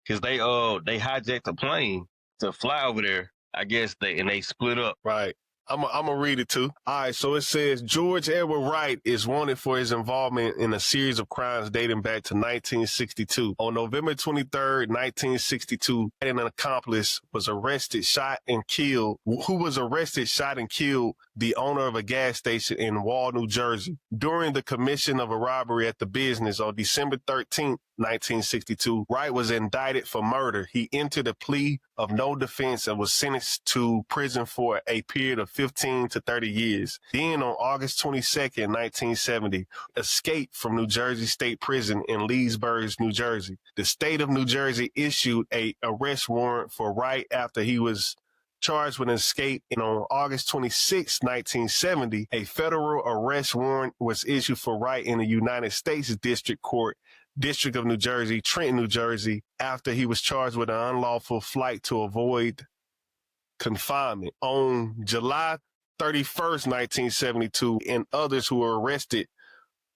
because they hijacked a plane to fly over there. I guess they split up. Right. I'm gonna read it too. All right, so it says George Edward Wright is wanted for his involvement in a series of crimes dating back to 1962. On November 23rd, 1962, an accomplice was arrested, shot and killed the owner of a gas station in Wall, New Jersey. During the commission of a robbery at the business on December 13th, 1962, Wright was indicted for murder. He entered a plea of no defense and was sentenced to prison for a period of 15 to 30 years. Then on August 22nd, 1970, escaped from New Jersey State Prison in Leesburg, New Jersey. The state of New Jersey issued a arrest warrant for Wright after he was charged with an escape. And on August 26, 1970, a federal arrest warrant was issued for Wright in the United States District Court, District of New Jersey, Trenton, New Jersey, after he was charged with an unlawful flight to avoid confinement. On July 31st, 1972, and others who were arrested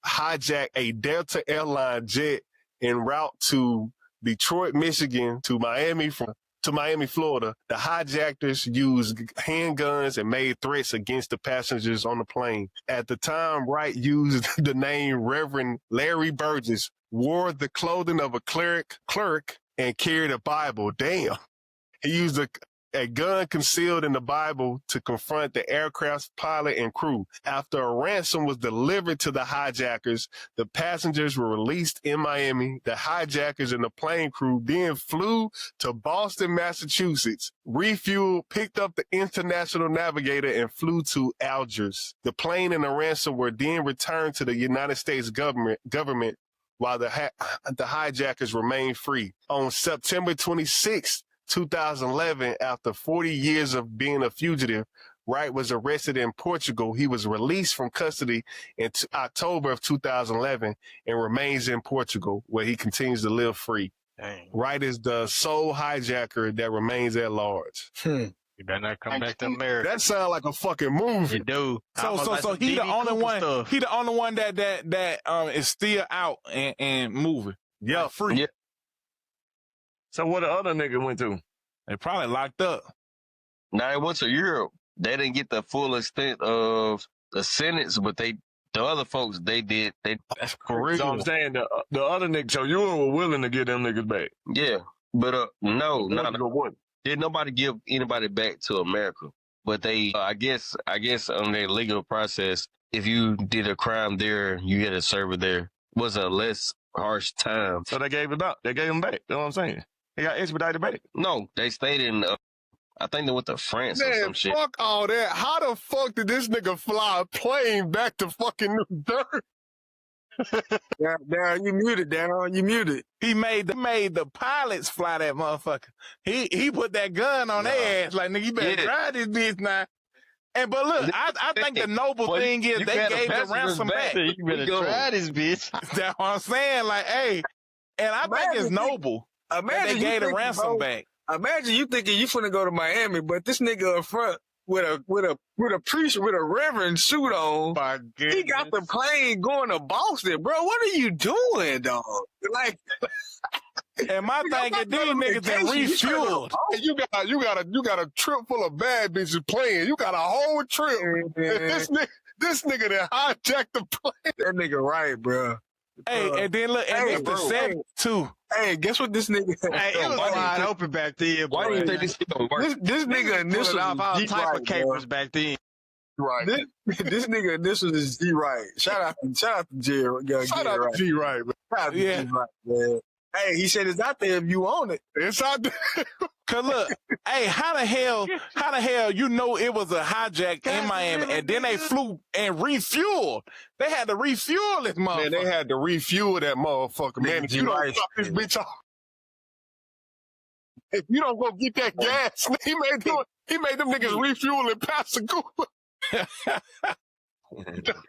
hijacked a Delta airline jet en route to Detroit, Michigan, to Miami, Florida. The hijackers used handguns and made threats against the passengers on the plane. At the time, Wright used the name Reverend Larry Burgess, wore the clothing of a cleric, and carried a Bible. Damn. He used a gun concealed in the Bible to confront the aircraft's pilot and crew. After a ransom was delivered to the hijackers, the passengers were released in Miami. The hijackers and the plane crew then flew to Boston, Massachusetts, refueled, picked up the international navigator, and flew to Algiers. The plane and the ransom were then returned to the United States government while the hijackers remained free. On September 26, 2011, after 40 years of being a fugitive, Wright was arrested in Portugal. He was released from custody in October of 2011 and remains in Portugal, where he continues to live free. Dang. Wright is the sole hijacker that remains at large. You better not come back to America. That sounds like a fucking movie. You do. So he the only one. Stuff. He the only one that is still out and moving. Yeah, Like, free. Yeah. So what the other nigga went to? They probably locked up. Now, they went to Europe. They didn't get the full extent of the sentence, but the other folks, they did. That's for real. So I'm saying the other niggas, so you were willing to get them niggas back. Yeah. But no, What? did nobody give anybody back to America? But they, I guess on their legal process, if you did a crime there, you had to serve it there. Was a less harsh time. So they gave it up. They gave them back. You know what I'm saying? They got expedited back. No, they stayed in. I think they went to France or Man, some shit. fuck all that. How the fuck did this nigga fly a plane back to fucking New Jersey? Darren, you muted, Darren. You muted. He made the pilots fly that motherfucker. He put that gun on their ass like, nigga, you better try this bitch now. And but look, I think the noble thing is they gave the ransom back. You better try this bitch. That's what I'm saying. Like, hey, and I think it's noble that they gave the ransom back. Imagine you thinking you finna go to Miami, but this nigga up front with a preacher with a reverend suit on. My goodness. He got the plane going to Boston, bro. What are you doing, dog? Like, And my thing is these niggas that refueled. You got a trip full of bad bitches playing. You got a whole trip. This nigga that hijacked the plane. that nigga right, bro. Hey, and then look, and it's the 7-2. Hey, guess what this nigga? Hey, it was wide open back then. Why do you think this shit don't work? This nigga initials off all is type of G-Right, capers back then. Right. This nigga initials is G Right. Shout out to G. Shout out to G Right, man. Shout out to Yeah. G Right, man. Hey, he said it's out there if you own it. It's out there. Cause look, hey, how the hell you know it was a hijack in Miami and then they flew and refueled? They had to refuel this motherfucker. Man, they had to refuel that motherfucker, man. If you don't stop this bitch off, if you don't go get that gas, he made them niggas refuel in Pascagoula.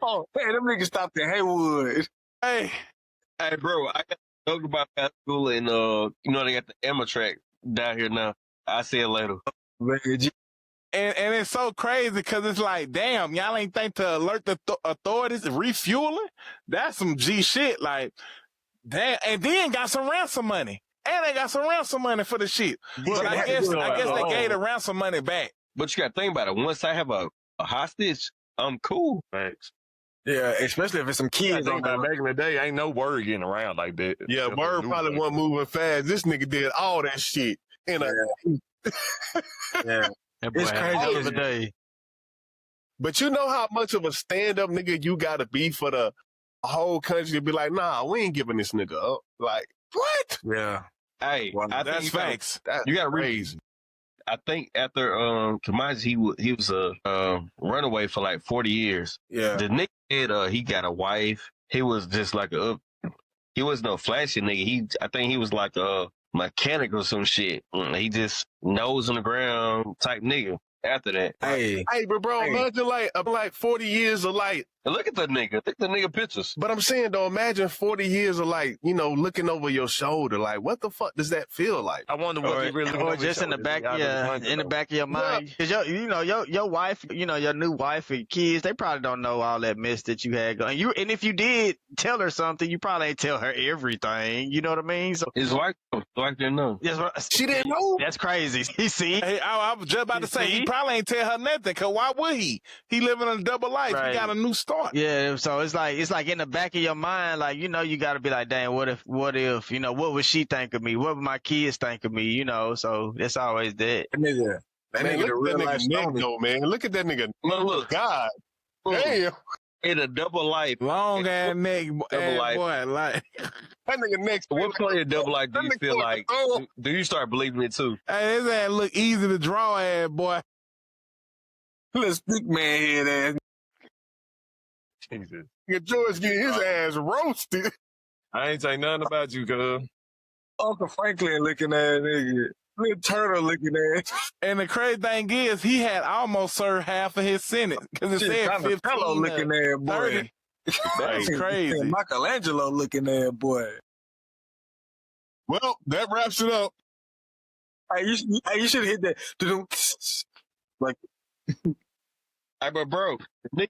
Oh, man, them niggas stopped in Haywood. Hey, Bro, I got to talk about Pascagoula and they got the Emma track down here now. I'll see it later. and it's so crazy because it's like, damn, y'all ain't think to alert the authorities refueling? That's some G shit. Like, damn, and then got some ransom money. And they got some ransom money for the shit. But I guess they gave the ransom money back. But you got to think about it. Once I have a hostage, I'm cool. Thanks. Yeah, especially if it's some kids on Back there. in the day, ain't no word getting around like that. Yeah, Bird probably wasn't moving fast. This nigga did all that shit. Yeah. That boy It's had a hell of a crazy. day. But you know how much of a stand-up nigga you gotta be for the whole country to be like, nah, we ain't giving this nigga up. Like, what? Yeah. Hey, Well, I That's think facts. you got to Crazy. I think after Kamaji, he was a runaway for like 40 years. Yeah. The nigga said he got a wife. He was just like he was no flashy nigga. I think he was like a mechanic or some shit. He just nose on the ground type nigga. After that, Hey, but bro, imagine like 40 years of like, and look at the nigga. Look at the nigga pictures. but I'm saying though, imagine 40 years of like, looking over your shoulder. Like, what the fuck does that feel like? I wonder what he really Or just in the back of your mind. Cause your wife, your new wife and kids, they probably don't know all that mess that you had going. And if you did tell her something, you probably ain't tell her everything. You know what I mean? So His wife didn't know. She didn't know. that's crazy. You see? Hey, I was just about to say, he probably ain't tell her nothing, cause why would he? He living a double life. Right. He got a new start. Yeah, so it's like in the back of your mind, like, you got to be like, dang, what if, what would she think of me? What would my kids think of me? So it's always that. That Man, nigga the look real at that life nigga neck stoner. though, man. Look at that nigga. Look. God Look. damn. In a double life. Long ass neck, Double life. boy, like. That nigga neck. What player double life do you feel like? Do you start believing it too? Hey, his ass look easy to draw, ass boy. Little stick man head ass. Jesus. Nigga George getting his ass roasted. I ain't say nothing about you, cuz. Uncle Franklin looking ass nigga. Little turtle looking ass. And the crazy thing is, he had almost served half of his sentence because it said 15 fellow looking ass boy. 30. That's crazy. Michelangelo looking ass boy. Well, that wraps it up. Hey, you should have hit that. Like, Hey, but bro, the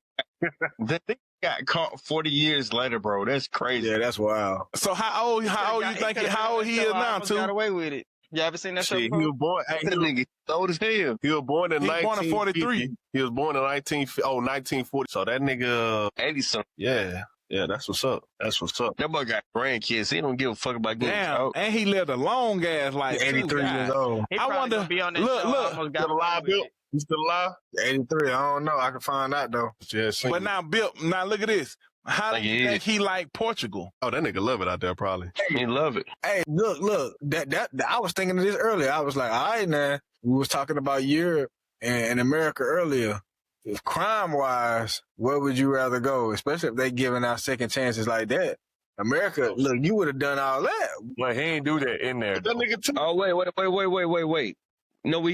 nigga got caught 40 years later, bro. That's crazy. yeah, that's wild. So how old you think how old he is now, too? Got away with it. You ever seen that show? Shit, he before? was born. Hey, That nigga old as hell. he was born in He was born in 1950. 43. He was born in 1940. So that nigga, 80 something. yeah, that's what's up. That's what's up. That boy got grandkids. He don't give a fuck about getting Damn, caught. and he lived a long ass life. 83 years old. He I probably wonder- gonna be on that look, show. look. Almost got Still away alive, with Bill? it. You still alive? 83. I don't know. I can find out though. Yeah, But now, Bill, now look at this. How do Like you he think he like Portugal? Oh, that nigga love it out there, probably. He love it. Hey, look. That I was thinking of this earlier. I was like, all right, now we was talking about Europe and America earlier. If crime wise, where would you rather go? Especially if they giving out second chances like that. America, look, you would have done all that. Well, he ain't do that in there. That nigga too. Oh, wait. No,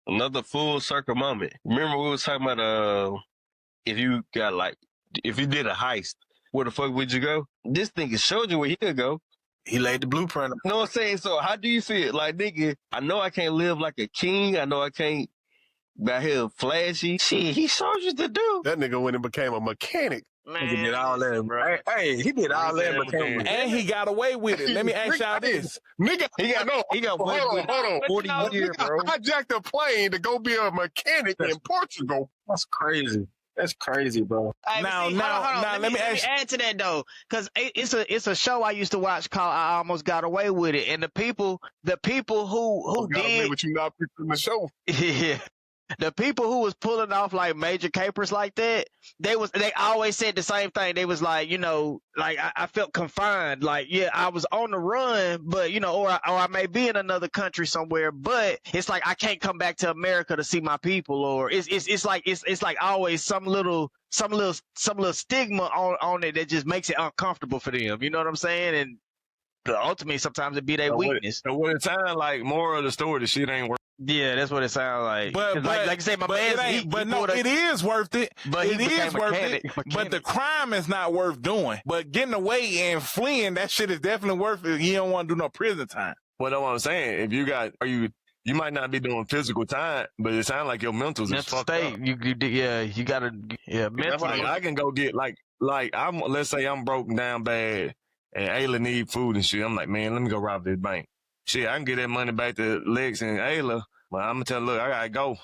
another full circle moment. Remember we was talking about, if you did a heist, where the fuck would you go? This nigga showed you where he could go. He laid the blueprint. You know what I'm saying? So how do you feel? Like, nigga, I know I can't live like a king. I know I can't be out here flashy. Shit, he showed you to do. That nigga went and became a mechanic. He did all that, bro. Hey, he did all that, but And he got away with it. Let me ask y'all this. Nigga, He got hold on. 40 years, bro. Hijacked a plane to go be a mechanic in Portugal. that's crazy. That's crazy, bro. Hey, but Now, see, hold on. let me add to that though, because it's a show I used to watch called "I Almost Got Away with It," and the people who did what you not picturing the show. yeah. The people who was pulling off like major capers like that, they always said the same thing. They was like, like I felt confined. Like, yeah, I was on the run, but or I may be in another country somewhere, but it's like I can't come back to America to see my people, or it's like always some little stigma on it that just makes it uncomfortable for them. You know what I'm saying? And ultimately, sometimes it be their weakness. So what it sound like, more of the story, the shit ain't worth. Yeah, that's what it sounds like. But like I said, my man. It is worth it. But it is worth mechanic. it. But the crime is not worth doing. But getting away and fleeing, that shit is definitely worth it. You don't want to do no prison time. Well, that's what I'm saying. If you got, you might not be doing physical time, but it sounds like your mental's is fucked state. up. You gotta, mentally. Like, I can go get like let's say I'm broken down bad and Ayla need food and shit. I'm like, man, let me go rob this bank. Shit, I can get that money back to Lex and Ayla, but I'm gonna tell her, look, I gotta go.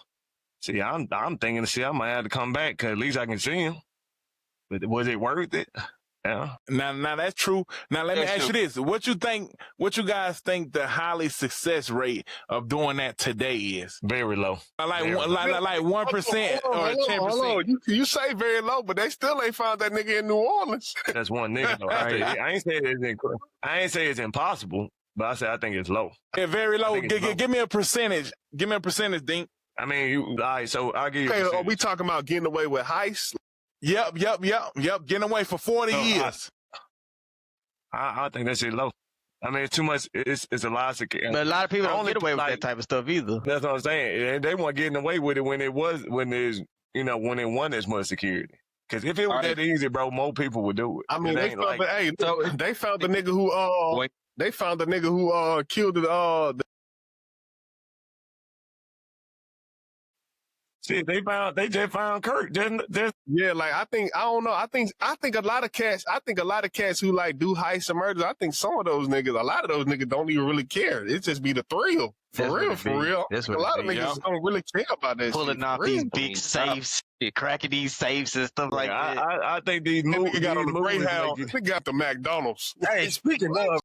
See, I'm thinking, shit, I might have to come back because at least I can see him. But was it worth it? Yeah. Now that's true. Now let me ask you this: what you guys think the highly success rate of doing that today is? Very low. Like 1% or 10%. You say very low, but they still ain't found that nigga in New Orleans. That's one nigga though. I ain't say it's impossible, but I said I think it's low. Yeah, very low. low. Give me a percentage. Give me a percentage, Dink. I mean, all right, so I'll give you. Okay, are we talking about getting away with heists? Yep. Getting away for 40 years. I think that shit low. I mean, it's too much. It's a lot. But a lot of people don't get away with that type of stuff either. That's what I'm saying. And they weren't getting away with it when when it wasn't as much security. Because if it was that easy, bro, more people would do it. I mean, they found the nigga who they found the nigga who killed the See, they just found Kirk. Yeah, like I don't know. I think a lot of cats who like do heists and murders, I think some of those niggas, a lot of those niggas don't even really care. It just be the thrill. For real. That's A what lot of niggas don't really care about that pulling shit. off these big safes, cracking these safes and stuff like that. I think these Nigga movies got on the movies Greyhound. make Nigga got the McDonald's. Hey, speaking of,